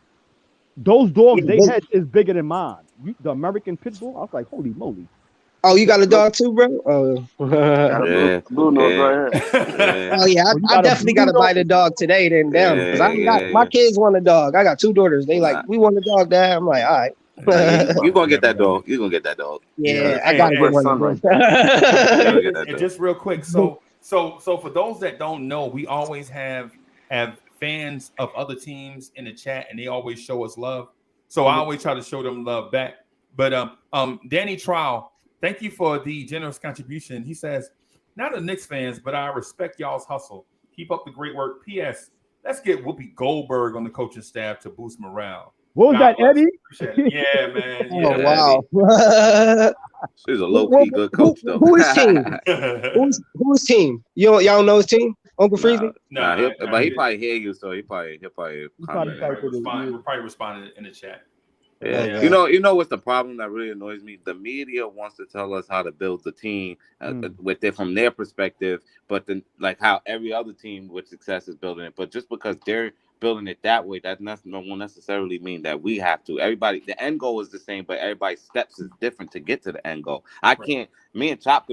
Those dogs, they head is bigger than mine. The American pit bull. I was like, holy moly. Oh, you got a dog too, bro? Oh, blue nose right here. Oh yeah, I definitely got to buy the dog today. Then down because my kids want a dog. I got two daughters. They like, we want a dog, Dad. I'm like, all right. You're gonna get that dog. You're gonna get that dog. Yeah, I gotta get one. And just real quick, so for those that don't know, we always have fans of other teams in the chat, and they always show us love. So I always try to show them love back. But Danny Trial, thank you for the generous contribution. He says, not a Knicks fans, but I respect y'all's hustle. Keep up the great work. P.S. Let's get Whoopi Goldberg on the coaching staff to boost morale. What was that, Eddie? Yeah, man. Yeah, oh, wow. She's a low-key good coach, though. Who is team? Who's team? Y'all know his team? Uncle Freezy? But he probably hear you, so he probably responded in the chat. Yeah. You know what's the problem that really annoys me? The media wants to tell us how to build the team with it from their perspective, but then like how every other team with success is building it. But just because they're building it that way, that won't necessarily mean that we have to. Everybody, the end goal is the same, but everybody's steps is different to get to the end goal. Me and Chop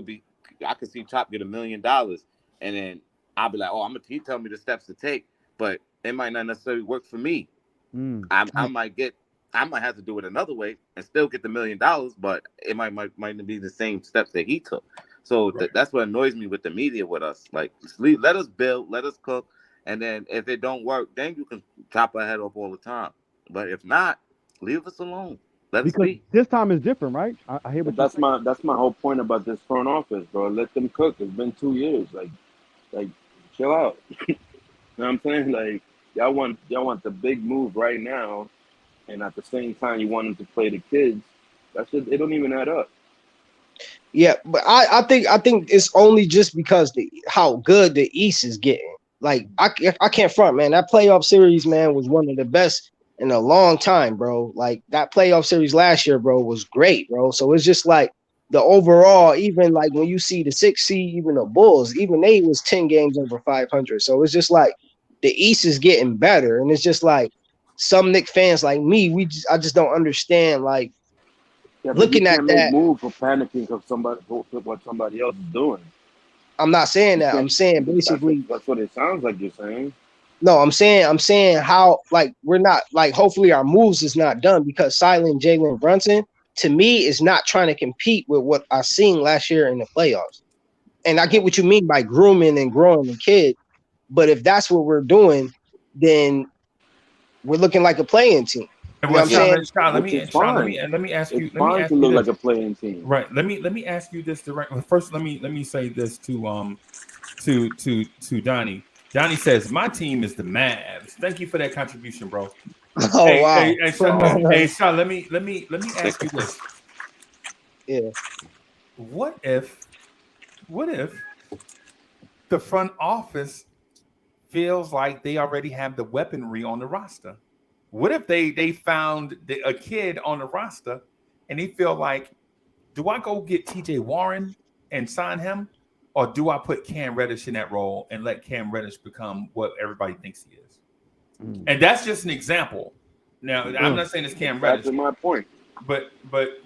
I could see Chop get $1 million, and then I'll be like, oh, he tell me the steps to take, but it might not necessarily work for me. I might have to do it another way and still get the $1 million, but it might be the same steps that he took. So that's what annoys me with the media with us. Like, let us build, let us cook, and then if it don't work, then you can chop our head off all the time. But if not, leave us alone. Let us be. This time is different, right? I hear what that's my whole point about this front office, bro. Let them cook. It's been 2 years. Like chill out. You know what I'm saying? Like y'all want the big move right now, and at the same time you want them to play the kids. That's just, it don't even add up. Yeah, but I think it's only just because how good the East is getting. Like I can't front, man. That playoff series, man, was one of the best in a long time, bro. Like that playoff series last year, bro, was great, bro. So it's just like the overall, even like when you see the 6 seed, even the Bulls, even they was 10 games over 500. So it's just like the East is getting better, and it's just like some Knicks fans like me, I just don't understand. Like looking at that, move for panicking of what somebody else is doing. I'm not saying that. I'm saying basically that's what it sounds like you're saying. No, I'm saying how like we're not like hopefully our moves is not done because silent Jalen Brunson to me is not trying to compete with what I seen last year in the playoffs. And I get what you mean by grooming and growing the kid, but if that's what we're doing, then we're looking like a playing team. You know what I'm saying? Let me ask you. Fine to look like a playing team, right? Let me ask you this directly. First, let me say this to Donnie. Donnie says my team is the Mavs. Thank you for that contribution, bro. Oh wow! Hey, Sean, let me ask you this. Yeah. What if the front office feels like they already have the weaponry on the roster? What if they found a kid on the roster and they feel like, do I go get TJ Warren and sign him? Or do I put Cam Reddish in that role and let Cam Reddish become what everybody thinks he is? And that's just an example. Now, I'm not saying it's Cam Reddish. That's my point. But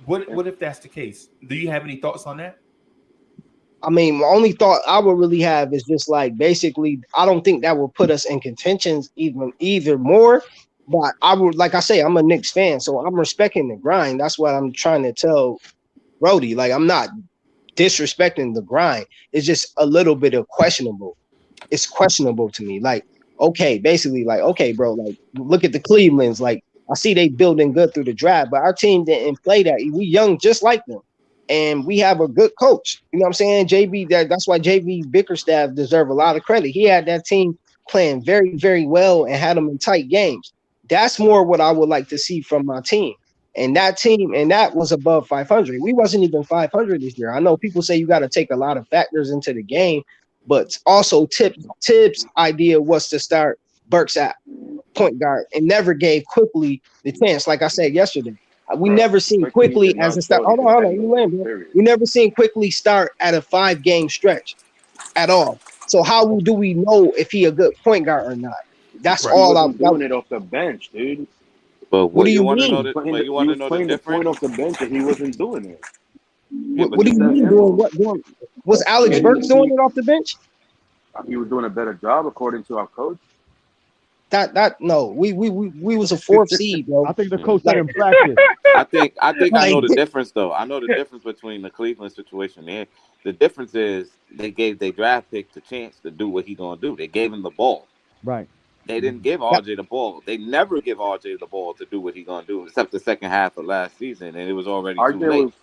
what if that's the case? Do you have any thoughts on that? I mean, my only thought I would really have is just like basically, I don't think that will put us in contentions either more. But I would, like I say, I'm a Knicks fan, so I'm respecting the grind. That's what I'm trying to tell Brody. Like, I'm not disrespecting the grind. It's just a little bit of questionable. It's questionable to me. Like, okay, basically, like, okay, bro, like, look at the Clevelands. Like, I see they building good through the draft, but our team didn't play that. We young just like them. And we have a good coach. You know what I'm saying? That's why JB Bickerstaff deserve a lot of credit. He had that team playing very, very well and had them in tight games. That's more what I would like to see from my team. And that was above 500. We wasn't even 500 this year. I know people say you got to take a lot of factors into the game, but also Tibbs' idea was to start Burks at point guard and never gave Quickly the chance. Like I said yesterday, we never seen Quickly as a start. Hold on. We never seen Quickly start at a 5-game stretch at all. So how do we know if he a good point guard or not? That's all I'm doing it off the bench, dude. But what do you want mean? to know? You want to know the difference? Point off the bench and he wasn't doing it. What do you mean doing? Was Alex Burks doing it off the bench? He was doing a better job according to our coach. No, we was a 4th seed, bro. I think the coach didn't practice. I think I know the difference though. I know the difference between the Cleveland situation and the difference is they gave their draft pick the chance to do what he gonna do. They gave him the ball. Right. They didn't give RJ the ball. They never give RJ the ball to do what he gonna do, except the second half of last season, and it was already too late.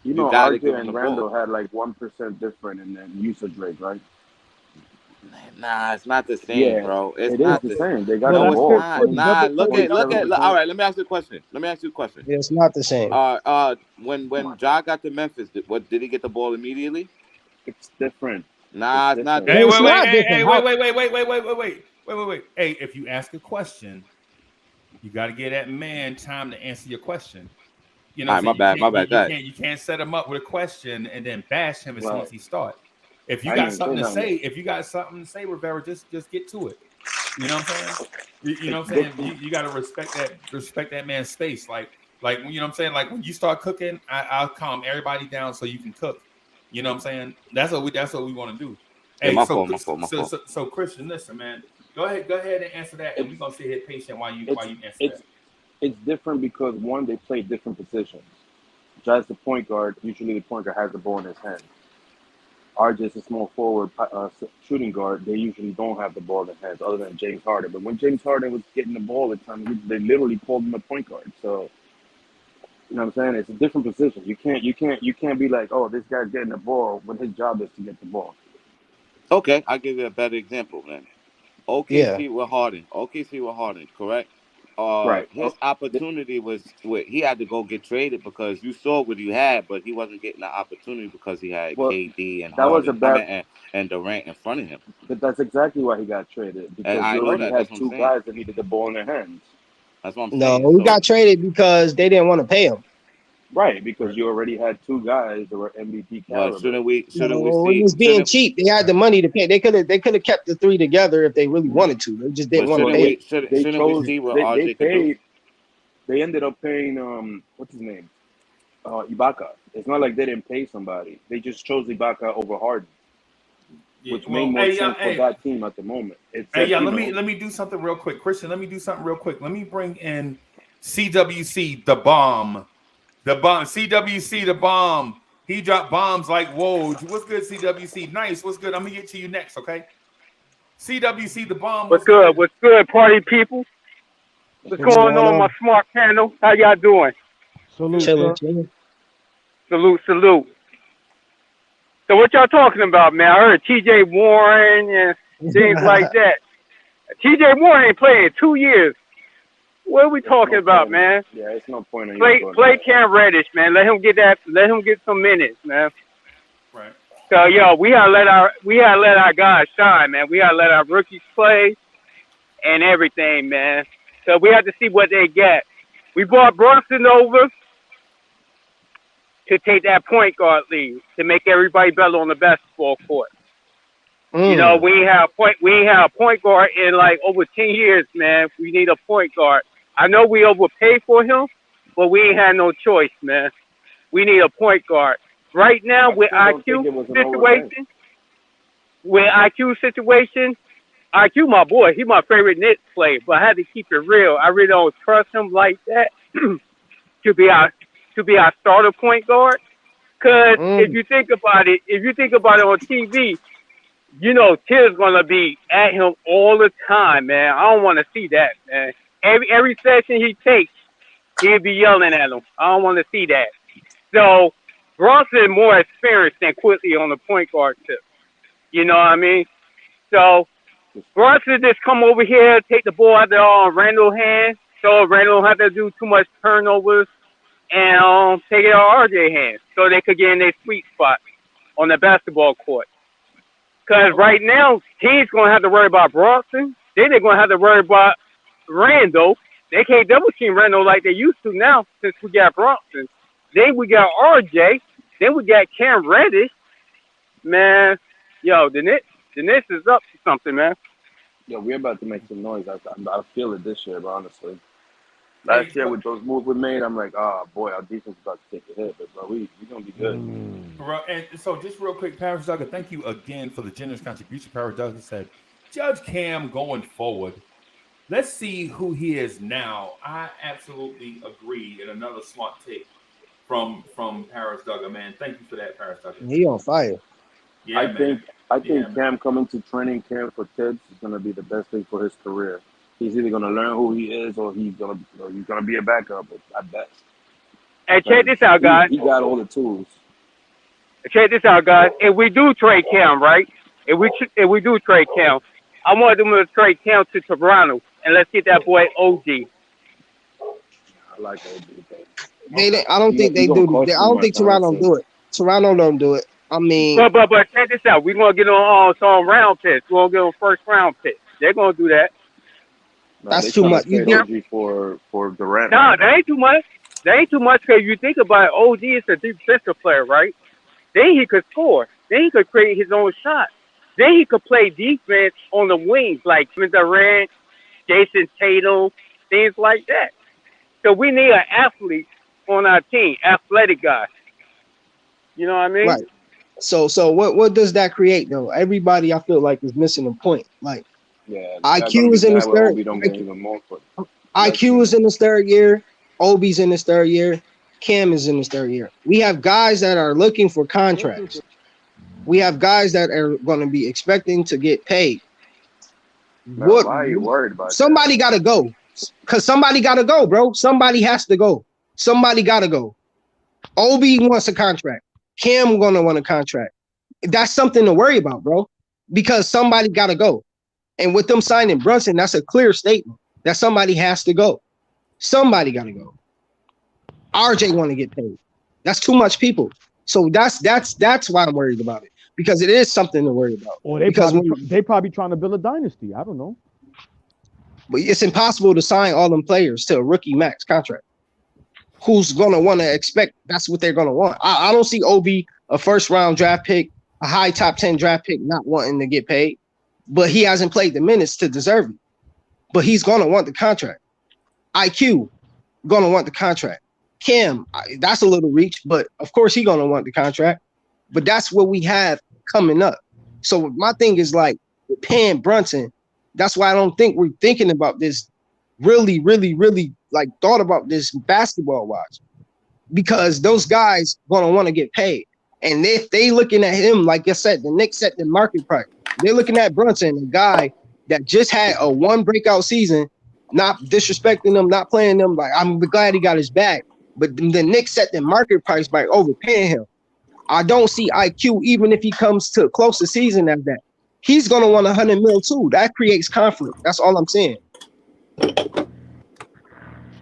RJ and Randall had like 1% different in the usage rate, right? Nah, it's not the same, bro. It is the same. They got the ball. Nah, look at. All right, let me ask you a question. Yeah, it's not the same. When Ja got to Memphis, did he get the ball immediately? It's different. Nah, it's not. Hey, wait. Hey, if you ask a question, you got to give that man time to answer your question. You know, my bad. You can't set him up with a question and then bash him as soon as he starts. If you got something to say, Rivera, just get to it. You know what I'm saying? You know what I'm saying? You got to respect that man's space. Like you know what I'm saying? Like when you start cooking, I'll calm everybody down so you can cook. You know what I'm saying? That's what we want to do. Hey, my fault. So Christian, listen, man. Go ahead and answer that, and we're gonna sit here patient while you answer that. It's different because one, they play different positions. Ja's the point guard. Usually, the point guard has the ball in his hand. RJ is a small forward shooting guard. They usually don't have the ball in their hands, other than James Harden. But when James Harden was getting the ball at times, they literally called him a point guard. So, you know what I'm saying? It's a different position. You can't be like, oh, this guy's getting the ball when his job is to get the ball. Okay, I'll give you a better example then. OKC with Harden, correct? Right. His opportunity was he had to go get traded because you saw what he had, but he wasn't getting the opportunity because he had KD and Harden and Durant in front of him. But that's exactly why he got traded, because you already had two guys that needed the ball in their hands. That's what I'm saying. No, he got traded because they didn't want to pay him. Right, because you already had two guys that were MVP Well, caliber. shouldn't we No, it see? was being cheap. They had the money to pay. They could have kept the three together if they really wanted to. They just didn't But want to shouldn't pay we it. They shouldn't we chose. see what They RJ could do? paid. They ended up paying what's his name, Ibaka. It's not like they didn't pay somebody. They just chose Ibaka over Harden, which made more sense for that team at the moment. Except, let me do something real quick, Christian. Let me do something real quick. Let me bring in CWC, the bomb. CWC, the bomb. He dropped bombs like Woj. What's good, CWC? Nice. What's good? I'm gonna get to you next, okay? CWC, the bomb. What's good? What's good, party people? What's going on, my smart panel? How y'all doing? Salute, Chilling. Salute. So what y'all talking about, man? I heard T.J. Warren and things like that. T.J. Warren ain't playing in 2 years. What are we talking about, man? Yeah, it's no point in Play Cam Reddish, man. Let him get some minutes, man. Right. So we gotta let our guys shine, man. We gotta let our rookies play and everything, man. So we have to see what they get. We brought Brunson over to take that point guard lead to make everybody better on the basketball court. You know, we ain't have a point guard in like over 10 years, man. We need a point guard. I know we overpaid for him, but we ain't had no choice, man. We need a point guard. Right now with IQ situation, IQ my boy, he my favorite Knicks player, but I had to keep it real. I really don't trust him like that to be our starter point guard. Cause if you think about it on TV, you know Till's gonna be at him all the time, man. I don't want to see that, man. Every session he takes, he'll be yelling at him. I don't want to see that. So Brunson more experienced than Quickly on the point guard tip. You know what I mean? So Brunson just come over here, take the ball out of Randall's hand, so Randall don't have to do too much turnovers, and take it out of RJ's hands, so they could get in their sweet spot on the basketball court. Because right now, teams going to have to worry about Brunson. Then they're going to have to worry about Randall. They can't double team Randall like they used to now since we got Brunson. Then we got RJ. Then we got Cam Reddish. Man, the Knicks is up to something, man. Yo, we're about to make some noise. I feel it this year, but honestly. Last year with those moves we made, I'm like, oh boy, our defense is about to take a hit, but bro, we gonna be good. And so just real quick, Paris Duggar, thank you again for the generous contribution. Paris Duggar said, Judge Cam going forward. Let's see who he is now. I absolutely agree, and another smart take from Paris Duggar, man. Thank you for that, Paris Duggar. He on fire. Yeah, I think Cam coming to training camp for Tibbs is gonna be the best thing for his career. He's either gonna learn who he is, or he's gonna be a backup at best. Hey, check this out, guys. He got all the tools. Check this out, guys. If we do trade Cam, right? If we do trade Cam, I want them to trade Cam to Toronto, and let's get that boy OG. I like OG. I don't think they do. I don't think Toronto do it. Toronto don't do it. I mean, but check this out. We're gonna get on some round picks. We're gonna get on first round picks. They're gonna do that. No, that's too much. You OG for Durant. No, that ain't too much. That ain't too much because you think about it, OG is a defensive player, right? Then he could score. Then he could create his own shot. Then he could play defense on the wings like Durant, Jason Tatum, things like that. So we need an athlete on our team, athletic guy. You know what I mean? Right. So what does that create though? Everybody I feel like is missing a point. Like IQ is in his third. IQ is in his third year. Obi's in his third year. Cam is in his third year. We have guys that are looking for contracts. We have guys that are going to be expecting to get paid. Man, why are you worried about somebody got to go? Because somebody got to go, bro. Somebody has to go. Somebody got to go. Obi wants a contract. Cam going to want a contract. That's something to worry about, bro. Because somebody got to go. And with them signing Brunson, that's a clear statement that somebody has to go. Somebody got to go. RJ want to get paid. That's too much people. So that's why I'm worried about it, because it is something to worry about. Or they probably trying to build a dynasty. I don't know. But it's impossible to sign all them players to a rookie max contract. who's gonna want to expect that's what they're gonna want. I don't see Obi, a first round draft pick, a high top 10 draft pick, not wanting to get paid, but he hasn't played the minutes to deserve it. But he's gonna want the contract. IQ gonna want the contract. Cam, that's a little reach, but of course he's gonna want the contract. But that's what we have coming up. So my thing is like paying Brunson. That's why I don't think we're thinking about this really like thought about this basketball wise, because those guys gonna want to get paid. And if they looking at him, like I said, the Knicks set the market price. They're looking at Brunson, a guy that just had a one breakout season, not disrespecting them, not playing them. Like, I'm glad he got his bag, but the Knicks set the market price by overpaying him. I don't see IQ, even if he comes to close to season as that. He's gonna want 100 mil too. That creates conflict. That's all I'm saying.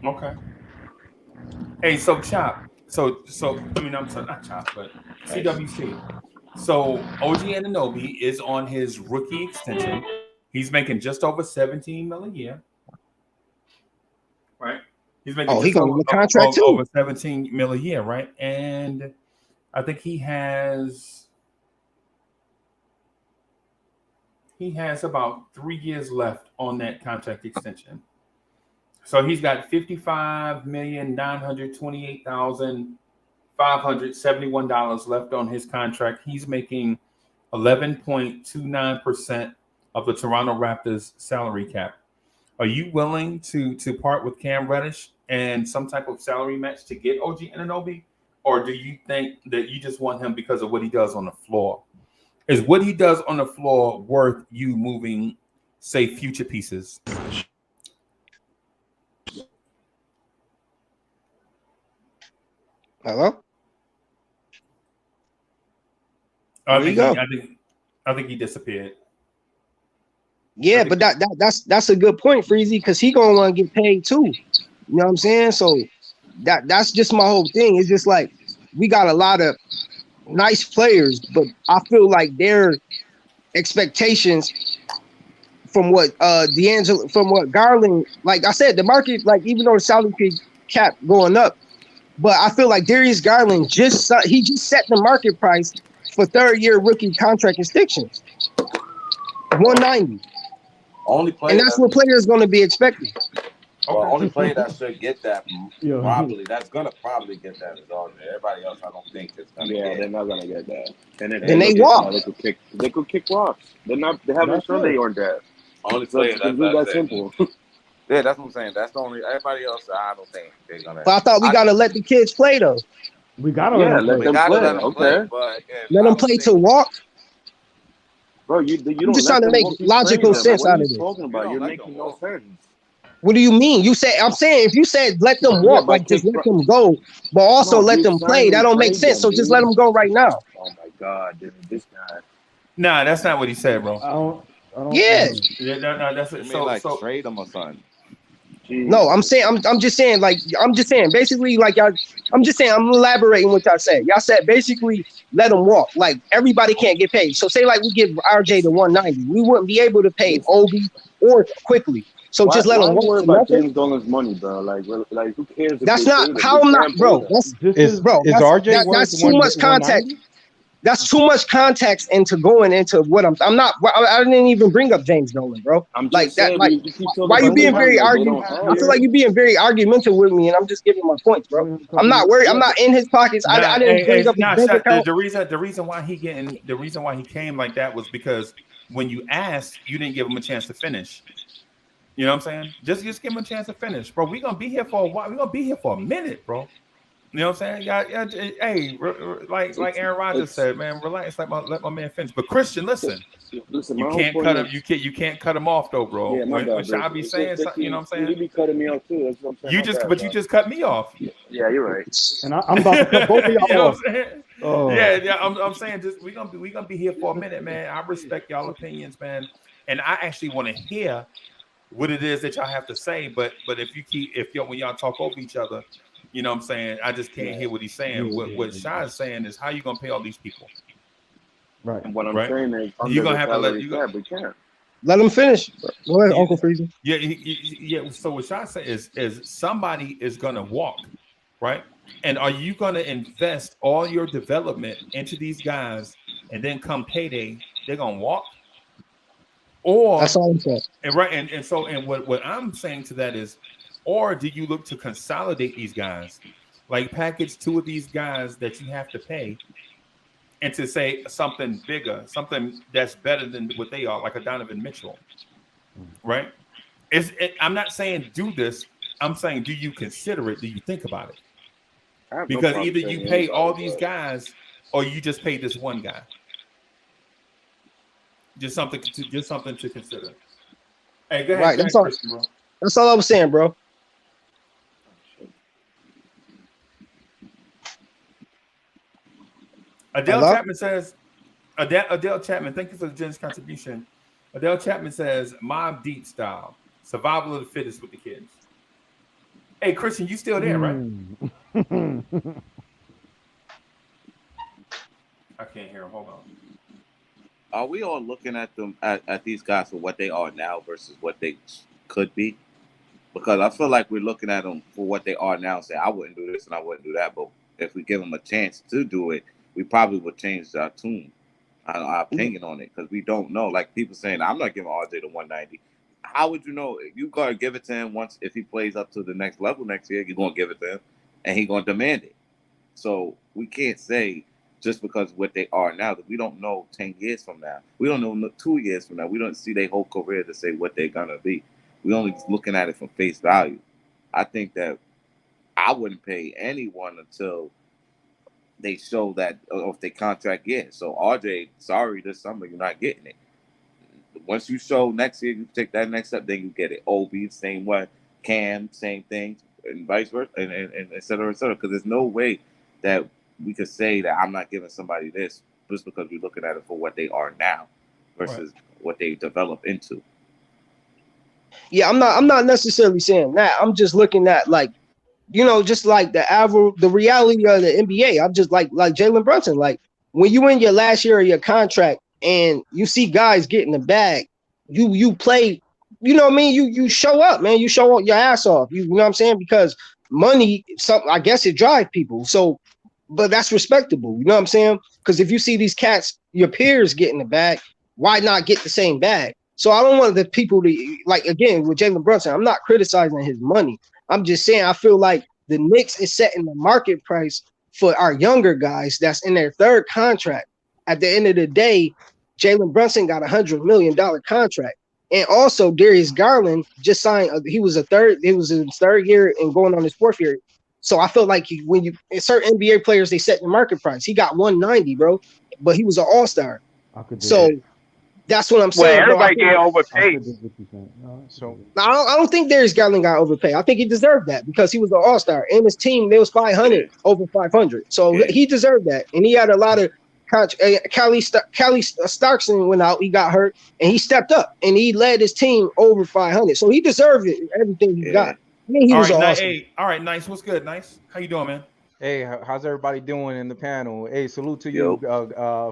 Okay. Hey, so Chop. So I mean, I'm sorry, not Chop, but CWC. So OG Anunoby is on his rookie extension. He's making just over 17 million a year. Right? He's making he gonna get a contract too. Over 17 million a year, right? And I think he has about 3 years left on that contract extension. So he's got $55,928,571 left on his contract. He's making 11.29% of the Toronto Raptors salary cap. Are you willing to part with Cam Reddish and some type of salary match to get OG Anunoby? Or do you think that you just want him because of what he does on the floor? Is what he does on the floor worth you moving, say, future pieces? Hello? I think he disappeared. Yeah, but that's a good point, Freezy, because he gonna want to get paid too. You know what I'm saying? So that's just my whole thing. It's just like we got a lot of nice players, but I feel like their expectations from what from what Garland, like I said, the market, like even though the salary cap going up, but I feel like Darius Garland just set the market price for third-year rookie contract extensions, 190. Only player, and that's what players going to be expecting. Well, only player that should get that that's gonna probably get that is RJ. Everybody else, I don't think is gonna. Yeah, they're not gonna get that. And then they walk. They could kick rocks. They haven't shown they on that. Only player that's simple. Yeah, that's what I'm saying. That's the only. Everybody else, I don't think they're gonna. But I thought we gotta let the kids play though. We gotta let them play. Let them play to walk. Bro, you I'm just trying to make logical sense out of this. Talking about? You're making no sense. What do you mean? I'm saying if you said let them walk, like just let them go, but also let them play, that don't make sense. So just let them go right now. Oh my God, this guy. Nah, that's not what he said, bro. I don't yeah. No, that's it. So trade him or something. No, I'm just saying, basically, like y'all, I'm elaborating what y'all said. Y'all said basically let them walk. Like everybody can't get paid. So say like we give RJ the 190, we wouldn't be able to pay Obi or Quickly. So just let them walk. Worry about James Dolan's money, bro. Like who cares? That's not how I'm not, bro. That's RJ. That's too much context. That's too much context into going into what I didn't even bring up James Dolan, bro. I'm like that. saying, Like why you being very argumentative? I feel like you're being very argumentative with me, and I'm just giving my points, bro. I'm not worried. I'm not in his pockets. I didn't bring up his bank account. The reason why he came like that was because when you asked, you didn't give him a chance to finish. You know what I'm saying? Just give him a chance to finish, bro. We're gonna be here for a while. We're gonna be here for a minute, bro. You know what I'm saying? Hey, like Aaron Rodgers said, man, relax. Let my man finish. But Christian, listen, you can't cut him. You can't cut him off though, bro. Yeah, when Shy be saying something, you know what I'm saying? You be cutting me off too. That's what I'm saying. You just cut me off. Yeah, you're right. And I'm about to cut both of y'all you know off. What I'm saying? Oh. Yeah. I'm saying just we gonna be here for a minute, man. I respect y'all opinions, man, and I actually want to hear what it is that y'all have to say. But when y'all talk over each other, you know what I'm saying? I just can't hear what he's saying. What Shy is saying is how you gonna pay all these people? Right. And what I'm saying is you're gonna have to let we can't. Let him finish. Go ahead, Uncle Freezy. Yeah. So what Shy said is somebody is gonna walk. right? And are you going to invest all your development into these guys, and then come payday, they're going to walk? Or, That's all I'm saying. and right, and what I'm saying to that is, or do you look to consolidate these guys, like package two of these guys that you have to pay, and to say something bigger, something that's better than what they are, like a Donovan Mitchell, right? I'm not saying do this. I'm saying, do you consider it? Do you think about it? I have no Because problem either saying you pay all anybody, these but guys, or you just pay this one guy. Just something to consider. Hey, go ahead, Right. That's all. Christian, bro. That's all I was saying, bro. Adele Hello? Chapman says, Adele Chapman, thank you for the generous contribution. Adele Chapman says, Mob Deep style, survival of the fittest with the kids. Hey, Christian, you still there, right? I can't hear him. Hold on. Are we all looking at them at these guys for what they are now versus what they could be? Because I feel like we're looking at them for what they are now and say, I wouldn't do this and I wouldn't do that. But if we give them a chance to do it, we probably would change our tune, our opinion on it, because we don't know. Like people saying, I'm not giving RJ the 190. How would you know? You got to give it to him once. If he plays up to the next level next year, you're going to give it to him, and he's going to demand it. So we can't say just because what they are now, that we don't know 10 years from now. We don't know 2 years from now. We don't see their whole career to say what they're going to be. We're only looking at it from face value. I think that I wouldn't pay anyone until they show that, or if they contract yet. So RJ, sorry, this summer you're not getting it. Once you show next year, you take that next step, then you get it. Obi, same way. Cam, same thing, and vice versa, and et cetera, et cetera. Because there's no way that we could say that I'm not giving somebody this just because we're looking at it for what they are now versus what they develop into. Yeah, I'm not necessarily saying that. I'm just looking at, like, just like the reality of the NBA. I'm just like Jalen Brunson. Like, when you in your last year of your contract and you see guys getting the bag, you play, what I mean? You show up, man. You show your ass off. You know what I'm saying? Because money, I guess it drives people. So, but that's respectable. You know what I'm saying? Because if you see these cats, your peers getting the bag, why not get the same bag? So I don't want the people to, like, again, with Jalen Brunson, I'm not criticizing his money. I'm just saying I feel like the Knicks is setting the market price for our younger guys that's in their third contract. At the end of the day, Jalen Brunson got $100 million contract. And also Darius Garland just signed, he was in his third year and going on his fourth year. So I feel like when certain NBA players, they set the market price. He got 190, bro, but he was an all-star. So that's what I'm saying. Well, everybody get I overpaid. could dig what you're saying. So I don't think Darius Garland got overpaid. I think he deserved that because he was an all-star and his team, they was 500, over 500. So he deserved that. And he had a lot of Callie Starkson went out, he got hurt, and he stepped up and he led his team over 500. So he deserved it, everything he got. I mean, he was awesome. All right, Nice. What's good, Nice? How you doing, man? Hey, how's everybody doing in the panel? Hey, salute to you,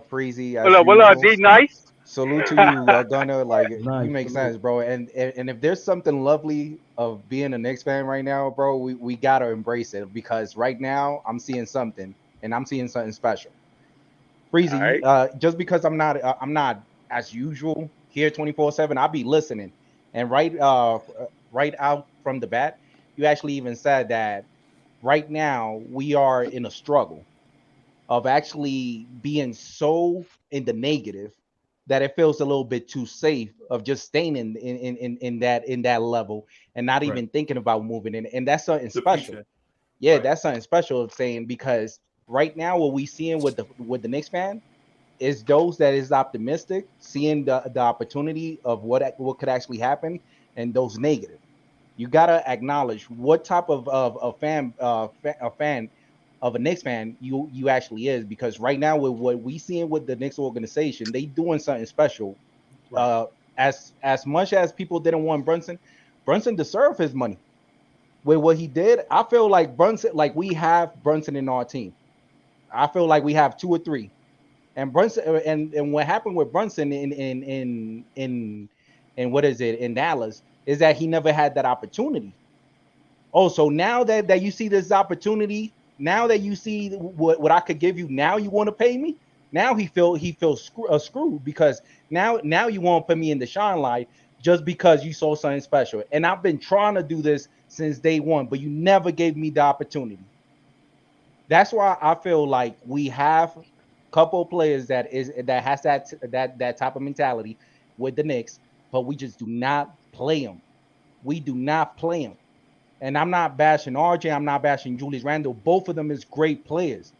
Freezy. What up, D Nice? Salute to you, Gunner. Like, Nice, you make salute. sense, bro. And if there's something lovely of being a Knicks fan right now, bro, we gotta embrace it, because right now I'm seeing something, and I'm seeing something special. Freezy, just because I'm not as usual here 24/7, I'll be listening. And right out from the bat, you actually even said that right now we are in a struggle of actually being so in the negative that it feels a little bit too safe of just staying in that level and not even thinking about moving in. And that's something special. Yeah, that's something special of saying, because right now what we seeing with the Knicks fan is those that is optimistic, seeing the opportunity of what could actually happen, and those negative. You gotta acknowledge what type of a fan of a Knicks fan you actually is, because right now with what we seeing with the Knicks organization, they doing something special. As much as people didn't want Brunson deserved his money with what he did. I feel like we have Brunson in our team. I feel like we have 2 or 3, and Brunson and what happened with Brunson in what is it in Dallas is that he never had that opportunity. Oh, so now that you see this opportunity, now that you see what I could give you, now you want to pay me? Now he feels screwed because now you won't put me in the shine light just because you saw something special. And I've been trying to do this since day one, but you never gave me the opportunity. That's why I feel like we have a couple of players that has that type of mentality with the Knicks, but we just do not play them. We do not play them. And I'm not bashing RJ. I'm not bashing Julius Randle. Both of them is great players.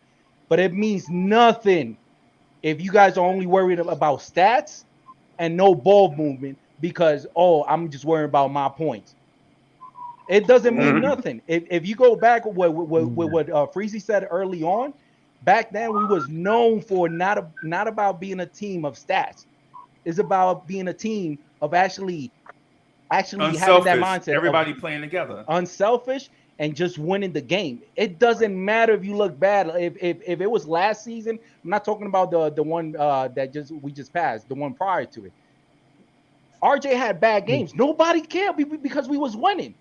But it means nothing if you guys are only worried about stats and no ball movement because, I'm just worrying about my points. It doesn't mean nothing. If you go back with what Freezy said early on, back then we was known for not about being a team of stats. It's about being a team of actually unselfish, having that mindset. Everybody playing together. Unselfish and just winning the game. It doesn't matter if you look bad. If it was last season, I'm not talking about the one that we just passed, the one prior to it. RJ had bad games. Nobody cared because we was winning.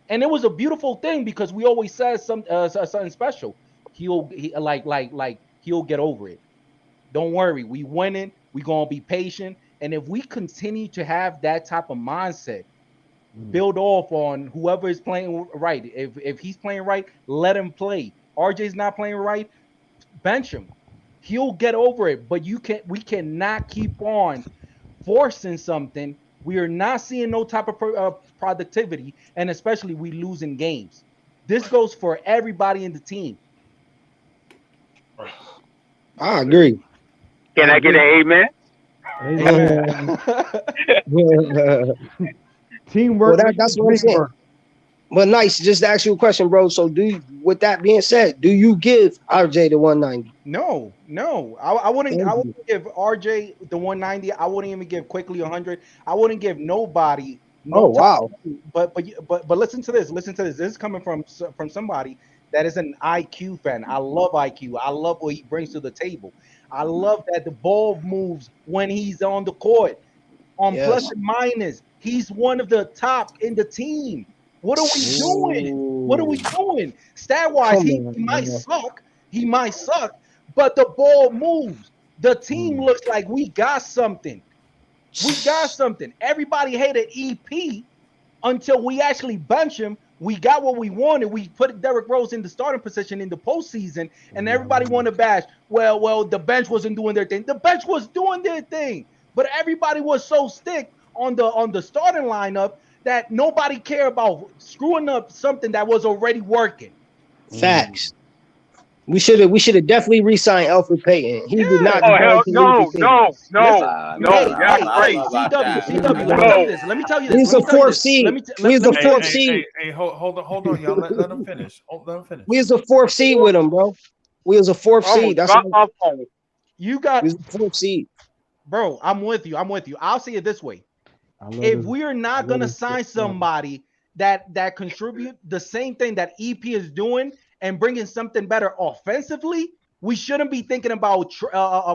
And it was a beautiful thing because we always said something special. He'll get over it. Don't worry, we winning. We gonna be patient. And if we continue to have that type of mindset, build off on whoever is playing right. If he's playing right, let him play. RJ's not playing right, bench him. He'll get over it. But we cannot keep on forcing something. We are not seeing no type of productivity, and especially we losing games. This goes for everybody in the team. I agree. Can I get an amen? Teamwork. Well, that's what I'm saying. But nice. Just to ask you a question, bro. So, with that being said, do you give RJ the 190? No. I wouldn't give RJ the 190. I wouldn't even give Quickly 100. I wouldn't give nobody. Wow. But listen to this. Listen to this. This is coming from somebody that is an IQ fan. I love IQ. I love what he brings to the table. I love that the ball moves when he's on the court. Plus and minus, he's one of the top in the team. What are we doing? Stat-wise, he might suck, but the ball moves. The team looks like we got something. Everybody hated EP until we actually bench him. We got what we wanted. We put Derrick Rose in the starting position in the postseason, and everybody wanted to bash. Well, the bench wasn't doing their thing. The bench was doing their thing, but everybody was so stick on the starting lineup that nobody cared about screwing up something that was already working. Facts. We should have definitely re-signed Elfrid Payton. He did not. Oh hell no. CW. Let me tell you this. He's a fourth seed. He's a fourth seed. Hey, hold on, y'all. Let him finish. Let him finish. We was a fourth seed with him, bro. We was a fourth seed. That's you got a fourth seed. Bro, I'm with you. I'll say it this way. If we are not gonna sign somebody that contribute the same thing that EP is doing and bringing something better offensively, we shouldn't be thinking about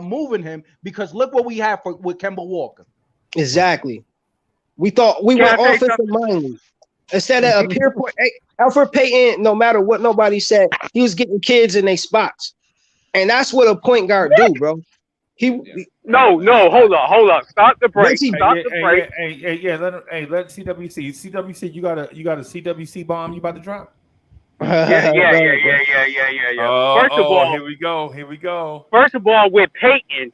moving him because look what we have with Kemba Walker. Exactly. We thought we were offensive minded. Instead of a pure point, Elfrid Payton, no matter what nobody said, he was getting kids in their spots. And that's what a point guard do, bro. No, hold on. Stop the break. Let CWC. CWC, you got a CWC bomb you about to drop? Yeah. First of all, here we go. First of all, with Peyton,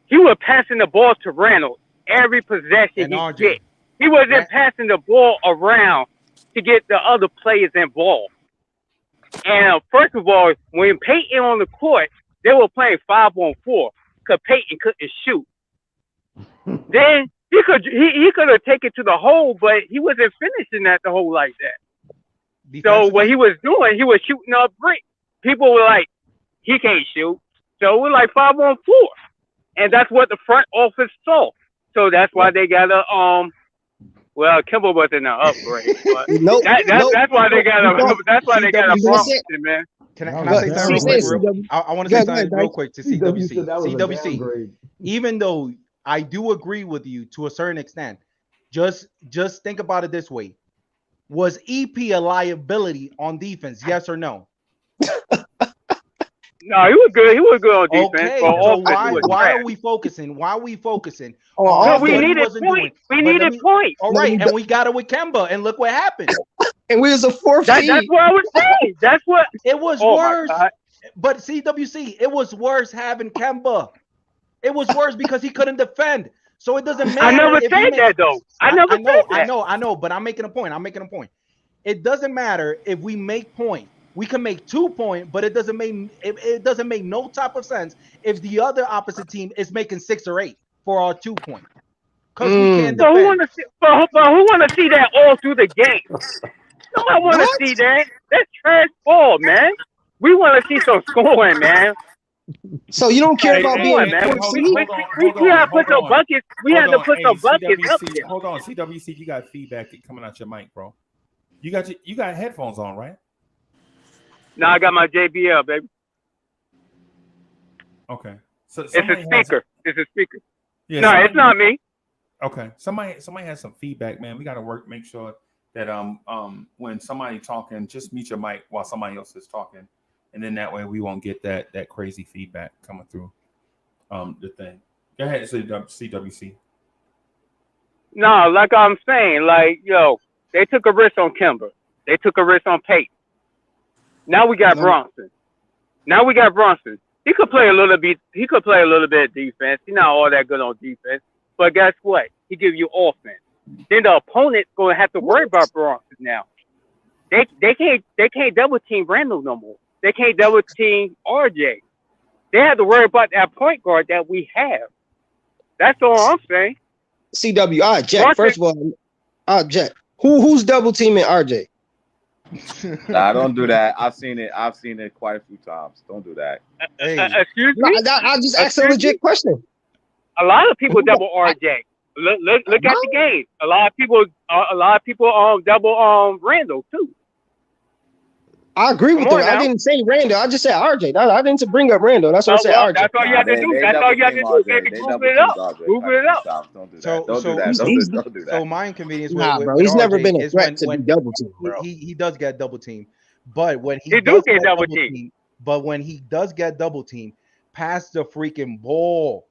he was passing the ball to Randall every possession he get. He wasn't passing the ball around to get the other players involved. And first of all, when Peyton on the court, they were playing 5-on-4 because Peyton couldn't shoot. Then he could have taken it to the hole, but he wasn't finishing at the hole like that. So what he was doing, he was shooting up brick. People were like, he can't shoot. So we're like 5-on-4. And that's what the front office saw. So that's why they got a well, Kemba wasn't an upgrade, but that's why they got a Brunson, man. Can I say something real quick? I want to say something real quick to CWC. CWC, even though I do agree with you to a certain extent, just think about it this way. Was EP a liability on defense? Yes or no? No, he was good. He was good on defense. Okay, but so offense why are we focusing? Why are we focusing Oh, on we what he needed wasn't doing? points. We But needed points. all right, and we got it with Kemba, and look what happened. And we was a fourth That's seed. what I was saying. That's what It was Oh, my worse. God. But CWC, it was worse having Kemba. It was worse because he couldn't defend. So it doesn't matter. I never if he said makes- that though. I never said that. I know, but I'm making a point. It doesn't matter if we make points. We can make 2 points, but it doesn't make no type of sense if the other opposite team is making 6 or 8 for our 2 points. Because we can't So who defend. want to see? But who want to see that all through the game? Nobody want to see that. That's trash ball, man. We want to see some scoring, man. So you don't care about being man. a fourth seed? We have to put some buckets. We have to put some buckets up CWC, there. hold on, CWC, you got feedback coming out your mic, bro. You got headphones on, right? No, I got my JBL, baby. Okay. So It's a speaker. It's a speaker. Yeah, no, it's not me. Okay. Somebody has some feedback, man. We got to make sure that when somebody talking, just mute your mic while somebody else is talking, and then that way we won't get that crazy feedback coming through the thing. Go ahead, CWC. No, like I'm saying, like, yo, they took a risk on Kemba. They took a risk on Peyton. Now we got Brunson. He could play a little bit. He could play a little bit of defense. He's not all that good on defense. But guess what? He gives you offense. Then the opponent's going to have to worry about Brunson now. They can't double team Randall no more. They can't double team RJ. They have to worry about that point guard that we have. That's all I'm saying. CW, all right, Jack. First of all, Jack. Who's double teaming RJ? Nah, don't do that. I've seen it quite a few times. Don't do that. Excuse me. I just asked a legit question. A lot of people double RJ. Look at the game. A lot of people double Randall too. I agree with that. I didn't say Randall. I just said RJ. I didn't bring up Randall. That's what I said. RJ. That's all you have to do. That's all you have to do, baby. Google it up. Google it up. Don't do that. Don't do that. Don't do that. So my inconvenience bro. He's never been a threat to be double teamed, bro. He does get double teamed, but when he does get double teamed, but when he does get double teamed, pass the freaking ball.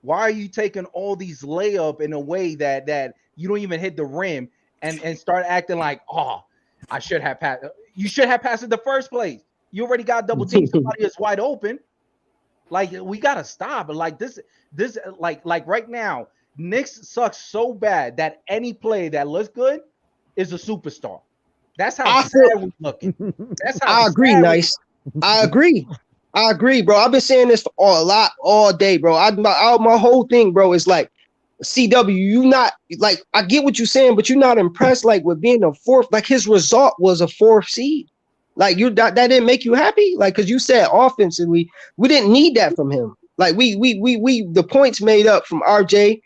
Why are you taking all these layup in a way that you don't even hit the rim and start acting like, oh, I should have passed. You should have passed it the first place. You already got double team. Somebody is wide open. Like, we gotta stop. Like this like right now, Knicks sucks so bad that any play that looks good is a superstar. That's how sad we're looking. That's how I agree, nice. I agree, bro. I've been saying this for all day, bro. My whole thing, bro, is like, CW, you not like, I get what you're saying, but you're not impressed like with being a fourth. Like, his result was a 4th seed. Like, that didn't make you happy, like, because you said offensively we didn't need that from him. Like, we the points made up from RJ.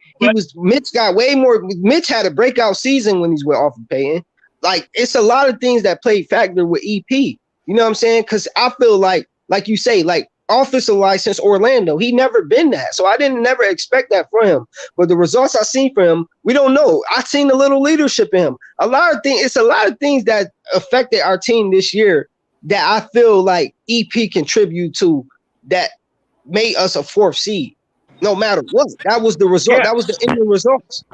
Mitch got way more. Mitch had a breakout season when he's with off of Payton. Like, it's a lot of things that play factor with EP. You know what I'm saying? Because I feel like you say, like, offensive license Orlando, he never been that, so I didn't never expect that from him. But the results I seen from him, we don't know. I seen a little leadership in him. It's a lot of things that affected our team this year that I feel like EP contribute to, that made us a 4th seed. No matter what, that was the result. That was the end results.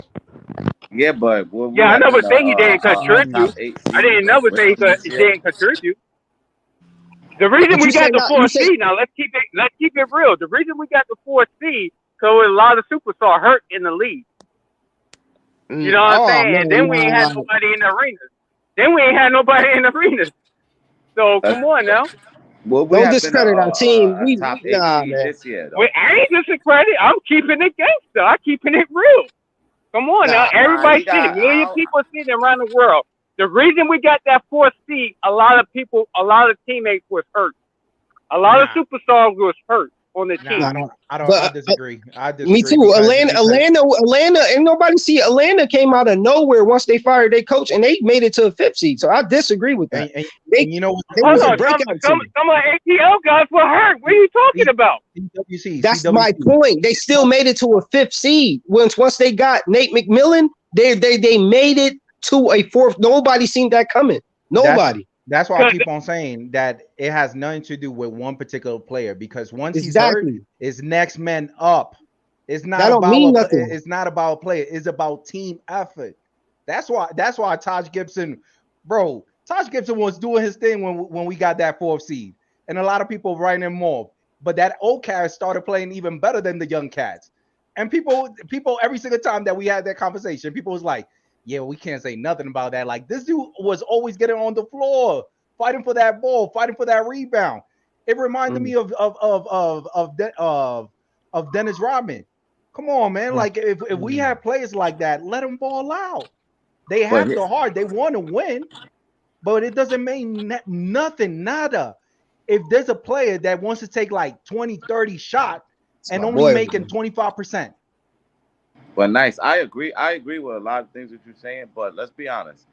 Yeah, but I never say he didn't contribute. I didn't never say he didn't contribute. The reason we got the 4th seed, now let's keep it real. The reason we got the 4th seed, because a lot of superstars hurt in the league. You know what I'm saying? And then we ain't had nobody in the arenas. So come on now. Don't discredit our team. I ain't discredit. I'm keeping it gangster. I'm keeping it real. Come on now. Everybody see it. Million people see it around the world. The reason we got that 4th seed, a lot of teammates was hurt. A lot of superstars was hurt on the team. I disagree. Me too. Atlanta, and nobody see Atlanta came out of nowhere once they fired their coach, and they made it to a 5th seed. So I disagree with that. And you know, some of ATL guys were hurt. What are you talking about? That's my point. They still made it to a 5th seed. Once they got Nate McMillan, they made it to a fourth. Nobody seen that coming. Nobody. That's why I keep on saying that it has nothing to do with one particular player, because once he's hurt, it's next man up. It's not that don't about mean nothing. It's not about a player. It's about team effort. That's why Taj Gibson, bro. Taj Gibson was doing his thing when we got that 4th seed, and a lot of people writing him off. But that old cat started playing even better than the young cats. And people every single time that we had that conversation, people was like, yeah, we can't say nothing about that. Like, this dude was always getting on the floor, fighting for that ball, fighting for that rebound. It reminded me of Dennis Rodman. Come on, man. Like, if we have players like that, let them ball out. They have the heart. They want to win, but it doesn't mean nothing, nada. If there's a player that wants to take like 20, 30 shots and only making 25%. But nice. I agree with a lot of things that you're saying, but let's be honest.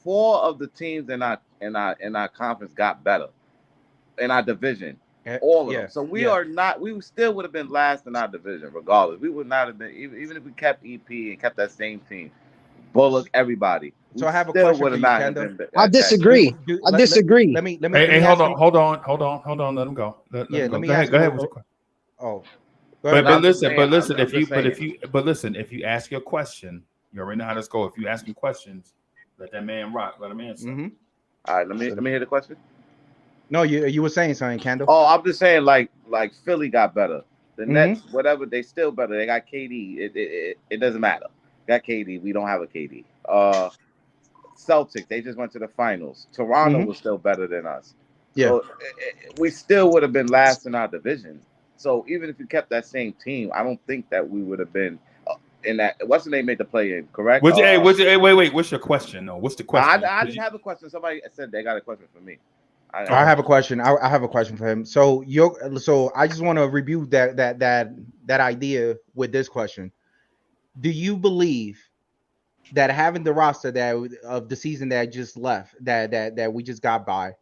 4 of the teams in our conference got better in our division. All of them. So we still would have been last in our division, regardless. We would not have been, even if we kept EP and kept that same team. Bullock, everybody. So I have a question for you, Kendall. I disagree. I disagree. Let me. Hey, hold on. Let him go. Let him go. Go ahead. Oh, but listen. If you ask your question, you already know how this goes. If you ask him questions, let that man rock. Let him answer. All right. Let me hear the question. No, you were saying something, Kendall. Oh, I'm just saying, like Philly got better. The Nets, whatever, they still better. They got KD. It doesn't matter. Got KD. We don't have a KD. Celtics, they just went to the finals. Toronto was still better than us. Yeah. So we still would have been last in our division. So even if you kept that same team, I don't think that we would have been in that. What's the name made the play in? Correct. Wait. What's your question? No. What's the question? I didn't have a question. Somebody said they got a question for me. I have a question. I have a question for him. So I just want to review that idea with this question. Do you believe that having the roster of the season that just left, that we just got by,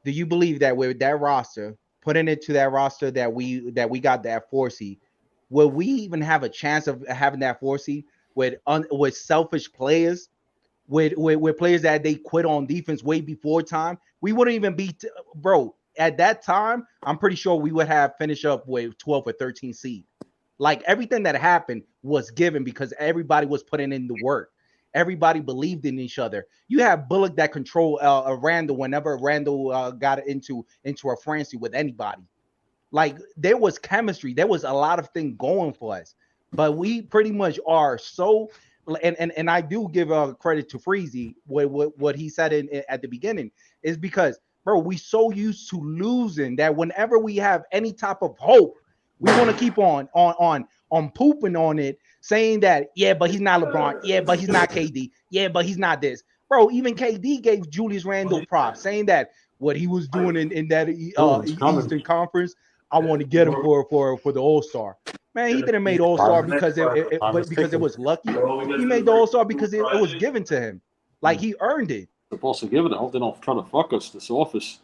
do you believe that with that roster, putting it to that roster that we got that 4 seed, will we even have a chance of having that 4 seed with selfish players, with players that they quit on defense way before time? We wouldn't even be, bro. At that time, I'm pretty sure we would have finished up with 12 or 13 seed. Like, everything that happened was given because everybody was putting in the work. Everybody believed in each other. You have Bullock that control Randall whenever Randall got into a frenzy with anybody. Like, there was chemistry. There was a lot of things going for us. But we pretty much are so, and I do give credit to Freezy what he said at the beginning, is because, bro, we so used to losing that whenever we have any type of hope, we want to keep on pooping on it, saying that, yeah, but he's not LeBron. Yeah, but he's not KD. Yeah, but he's not this. Bro, even KD gave Julius Randle props, saying that what he was doing in that Eastern Conference, I want to get him for the All-Star. Man, he didn't make All-Star because it was lucky. He made the All-Star because it was given to him. Like, he earned it. Supposed to give it. I hope they don't try to fuck us this office.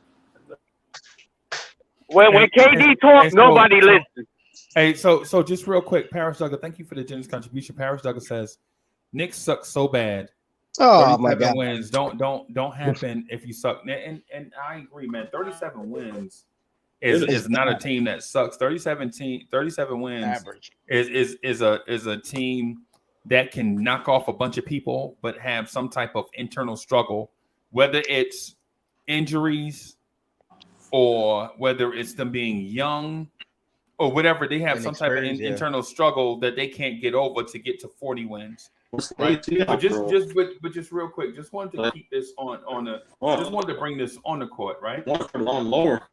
When KD talks, nobody listens. Hey, so just real quick, Paris Duggar, thank you for the generous contribution. Paris Duggar says, Knicks suck so bad. Oh my God! Wins don't happen if you suck. And I agree, man. 37 wins is not a team that sucks. 37 wins average is a team that can knock off a bunch of people, but have some type of internal struggle, whether it's injuries or whether it's them being young or whatever. They have some type of internal struggle that they can't get over to get to 40 wins. Right? But just real quick, just wanted to keep this on the. Just wanted to bring this on the court, right? On lower.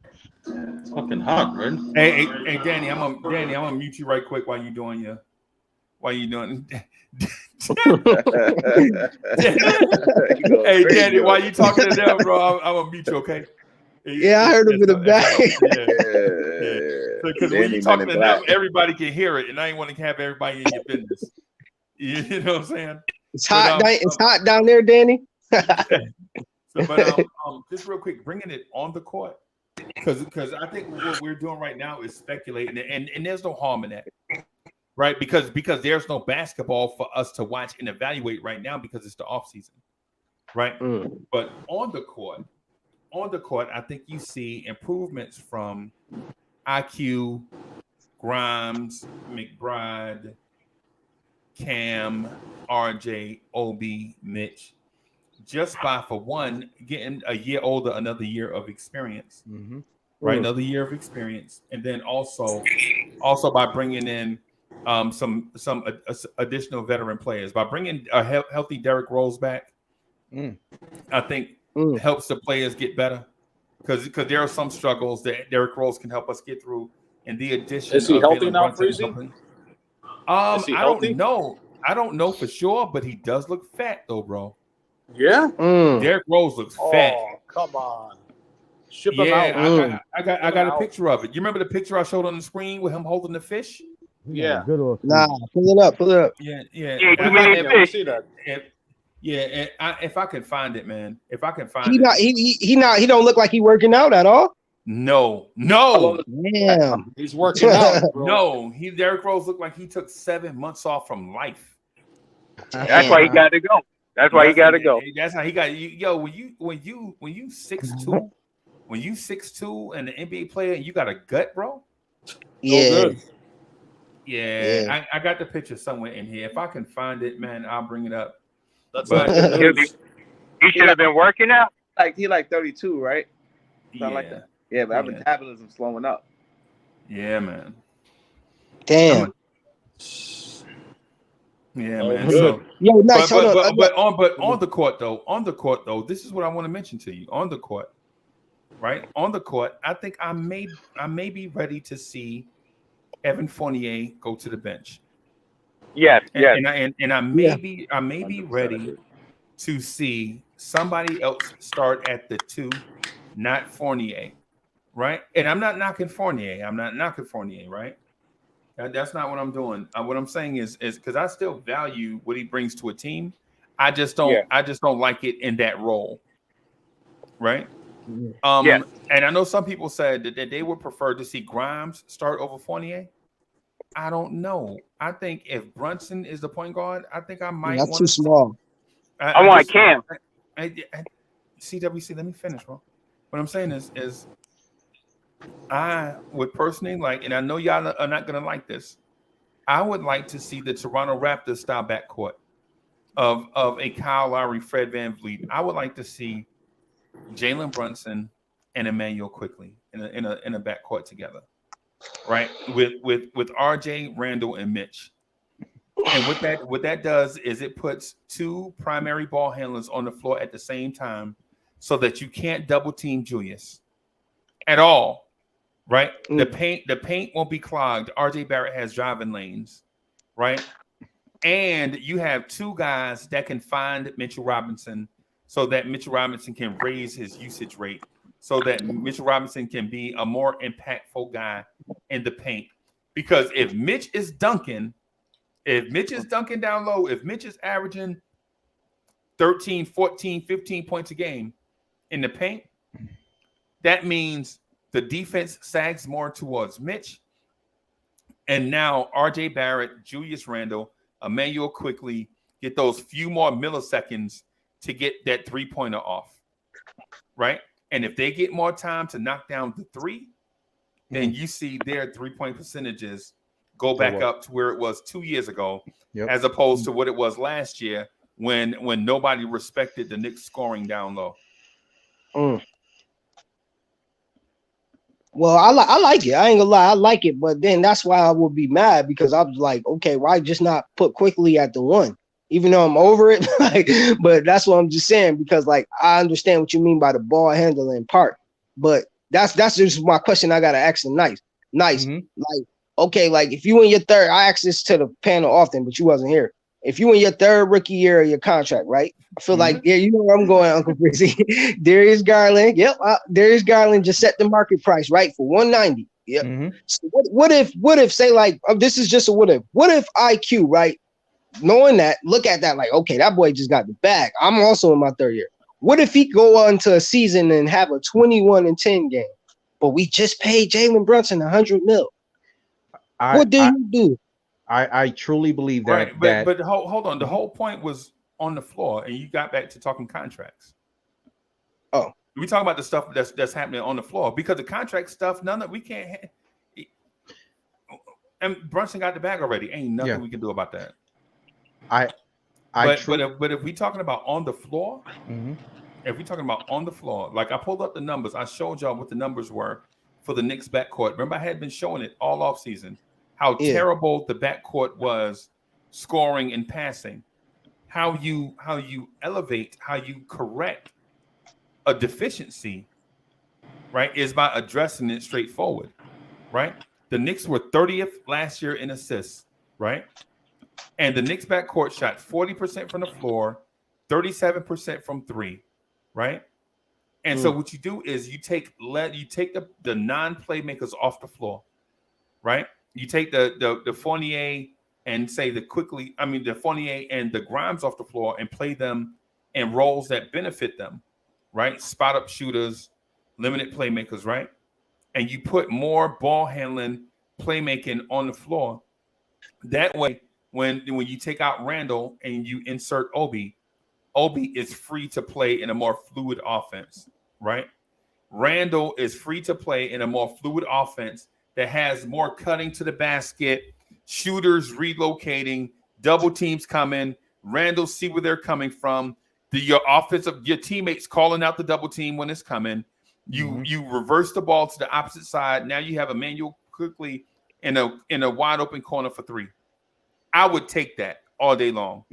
It's fucking hot, right? Hey, Danny, I'm gonna mute you right quick while you doing. Hey, Danny, while you talking to them, bro, I'm gonna mute you, okay? Yeah, I heard him in the back. Because when you talking to them, everybody can hear it, and I ain't want to have everybody in your business. You know what I'm saying? It's hot. It's hot down there, Danny. But just real quick, bringing it on the court, because I think what we're doing right now is speculating, and there's no harm in that, right? Because there's no basketball for us to watch and evaluate right now because it's the off season, right? But on the court, I think you see improvements from IQ, Grimes, McBride, Cam, RJ, Obi, Mitch, just by, for one, getting a year older, another year of experience, right? Another year of experience, and then also by bringing in some additional veteran players, by bringing a healthy Derrick Rose back. I think helps the players get better because there are some struggles that Derrick Rose can help us get through, and the addition Is he of healthy Jalen now, Brunson Freezy? Is he I healthy? don't know. I don't know for sure, but he does look fat though, bro. Yeah. Derrick Rose looks fat. Oh, come on. Ship him out. I got a picture of it. You remember the picture I showed on the screen with him holding the fish? Yeah. Nah, pull it up. Yeah. Yeah, see that. If I can find it, man. If I can find He it. not he don't look like he working out at all. No. Damn. He's working out, bro. No, Derrick Rose looked like he took 7 months off from life. That's why he got to go. That's why he got to go. That's how he got. Yo, when you 6'2", when you 6'2" and an NBA player, and you got a gut, bro. Yeah. Yeah. I got the picture somewhere in here. If I can find it, man, I'll bring it up. He should have been working out. He 32, right? Something like that. Yeah, but our metabolism slowing up. Yeah, man. Damn. Yeah, man. So, yo, nice. But on the court though, this is what I want to mention to you. On the court, right? On the court, I think I may be ready to see Evan Fournier go to the bench. Yes. And I may be ready to see somebody else start at the 2, not Fournier, right? And I'm not knocking Fournier. Right? That's not what I'm doing. What I'm saying is because I still value what he brings to a team. I just don't like it in that role, right? And I know some people said that they would prefer to see Grimes start over Fournier. I don't know. I think if Brunson is the point guard, I think I might. That's too small. I want Cam. CWC, let me finish, bro. What I'm saying is I would personally like, and I know y'all are not gonna like this, I would like to see the Toronto Raptors style backcourt of a Kyle Lowry, Fred VanVleet. I would like to see Jalen Brunson and Emmanuel Quickly in a backcourt together, right? With RJ, Randall, and Mitch. And what that does is it puts 2 primary ball handlers on the floor at the same time, so that you can't double team Julius at all, right? The paint won't be clogged. RJ Barrett has driving lanes, right? And you have 2 guys that can find Mitchell Robinson, so that Mitchell Robinson can raise his usage rate, so that Mitchell Robinson can be a more impactful guy in the paint. Because if Mitch is dunking down low, if Mitch is averaging 13, 14, 15 points a game in the paint, that means the defense sags more towards Mitch. And now RJ Barrett, Julius Randle, Emmanuel Quickly get those few more milliseconds to get that 3-pointer off, right? And if they get more time to knock down the 3, then you see their 3-point percentages go back up to where it was 2 years ago, as opposed to what it was last year when nobody respected the Knicks scoring down low. Well, I like it. I ain't gonna lie, I like it, but then that's why I would be mad, because I was like, okay, why just not put Quickly at the 1? Even though I'm over it, but that's what I'm just saying, because like I understand what you mean by the ball handling part, but that's just my question I gotta ask them. Nice. Like, okay, like if you in your third, I ask this to the panel often, but you wasn't here. If you in your third rookie year of your contract, right? I feel like, you know where I'm going, Uncle Frizzy. Darius Garland, Darius Garland just set the market price, right, for $190. Yep. So what if say like, this is just a what if. What if IQ, right? Knowing that, look at that like, okay, that boy just got the bag. I'm also in my third year. What if he go on to a season and have a 21-10 game, but we just paid Jalen Brunson $100 million? What do you do? I truly believe that. Right, but hold on. The whole point was on the floor, and you got back to talking contracts. Oh, we talking about the stuff that's happening on the floor because the contract stuff. None of we can't. And Brunson got the bag already. Ain't nothing we can do about that. But if we talking about on the floor, if we talking about on the floor, like I pulled up the numbers, I showed y'all what the numbers were for the Knicks backcourt. Remember, I had been showing it all off season how terrible the backcourt was scoring and passing. How you elevate, how you correct a deficiency, right, is by addressing it straightforward, right? The Knicks were 30th last year in assists, right? And the Knicks backcourt shot 40% from the floor, 37% from three, right? And so what you do is you take the non-playmakers off the floor, right? You take the Fournier and say the Fournier and the Grimes off the floor and play them in roles that benefit them, right? Spot up shooters, limited playmakers, right? And you put more ball handling, playmaking on the floor. That way, when you take out Randall and you insert Obi is free to play in a more fluid offense, right? Randall is free to play in a more fluid offense that has more cutting to the basket, shooters relocating, double teams coming, Randall see where they're coming from, your teammates calling out the double team when it's coming. You reverse the ball to the opposite side. Now you have Emmanuel quickly in a wide open corner for three. I would take that all day long,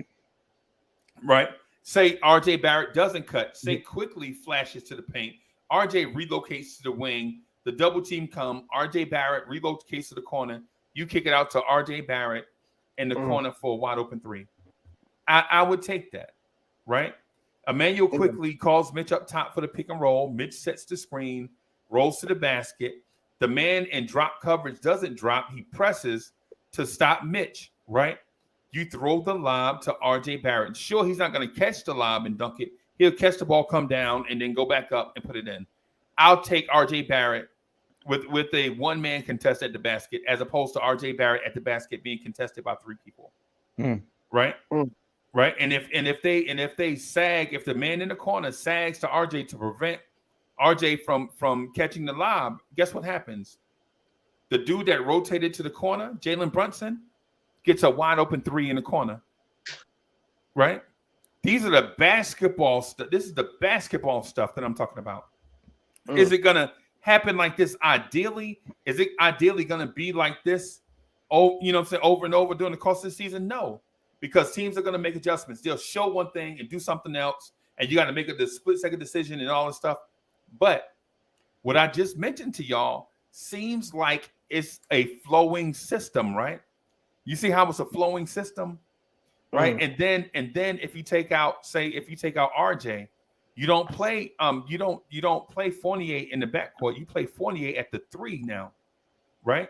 right? Say RJ Barrett doesn't cut. Say quickly flashes to the paint. RJ relocates to the wing. The double team come. RJ Barrett relocates to the corner. You kick it out to RJ Barrett in the corner for a wide open three. I would take that, right? Emmanuel quickly calls Mitch up top for the pick and roll. Mitch sets the screen, rolls to the basket. The man in drop coverage doesn't drop. He presses to stop Mitch, right? You throw the lob to RJ Barrett. Sure, he's not going to catch the lob and dunk it. He'll catch the ball, come down, and then go back up and put it in. I'll take RJ Barrett with a one-man contest at the basket as opposed to RJ Barrett at the basket being contested by three people. Right? Right. And if they sag, if the man in the corner sags to RJ to prevent RJ from catching the lob, guess what happens? The dude that rotated to the corner, Jalen Brunson, gets a wide open three in the corner. Right? These are the basketball stuff. This is the basketball stuff that I'm talking about. Is it gonna happen like this ideally? Is it ideally gonna be like this? Oh, you know what I'm saying, over and over during the course of the season? No. Because teams are going to make adjustments. They'll show one thing and do something else, and you got to make a split-second decision and all this stuff. But what I just mentioned to y'all seems like it's a flowing system, right? You see how it's a flowing system, right? And then if you take out RJ, you don't play Fournier in the backcourt. You play Fournier at the three now, right?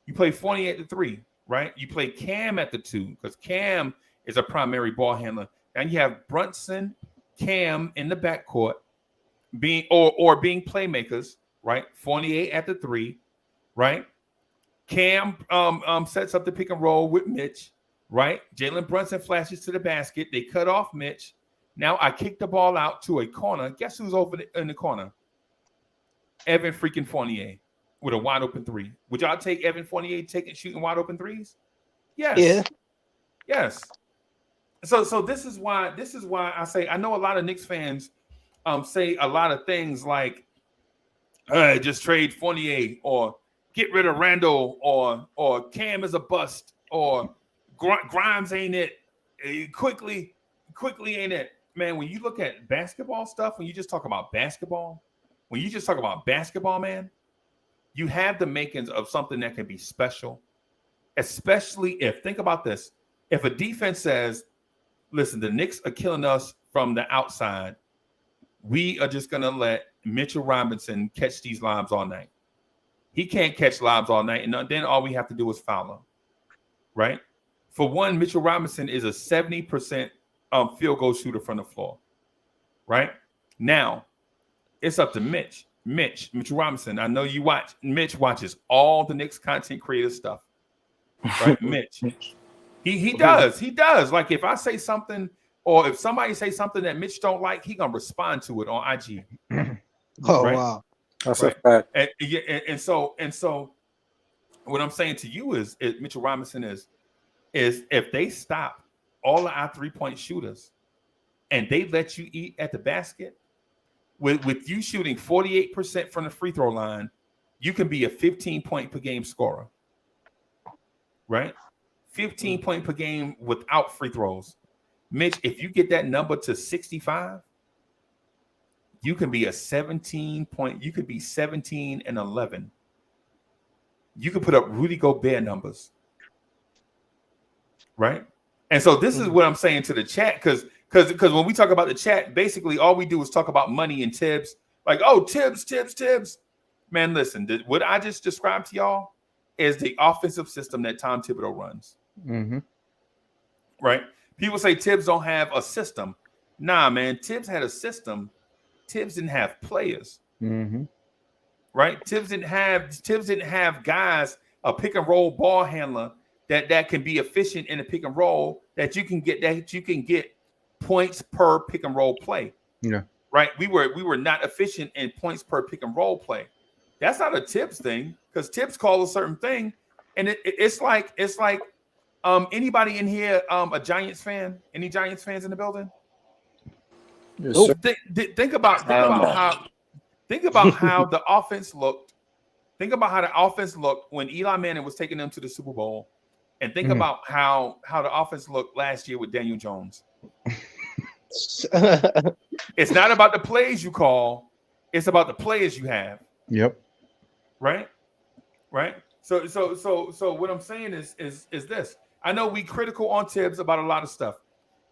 You play Fournier at the three. Right, you play Cam at the two because Cam is a primary ball handler, and you have Brunson, Cam in the backcourt being playmakers. Right, Fournier at the three. Right, Cam sets up the pick and roll with Mitch. Right, Jalen Brunson flashes to the basket. They cut off Mitch. Now I kick the ball out to a corner. Guess who's over in the corner? Evan freaking Fournier. With a wide open three. Would y'all take Evan Fournier shooting wide open threes? Yes. Yeah. Yes. So this is why I say I know a lot of Knicks fans say a lot of things like just trade Fournier or get rid of Randall or Cam is a bust or Grimes ain't it. Quickly ain't it. Man, when you look at basketball stuff, when you just talk about basketball, man, you have the makings of something that can be special, especially think about this. If a defense says, listen, the Knicks are killing us from the outside, we are just going to let Mitchell Robinson catch these lobs all night. He can't catch lobs all night, and then all we have to do is foul him, right? For one, Mitchell Robinson is a 70% field goal shooter from the floor, right? Now, it's up to Mitchell Robinson. I know you watch. Mitch watches all the Knicks content creator stuff. right? Mitch. He does. He does. Like if I say something, or if somebody say something that Mitch don't like, he gonna respond to it on IG. Oh right? wow, that's a fact. And so, what I'm saying to you is Mitchell Robinson is if they stop all of our 3-point shooters and they let you eat at the basket, with you shooting 48% from the free throw line, you can be a 15-point per game scorer, right? 15 point per game without free throws. Mitch, if you get that number to 65, you can be a 17 point. You could be 17 and 11. You could put up Rudy Gobert numbers, right? And so this is what I'm saying to the chat, because when we talk about the chat, basically all we do is talk about money and Tibbs. Like, oh, Tibbs. Man, listen, what I just described to y'all is the offensive system that Tom Thibodeau runs. Mm-hmm. Right? People say Tibbs don't have a system. Nah, man, Tibbs had a system. Tibbs didn't have players. Mm-hmm. Right? Tibbs didn't have guys, a pick and roll ball handler that can be efficient in a pick and roll, that you can get points per pick and roll play. Yeah. Right? We were not efficient in points per pick and roll play. That's not a Tibbs thing, because Tibbs calls a certain thing, and it's like anybody in here a Giants fan? Any Giants fans in the building? Yes, sir. Think about how the offense looked. Think about how the offense looked when Eli Manning was taking them to the Super Bowl, and think about how the offense looked last year with Daniel Jones. It's not about the plays you call; it's about the players you have. Yep. Right. So what I'm saying is this. I know we critical on Tibbs about a lot of stuff,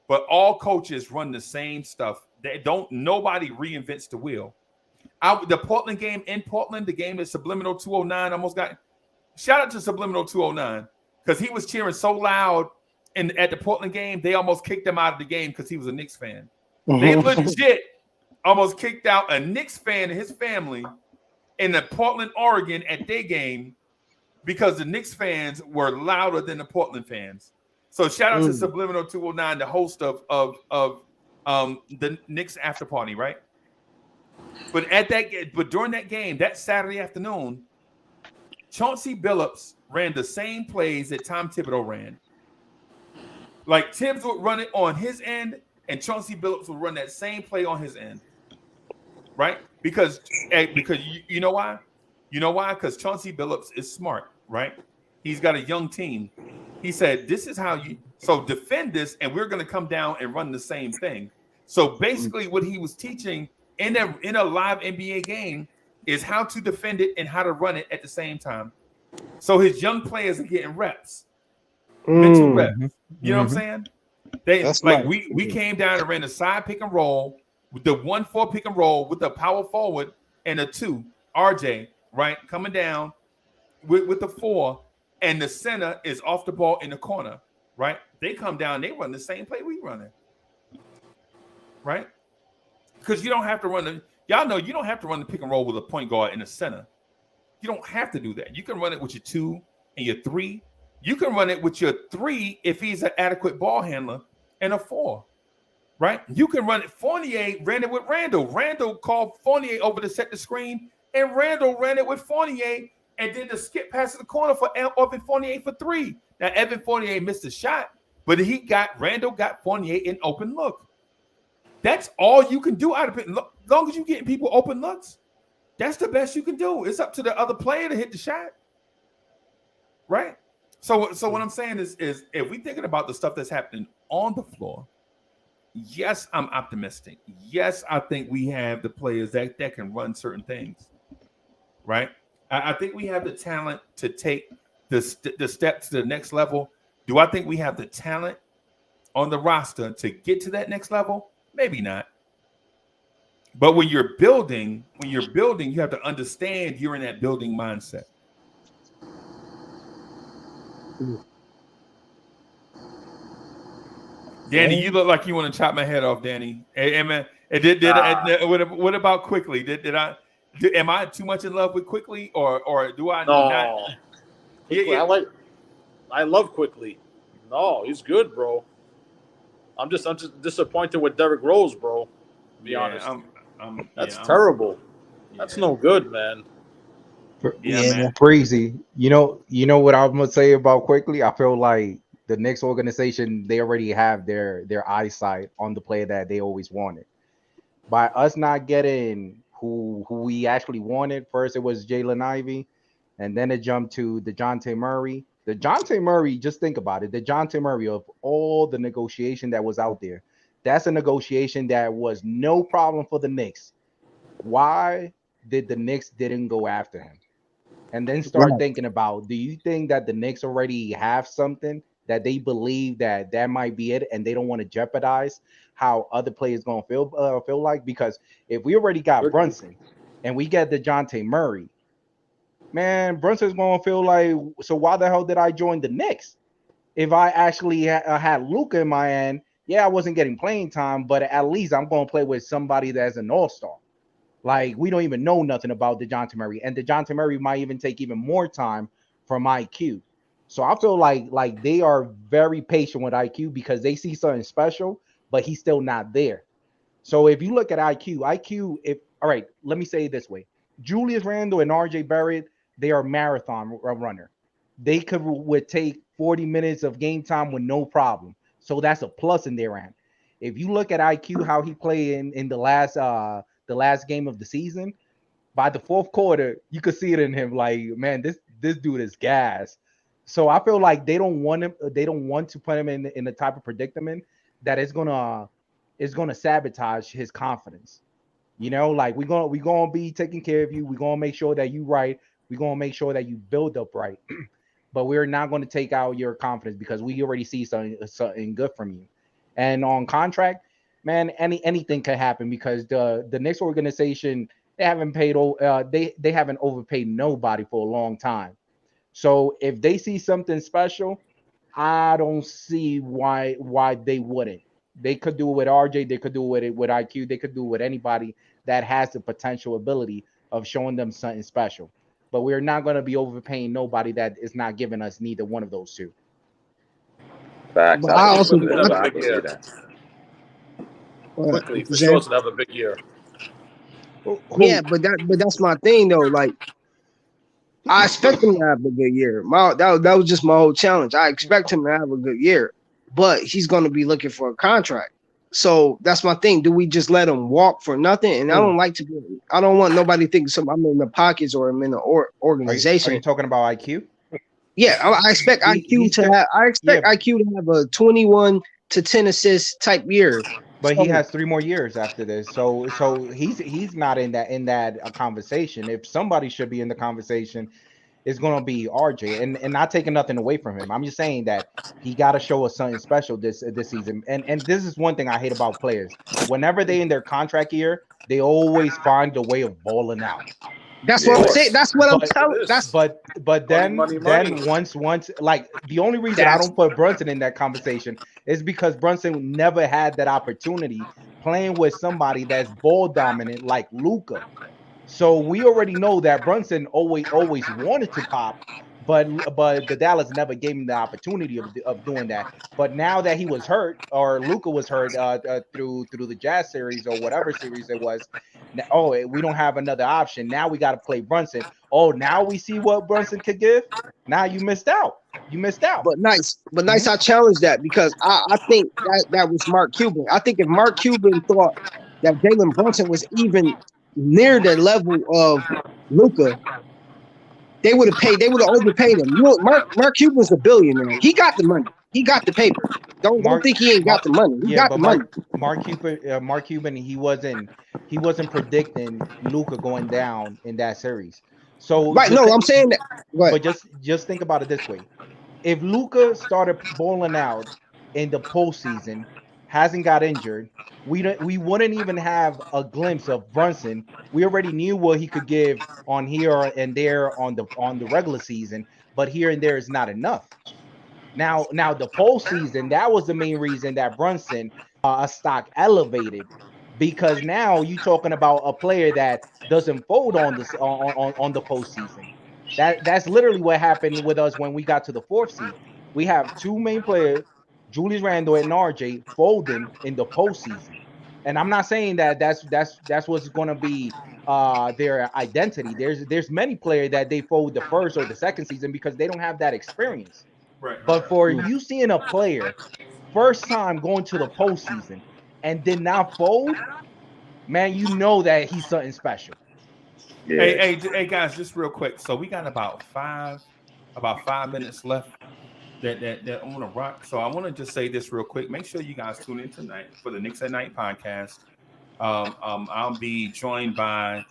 but all coaches run the same stuff. Nobody reinvents the wheel. The Portland game in Portland, the game that Subliminal 209 almost got. Shout out to Subliminal 209, because he was cheering so loud at the Portland game, they almost kicked him out of the game because he was a Knicks fan. They legit almost kicked out a Knicks fan and his family in the Portland, Oregon at their game because the Knicks fans were louder than the Portland fans. So shout out to Subliminal 209, the host of the Knicks after party, right? But during that game, that Saturday afternoon, Chauncey Billups ran the same plays that Tom Thibodeau ran. Like Tibbs would run it on his end, and Chauncey Billups would run that same play on his end, right? Because you know why? You know why? Because Chauncey Billups is smart, right? He's got a young team. He said, "This is how you defend this, and we're going to come down and run the same thing." So basically, what he was teaching in a live NBA game is how to defend it and how to run it at the same time. So his young players are getting reps, mental reps. You know what I'm saying? We came down and ran a side pick and roll with the 1-4 pick and roll with the power forward and a 2 RJ, right, coming down with the 4, and the center is off the ball in the corner, right? They come down, they run the same play we running, right? Because you don't have to run y'all know you don't have to run the pick and roll with a point guard in the center. You don't have to do that. You can run it with your 2 and your 3. You can run it with your 3 if he's an adequate ball handler, and a 4, right? You can run it. Fournier ran it with Randall. Randall called Fournier over to set the screen, and Randall ran it with Fournier and did the skip pass to the corner for Evan Fournier for 3. Now, Evan Fournier missed a shot, but Randall got Fournier in open look. That's all you can do out of it. As long as you're getting people open looks, that's the best you can do. It's up to the other player to hit the shot, right? So what I'm saying is if we're thinking about the stuff that's happening on the floor, yes, I'm optimistic. Yes, I think we have the players that can run certain things, right? I think we have the talent to take the step to the next level. Do I think we have the talent on the roster to get to that next level? Maybe not. But when you're building, you have to understand you're in that building mindset. Danny, you look like you want to chop my head off, Danny. Hey man, what about Quickly? Am I too much in love with Quickly, or do I not? Yeah. I love Quickly. No, he's good, bro. I'm just disappointed with Derrick Rose, bro. To be honest, that's terrible. That's no good, man. Man. Crazy. You know what I'm gonna say about Quickly? I feel like the Knicks organization, they already have their eyesight on the player that they always wanted. By us not getting who we actually wanted, first it was Jalen Ivey, and then it jumped to DeJounte Murray. DeJounte Murray, just think about it. DeJounte Murray, of all the negotiation that was out there, that's a negotiation that was no problem for the Knicks. Why did the Knicks didn't go after him? And then start thinking about, do you think that the Knicks already have something that they believe that might be it, and they don't want to jeopardize how other players gonna feel like? Because if we already got Brunson and we get DeJounte Murray, man, Brunson's gonna feel like, so why the hell did I join the Knicks? If I actually had Luka in my end, yeah, I wasn't getting playing time, but at least I'm gonna play with somebody that's an all-star. Like, we don't even know nothing about DeJounte Murray, and DeJounte Murray might even take even more time from IQ. So I feel like they are very patient with IQ because they see something special, but he's still not there. So if you look at IQ, all right, let me say it this way: Julius Randle and RJ Barrett, they are marathon runner. They would take 40 minutes of game time with no problem. So that's a plus in their end. If you look at IQ, how he played in the last game of the season, by the fourth quarter, you could see it in him. Like, man, this dude is gas. So I feel like they don't want him. They don't want to put him in the type of predicament that is gonna sabotage his confidence. You know, like we're gonna be taking care of you. We're gonna make sure that you right. We're gonna make sure that you build up right. But we're not going to take out your confidence because we already see something good from you. And on contract, man, anything can happen because the Knicks organization, they haven't they haven't overpaid nobody for a long time. So if they see something special, I don't see why they wouldn't. They could do it with RJ, they could do it with IQ, they could do it with anybody that has the potential ability of showing them something special. But we're not going to be overpaying nobody that is not giving us neither one of those two. Facts. I also Quickly, for sure, to have a big year. Yeah, but that's my thing though. Like, I expect him to have a good year. That was just my whole challenge. I expect him to have a good year, but he's going to be looking for a contract. So that's my thing. Do we just let him walk for nothing? And I don't want nobody thinking I'm in the pockets or I'm in the organization. Are you talking about IQ? Yeah, I expect IQ to have a 21 to 10 assist type year. But he has 3 more years after this, so he's not in that conversation. If somebody should be in the conversation, it's gonna be RJ, and not taking nothing away from him. I'm just saying that he got to show us something special this season. And this is one thing I hate about players. Whenever they in their contract year, they always find a way of balling out. That's what I'm saying. That's what I'm telling. But then once like the only reason I don't put Brunson in that conversation is because Brunson never had that opportunity playing with somebody that's ball dominant like Luka. So we already know that Brunson always wanted to pop, but the Dallas never gave him the opportunity of doing that. But now that he was hurt, or Luka was hurt through the Jazz series or whatever series it was, we don't have another option. Now we got to play Brunson. Oh, now we see what Brunson could give. Now you missed out. But nice. I challenge that because I think that was Mark Cuban. I think if Mark Cuban thought that Jalen Brunson was even near the level of Luka, they would have overpaid him. You know, Mark Cuban's a billionaire. He got the money. He got the paper. Don't think he ain't got the money. He got the money. Mark Cuban, he wasn't predicting Luka going down in that series. So I'm saying that. But just think about it this way: if Luka started balling out in the postseason, hasn't got injured, we wouldn't even have a glimpse of Brunson. We already knew what he could give on here and there on the regular season, but here and there is not enough. Now the postseason, that was the main reason that Brunson stock elevated, because now you're talking about a player that doesn't fold on the postseason. That's literally what happened with us when we got to the 4th seed. we have two main players, Julius Randle and RJ, folding in the postseason. And I'm not saying that that's what's going to be their identity. There's many players that they fold the first or the second season because they don't have that experience. Right. But for you seeing a player first time going to the postseason and did not fold, man, you know that he's something special. Yeah. Hey, guys, just real quick. So we got about 5 minutes left that I want to rock. So I want to just say this real quick. Make sure you guys tune in tonight for the Knicks at Night podcast. I'll be joined by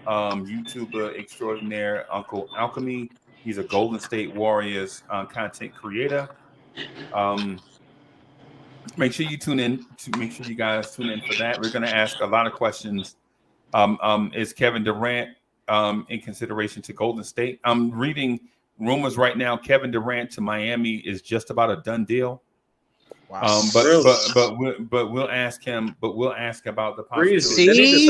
YouTuber extraordinaire Uncle Alchemy. He's a Golden State Warriors content creator. Make sure you tune in. Make sure you guys tune in for that. We're going to ask a lot of questions. Is Kevin Durant in consideration to Golden State? I'm reading rumors right now. Kevin Durant to Miami is just about a done deal. Wow. But we'll ask him. But we'll ask about the possibility.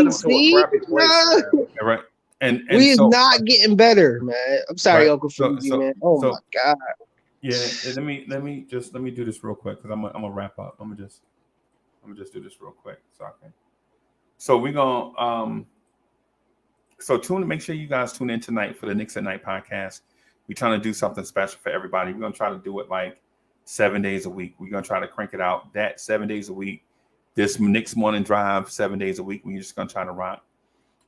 Right. And we so, is not getting better, man. I'm sorry, Uncle Fuji, man. Oh my God. Yeah. Let me do this real quick because I'm gonna wrap up. I'm gonna just do this real quick so I can. So we're gonna make sure you guys tune in tonight for the Knicks at Night podcast. We're trying to do something special for everybody. We're gonna try to do it like 7 days a week. We're gonna try to crank it out that 7 days a week. This Knicks morning drive 7 days a week. We're just gonna try to rock.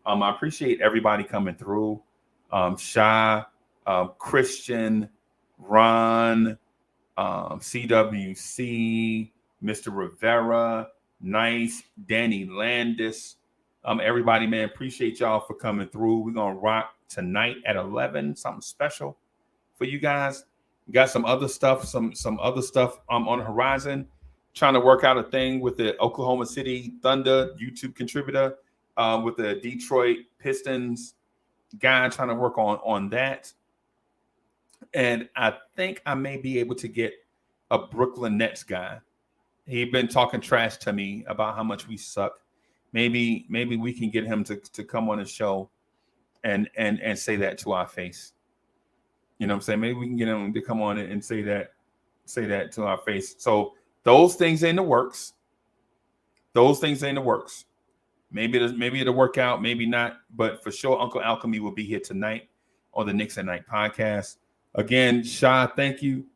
I appreciate everybody coming through. Sha, Christian, Ron, CWC, Mr. Rivera, Nice, Danny Landis. Everybody, man, appreciate y'all for coming through. We're gonna rock tonight at 11. Something special for you guys. We got some other stuff, some other stuff on the horizon. Trying to work out a thing with the Oklahoma City Thunder YouTube contributor, with the Detroit Pistons guy. Trying to work on that. And I think I may be able to get a Brooklyn Nets guy. He's been talking trash to me about how much we suck. Maybe we can get him to come on the show and say that to our face. You know what I'm saying? Maybe we can get him to come on and say that to our face. So those things in the works. Maybe it'll work out, maybe not. But for sure, Uncle Alchemy will be here tonight on the Knicks at Night podcast. Again, Sha, thank you.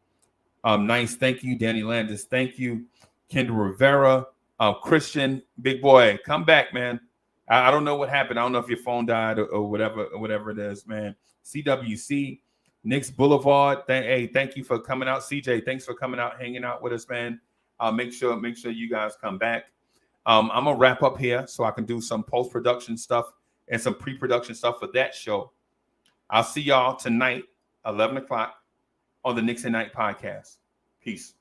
Nice, thank you. Danny Landis, thank you. Kendall Rivera, Christian, big boy, come back, man. I don't know what happened. I don't know if your phone died or whatever it is, man. CWC, Knicks Boulevard. Thank you for coming out. CJ, thanks for coming out, hanging out with us, man. Make sure you guys come back. I'm gonna wrap up here so I can do some post-production stuff and some pre-production stuff for that show. I'll see y'all tonight, 11 o'clock on the Knicks at Night podcast. Peace.